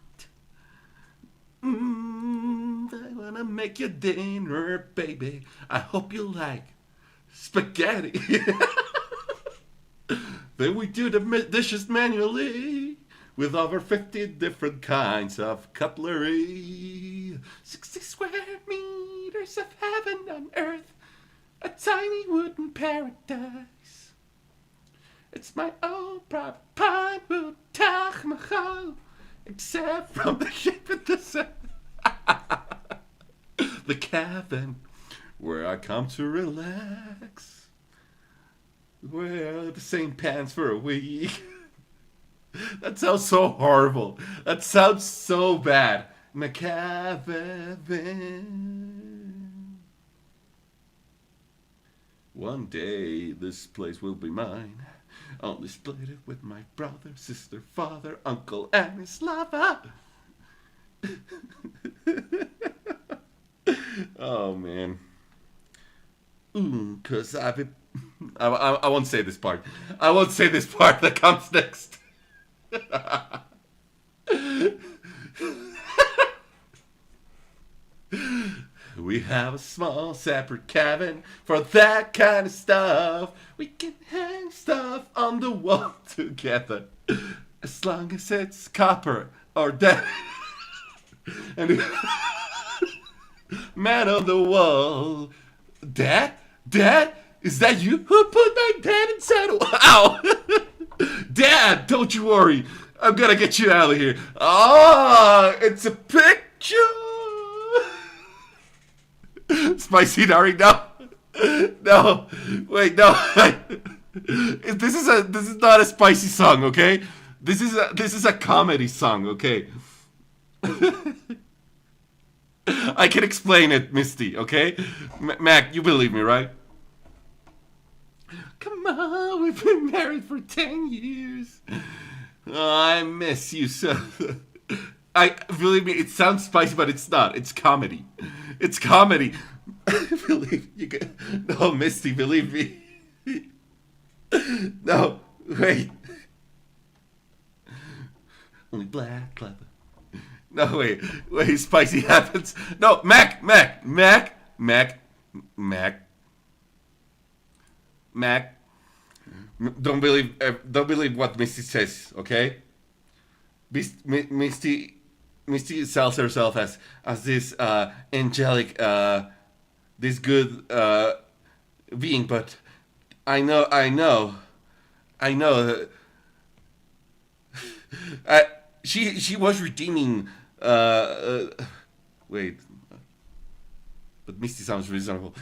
I wanna make you dinner, baby. I hope you like spaghetti. Then we do the dishes manually with over 50 different kinds of cutlery. 60 square meters of heaven on earth, a tiny wooden paradise. It's my own private Pinewood Taj Mahal, except from the shape of the sun. The cabin where I come to relax. Wear the same pants for a week. That sounds so horrible. That sounds so bad. My cabin. One day this place will be mine. Only split it with my brother, sister, father, uncle, and his lover. Oh man. Cause I won't say this part. I won't say this part that comes next. We have a small separate cabin for that kind of stuff. We can hang stuff on the wall together, as long as it's copper or dead. And man on the wall, Dad, is that you who put my dad inside? Ow, Dad, don't you worry. I'm gonna get you out of here. Ah, it's a picture. Spicy Dari, no. No. Wait, no. This is not a spicy song, okay? This is a comedy song, okay? I can explain it, Misty, okay? Mac, you believe me, right? Come on, we've been married for 10 years. Oh, I miss you so. Believe me, it sounds spicy, but it's not. It's comedy. It's comedy. believe you can. No, Misty, believe me. No, wait. Only black clever. No, wait, spicy happens. No, Mac. Don't believe what Misty says, okay? Misty sells herself as this angelic, this good being, but I know. She was redeeming. Wait, but Misty sounds reasonable.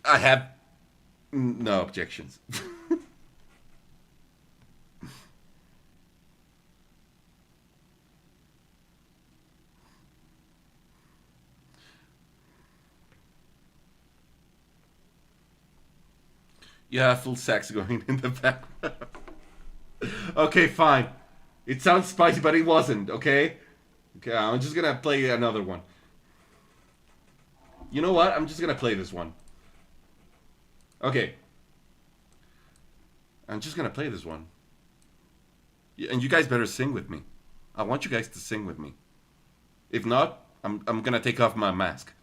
I have no objections. You have full sex going in the background. Okay, fine. It sounds spicy, but it wasn't, okay? Okay, I'm just gonna play another one. You know what? I'm just gonna play this one. Okay. I'm just gonna play this one. And you guys better sing with me. I want you guys to sing with me. If not, I'm gonna take off my mask.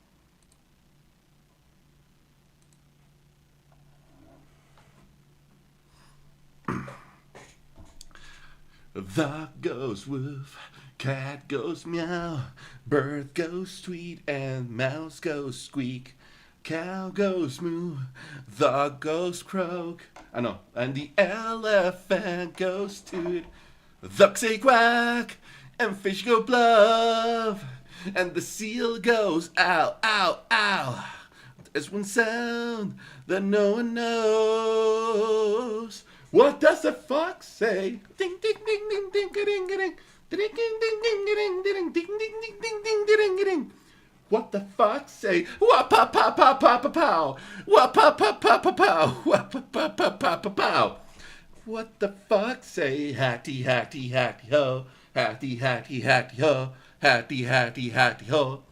The goes woof, cat goes meow, bird goes tweet, and mouse goes squeak. Cow goes moo, dog goes croak. I know. And the elephant goes toot. Ducks say quack, and fish go bluff, and the seal goes ow, ow, ow. There's one sound that no one knows. What does the fox say? Ding ding ding ding ding ding ding ding ding ding ding ding ding ding ding ding ding ding ding. What the fox say? Wah pa pa pa pa pa pow. Wah pa pa pa pa pow. Wah pa pa pa pa pa pow. What the fox say? Hattie hattie hattie ho. Hattie hattie hattie ho. Hattie hattie hattie ho.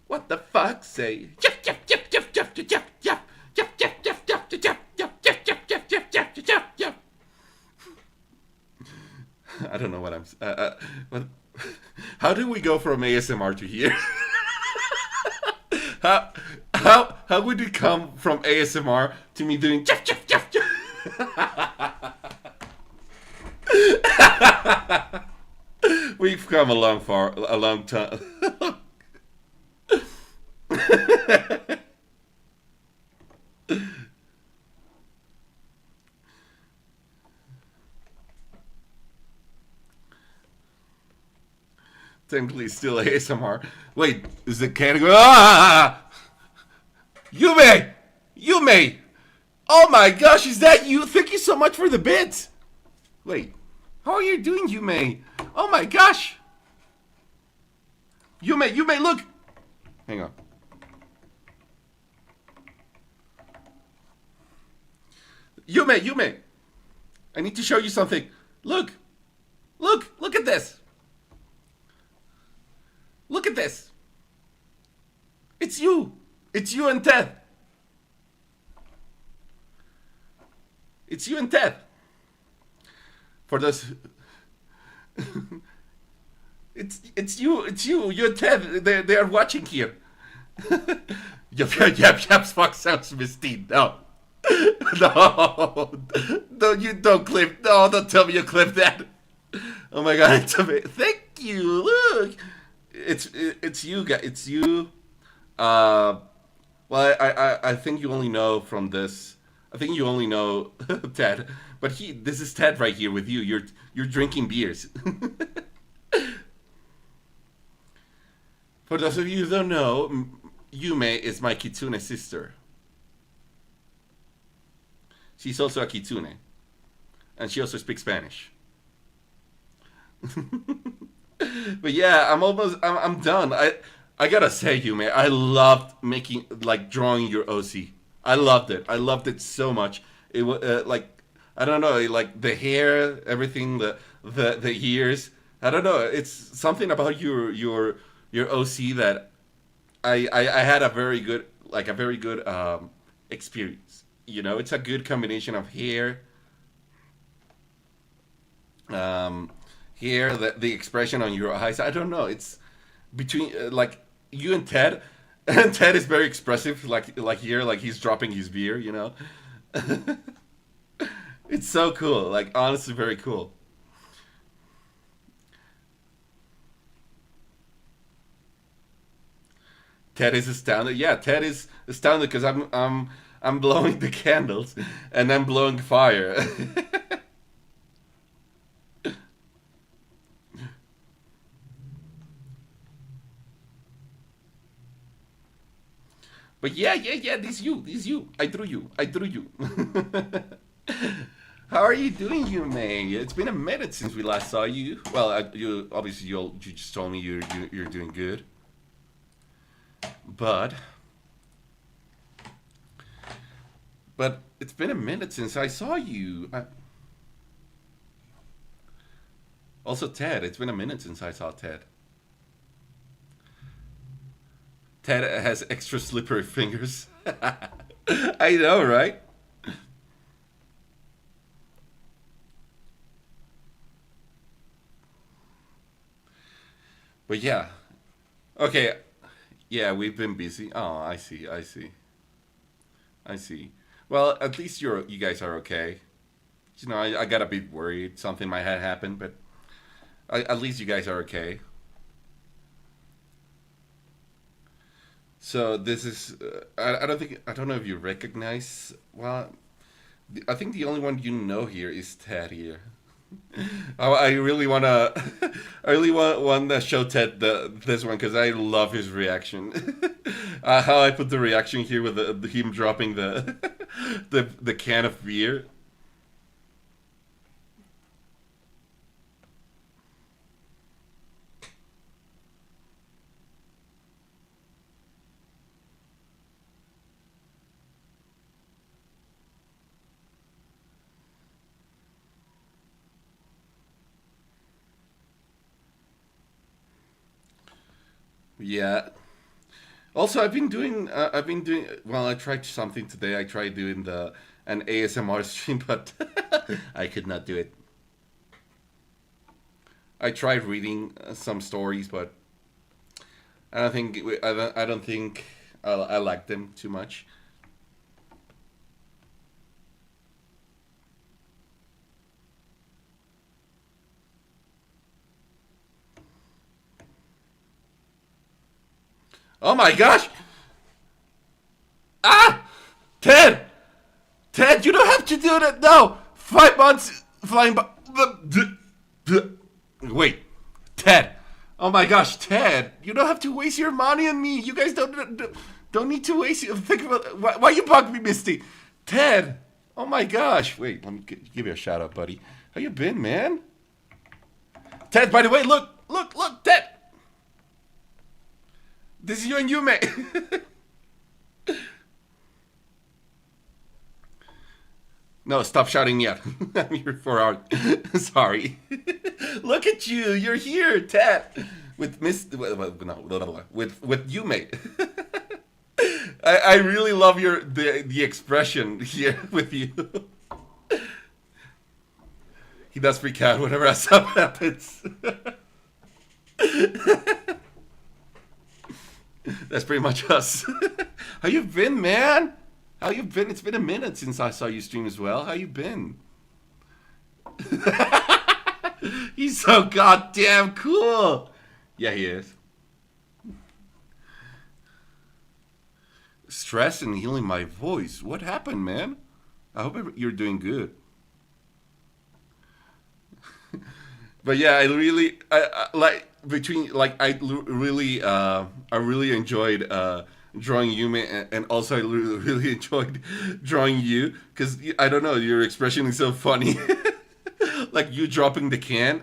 What the fox say? Yap yap yap yap yap yap yap yap yap yap yap yap yap yap yap yap yap yap yap yap. I don't know what I'm. What? How do we go from ASMR to here? How would it come from ASMR to me doing Jeff Jeff Jeff Jeff? We've come a long time. Technically still ASMR. Wait, is the category? Ah! Yume! Oh my gosh, is that you? Thank you so much for the bits. Wait, how are you doing, Yume? Oh my gosh. Yume, look. Hang on. Yume. I need to show you something. Look at this. Look at this. It's you and Ted. It's you and Ted. For those, it's you and Ted. They are watching here. Yep, Fox sounds misty. No, you don't clip. No, don't tell me you clip that. Oh my god, it's amazing. Thank you. Look. It's you guys. It's you. Well, I think you only know from this. I think you only know Ted, but this is Ted right here with you. You're drinking beers. For those of you who don't know, Yume is my kitsune sister. She's also a kitsune, and she also speaks Spanish. But yeah, I'm done. I gotta say, Yume, I loved drawing your OC. I loved it so much. It was like, I don't know, like the hair, everything, the ears, I don't know. It's something about your OC that I had a very good experience. You know, it's a good combination of hair, um, hair, the expression on your eyes. I don't know. It's between like you and Ted, and Ted is very expressive. Like here, like he's dropping his beer. You know, it's so cool. Like honestly, very cool. Ted is astounded. Yeah, Ted is astounded because I'm blowing the candles and I'm blowing fire. But yeah, yeah, yeah. This you. I drew you. I drew you. How are you doing, you man? It's been a minute since we last saw you. Well, you obviously you just told me you're doing good, but it's been a minute since I saw you. Also, Ted. It's been a minute since I saw Ted. Ted has extra slippery fingers. I know, right? But yeah. Okay. Yeah, we've been busy. Oh, I see. I see. I see. Well, at least you guys are okay. You know, I got a bit worried something might have happened, but at least you guys are okay. So this is I don't know if you recognize. Well, I think the only one you know here is Ted here. I really wanna, I really want to show Ted this one because I love his reaction. How I put the reaction here with him dropping the can of beer. Yeah. Also, I've been doing. Well, I tried something today. I tried doing the an ASMR stream, but I could not do it. I tried reading some stories, but I don't think I like them too much. Oh my gosh! Ah! Ted! Ted, you don't have to do that! No! 5 months flying by. Wait. Ted! Oh my gosh, Ted! You don't have to waste your money on me! You guys don't need to waste it. Think about. Why you bug me, Misty? Ted! Oh my gosh! Wait, let me give you a shout out, buddy. How you been, man? Ted, by the way, look, Ted! This is you and you, mate! No, stop shouting me out. I'm here for our. Sorry. Look at you. You're here, Ted. With Miss. No, with you, mate. I really love the expression here with you. He does freak out whenever something happens. That's pretty much us. How you been, man? How you been? It's been a minute since I saw you stream as well. How you been? He's so goddamn cool. Yeah, he is. Stress and healing my voice. What happened, man? I hope you're doing good. But yeah, I like between like I really enjoyed drawing Yume, and also I really enjoyed drawing you because I don't know, your expression is so funny. Like you dropping the can.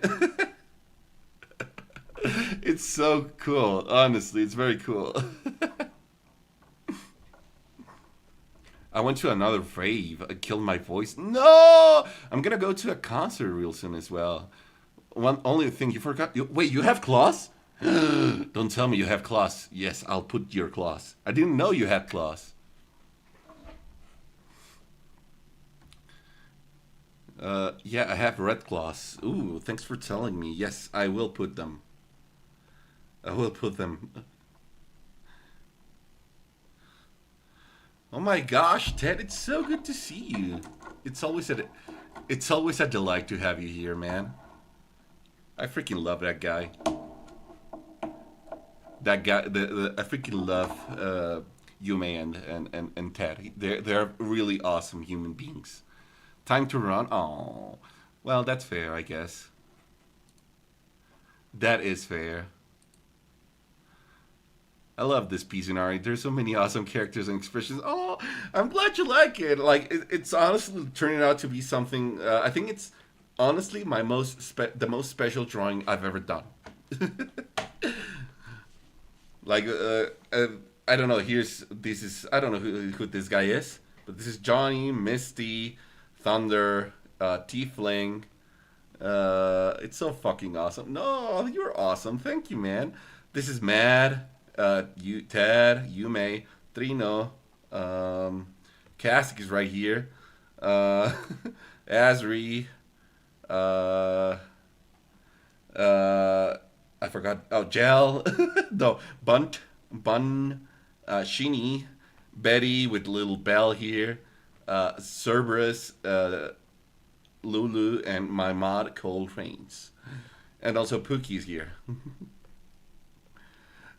It's so cool. Honestly, it's very cool. I went to another rave. I killed my voice. No, I'm gonna go to a concert real soon as well. one only thing you forgot. Wait, you have claws? Don't tell me you have claws. Yes, I'll put your claws. I didn't know you had claws. Yeah, I have red claws. Ooh, thanks for telling me. Yes, I will put them. I will put them. Oh my gosh, Ted, it's so good to see you. It's always a delight to have you here, man. I freaking love that guy. That guy, I freaking love Yume and Ted. They're really awesome human beings. Time to run. Oh, well, that's fair, I guess. That is fair. I love this Pizunari. There's so many awesome characters and expressions. Oh, I'm glad you like it. Like it's honestly turning out to be something. I think it's honestly the most special drawing I've ever done. Like I don't know. I don't know who this guy is, but this is Johnny, Misty, Thunder, Tiefling. It's so fucking awesome. No, you're awesome. Thank you, man. This is Mad. Ted, Yume, Trino, Cassick is right here. Azri, I forgot. Oh, Gel, no, Bun, Shini, Betty with little Bell here, Cerberus, Lulu, and my mod Cold Rains, and also Pookie's here.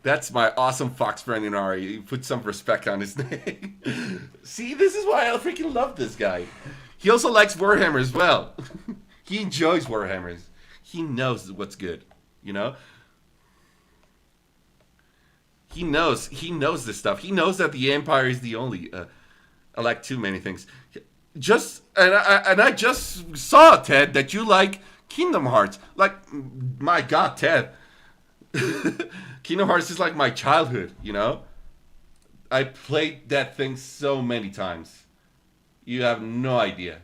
That's my awesome fox friend Inari. You put some respect on his name. See, this is why I freaking love this guy. He also likes Warhammer as well. He enjoys Warhammers. He knows what's good, you know? He knows this stuff. He knows that the Empire is the only. I like too many things. I just saw, Ted, that you like Kingdom Hearts. Like, my God, Ted. Kingdom Hearts is like my childhood, you know? I played that thing so many times. You have no idea.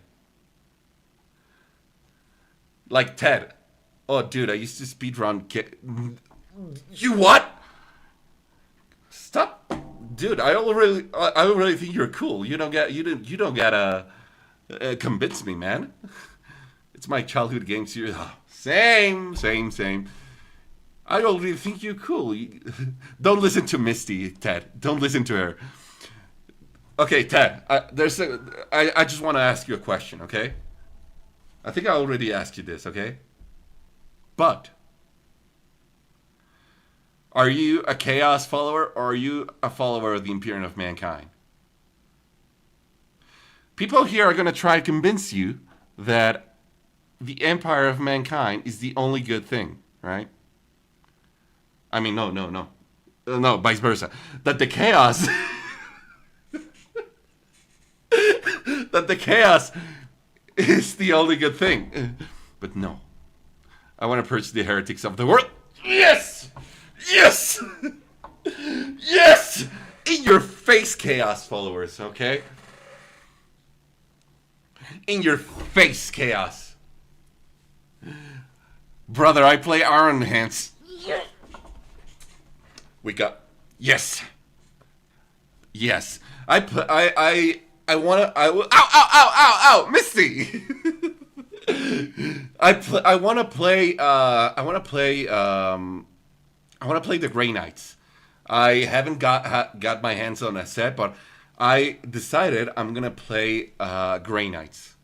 Like Ted. Oh, dude, I used to speedrun. You what? Stop, dude. I don't really think you're cool. You don't gotta convince me, man. It's my childhood game series. Oh, same. I don't really think you're cool. Don't listen to Misty, Ted. Don't listen to her. Okay, Ted. I just want to ask you a question, okay? I think I already asked you this, okay? But are you a Chaos follower or are you a follower of the Imperium of Mankind? People here are going to try to convince you that the Empire of Mankind is the only good thing, right? I mean, no, vice versa. That the chaos, that the chaos is the only good thing. But no, I want to purge the heretics of the world. Yes, yes, yes. In your face, chaos followers. Okay. In your face, chaos. Brother, I play Iron Hands. Yeah. We got yes. I wanna Misty. I wanna play the Grey Knights. I haven't got my hands on a set, but I decided I'm gonna play Grey Knights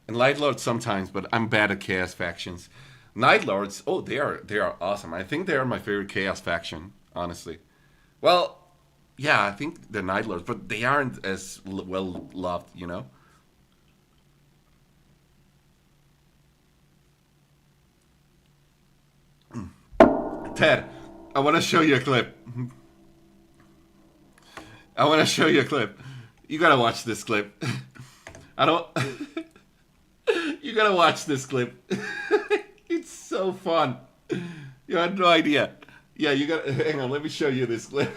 and Light Lords sometimes, but I'm bad at Chaos factions. Night Lords, oh, they are awesome. I think they are my favorite Chaos faction. Honestly, well, yeah, I think the Night Lords, but they aren't as well loved, you know. Ted, I want to show you a clip. You gotta watch this clip. You gotta watch this clip. It's so fun. You have no idea. Yeah, you got. Hang on, let me show you this clip.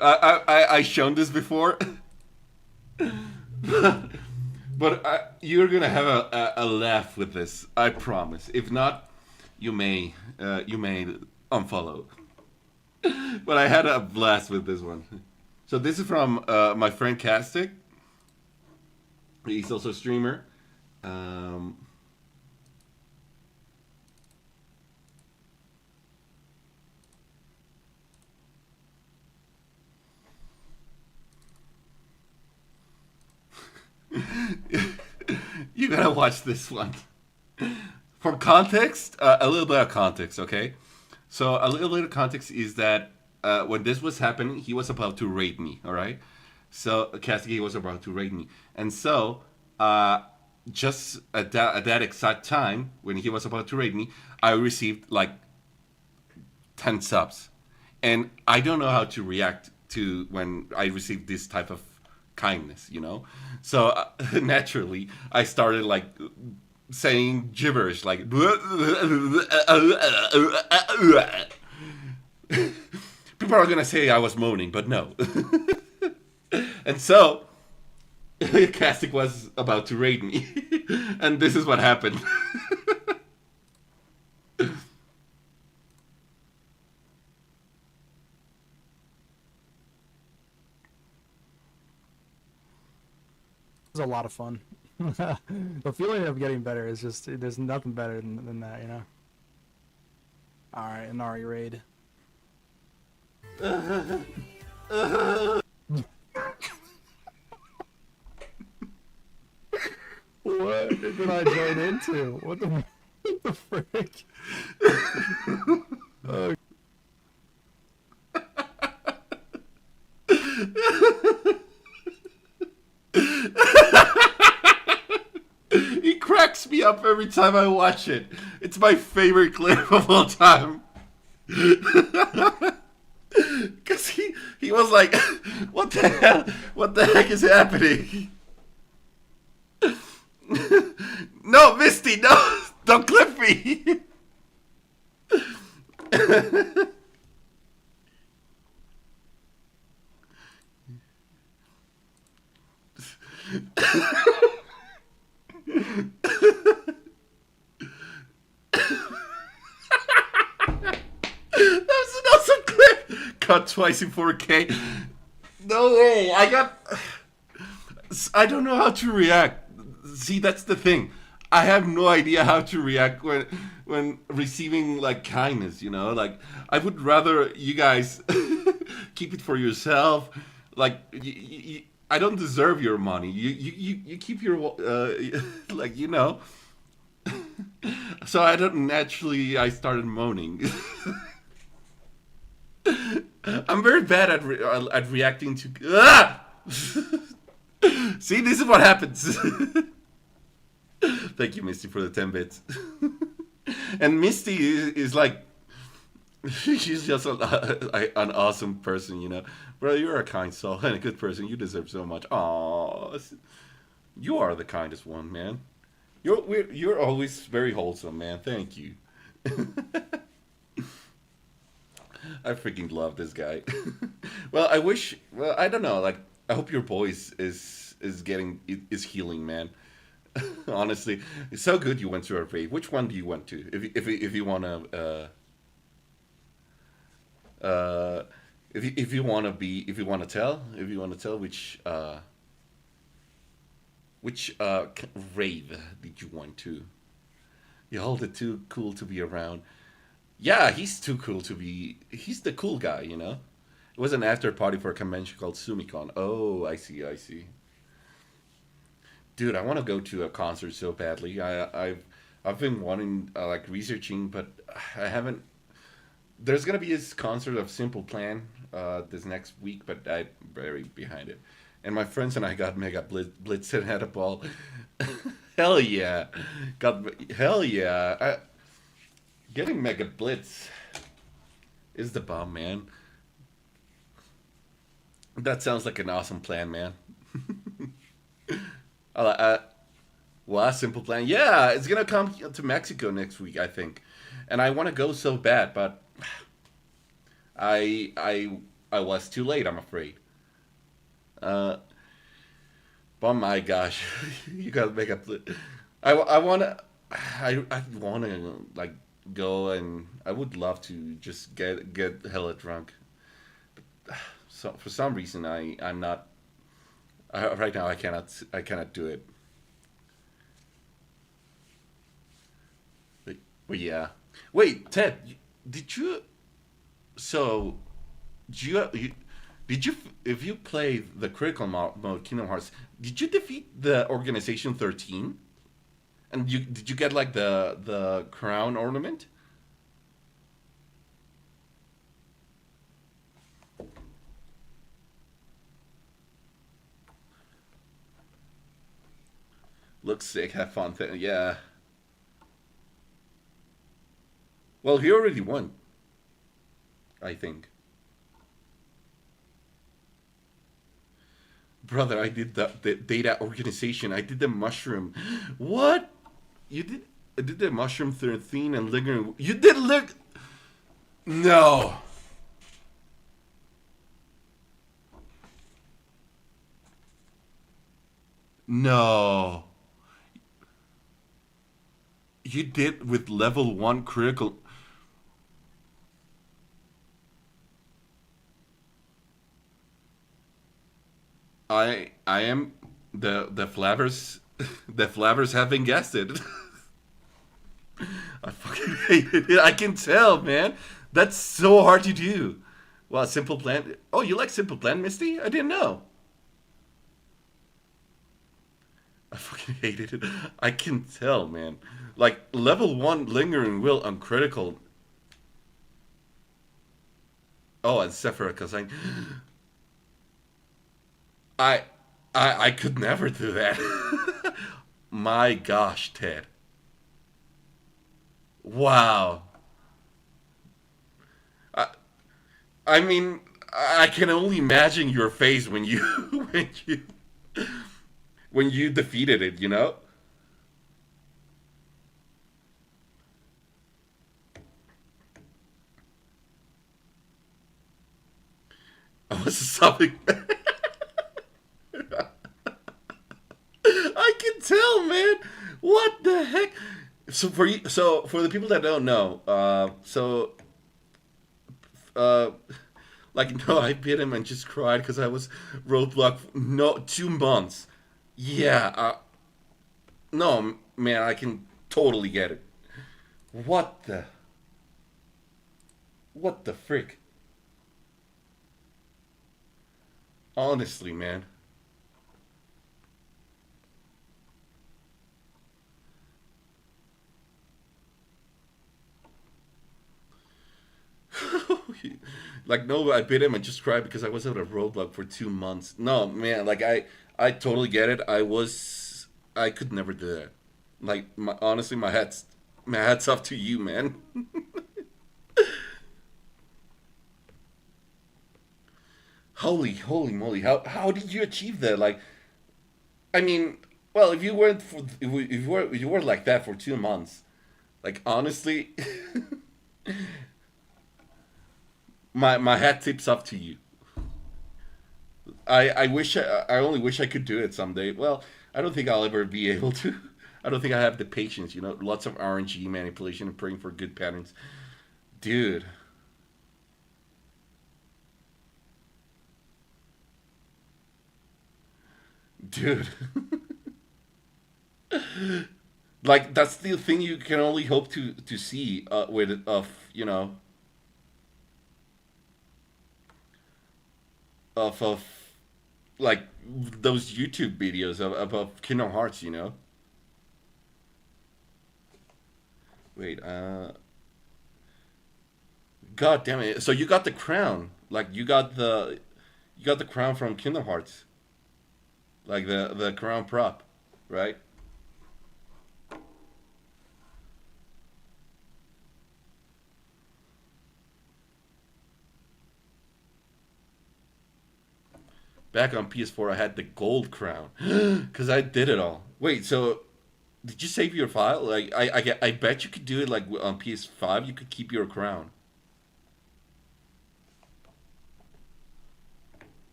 I shown this before, but you're gonna have a laugh with this. I promise. If not, you may unfollow. But I had a blast with this one. So this is from my friend Castic. He's also a streamer. Um, you gotta watch this one. For context, a little bit of context, okay? So a little bit of context is that when this was happening, he was about to raid me, all right? So Cassidy was about to raid me, and so just at that exact time when he was about to raid me, I received like 10 subs, and I don't know how to react to when I receive this type of kindness, you know. So naturally, I started like saying gibberish, like people are gonna say I was moaning, but no. And so Castic was about to raid me, and this is what happened. It was a lot of fun. The feeling of getting better is just, there's nothing better than that, you know? Alright, Inari raid. What did I join into? What the frick? Oh. He cracks me up every time I watch it. It's my favorite clip of all time. Because he was like, what the hell? What the heck is happening? No, Misty, no! Don't clip me! That was an awesome clip! Cut twice in 4K. No way, I don't know how to react. See, that's the thing. I have no idea how to react when receiving like kindness, you know? Like I would rather you guys keep it for yourself. Like I don't deserve your money. You keep your like, you know. So I started moaning. I'm very bad at reacting to See, this is what happens. Thank you, Misty, for the 10 bits. And Misty is like, she's just an awesome person, you know. Bro, you're a kind soul and a good person. You deserve so much. Aww, you are the kindest one, man. You're always very wholesome, man. Thank you. I freaking love this guy. Well, I don't know. Like, I hope your voice is healing, man. Honestly, it's so good you went to a rave. Which one do you went to? If you wanna if you wanna tell which rave did you went to? You hold it too cool to be around. Yeah, he's too cool to be. He's the cool guy, you know. It was an after party for a convention called Sumicon. Oh, I see. Dude, I want to go to a concert so badly. I've been wanting like researching, but I haven't. There's gonna be this concert of Simple Plan this next week, but I'm very behind it. And my friends and I got Mega Blitz and had a ball. Hell yeah, hell yeah. Getting Mega Blitz is the bomb, man. That sounds like an awesome plan, man. Simple Plan. Yeah, it's gonna come to Mexico next week, I think, and I want to go so bad, but I was too late, I'm afraid. But Oh my gosh, you gotta make up. I wanna, I wanna like go and I would love to just get hella drunk. So for some reason I'm not right now. I cannot do it. But yeah. Wait, Ted, did you? So you did you if you play the critical mode Kingdom Hearts, did you defeat the Organization 13? And you did you get like the crown ornament? Looks sick. Have fun. Yeah. Well, he already won. I think. Brother, I did the data organization. I did the mushroom. What? You did? I did the mushroom 13 and lingering. You did ling. No. No. You did with level 1 critical. I am the flabbers. The flabbers have been guessed it. I fucking hate it. I can tell, man. That's so hard to do. Well, Simple Plan. Oh, you like Simple Plan, Misty? I didn't know. I fucking hated it. I can tell, man. Like level 1 lingering will on critical. Oh, and Sephira, because I, I could never do that. My gosh, Ted. Wow. I, I mean, I can only imagine your face when you when you defeated it. You know. I was something. I can tell, man. What the heck? So for you, so for the people that don't know, uh, like no, I bit him and just cried because I was roadblock. No, 2 months. Yeah. No, man, I can totally get it. What the? What the frick? Honestly, man. Like no, I bit him and just cried because I was out of roadblock for 2 months. No, man, like I totally get it. I could never do that. Like honestly, my hat's off to you, man. Holy moly! How did you achieve that? Like, I mean, well, if you weren't for if you were like that for 2 months, like honestly, my hat tips up to you. I wish I only wish I could do it someday. Well, I don't think I'll ever be able to. I don't think I have the patience. You know, lots of RNG manipulation and praying for good patterns, dude. Dude, like that's the thing you can only hope to see with of of like those YouTube videos of Kingdom Hearts. You know. Wait, God damn it! So you got the crown, like you got the crown from Kingdom Hearts, like the crown prop, right? Back on PS4, I had the gold crown because I did it all. Wait, so did you save your file? Like I bet you could do it like on PS5. You could keep your crown.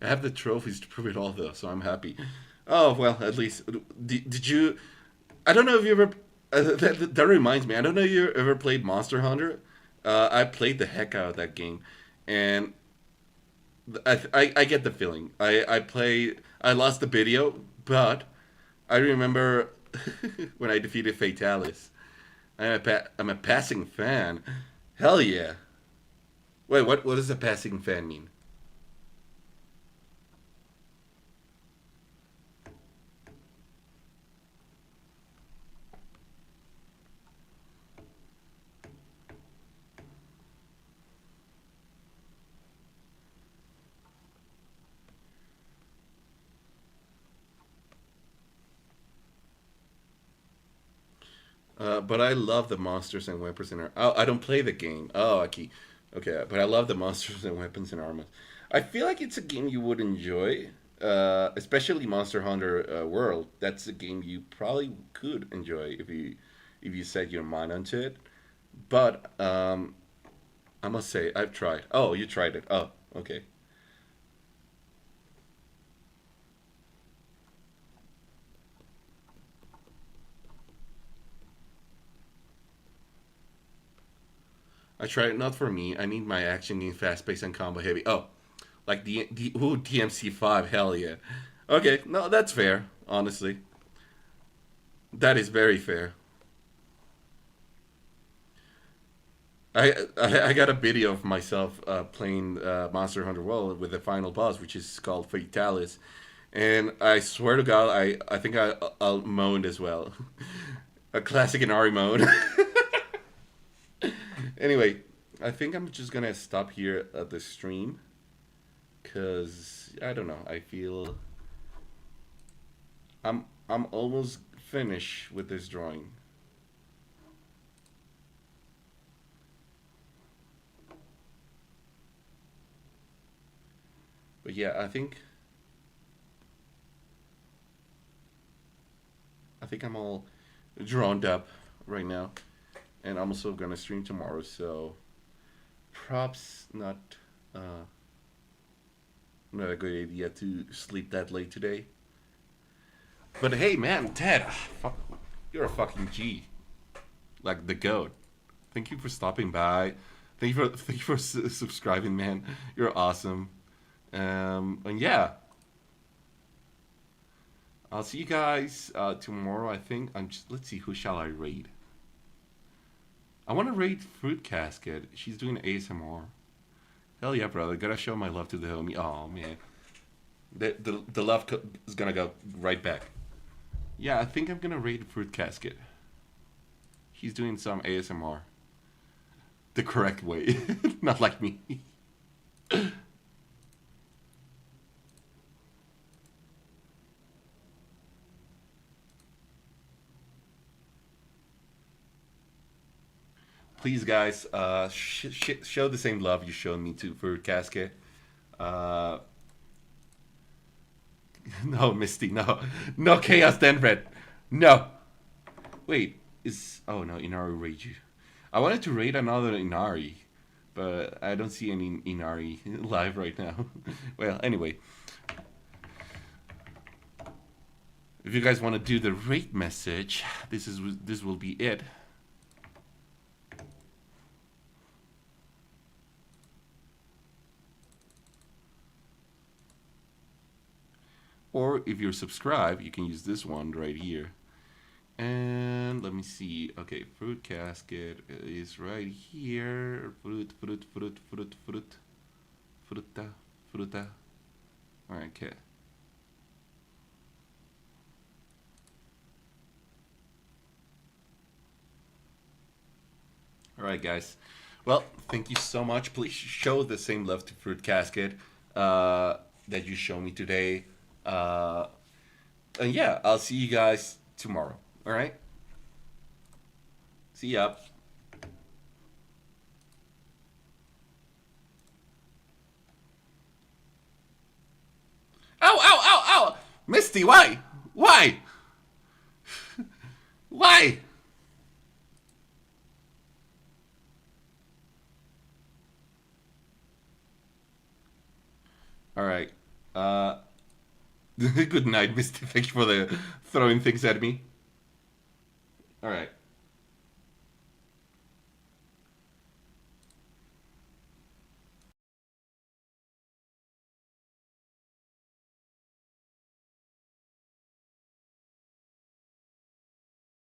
I have the trophies to prove it all though, so I'm happy. Oh well, at least did you? I don't know if you ever. That reminds me. I don't know if you ever played Monster Hunter. I played the heck out of that game, and I get the feeling. I lost the video, but I remember when I defeated Fatalis. I'm a passing fan. Hell yeah. Wait, what does a passing fan mean? But I love the monsters and weapons in. Oh, I don't play the game. Oh, okay. But I love the monsters and weapons and armor. I feel like it's a game you would enjoy, especially Monster Hunter World. That's a game you probably could enjoy if you set your mind onto it. But I must say I've tried. Oh, you tried it. Oh, okay. I tried it. Not for me. I need my action game fast paced and combo heavy. Oh, like DMC5. Hell yeah. Okay, no, that's fair. Honestly, that is very fair. I got a video of myself playing Monster Hunter World with the final boss, which is called Fatalis, and I swear to God, I think I'll moaned as well. A classic Inari moan. Anyway, I think I'm just gonna stop here at the stream, cause I don't know. I feel I'm almost finished with this drawing. But yeah, I think I'm all drawn up right now, and I'm also gonna stream tomorrow. So props uh, not a good idea to sleep that late today. But hey, man, Ted, fuck, you're a fucking G, like the goat. Thank you for stopping by. Thank you for subscribing, man. You're awesome. And yeah, I'll see you guys tomorrow. I think I'm just. Let's see, who shall I raid? I want to raid Fruit Casket. She's doing ASMR. Hell yeah, brother. Gotta show my love to the homie. Oh man, the love is gonna go right back. Yeah, I think I'm gonna raid Fruit Casket. He's doing some ASMR the correct way, not like me. Please, guys, show the same love you showed me to Fruit Casket. Uh, no, Misty, no, no Chaos Denred, no. Wait, oh no, Inari raid you. I wanted to raid another Inari, but I don't see any Inari live right now. Well, anyway, if you guys want to do the raid message, this will be it. Or if you're subscribed, you can use this one right here. And let me see. Okay, Fruit Casket is right here. Fruta, fruta. Alright, okay. Alright, guys. Well, thank you so much. Please show the same love to Fruit Casket that you show me today. Uh, and yeah, I'll see you guys tomorrow. All right. See ya. Ow! Ow! Ow! Ow! Misty, why? Why? Why? All right. Uh, good night, Misty. Thank you for the throwing things at me. All right.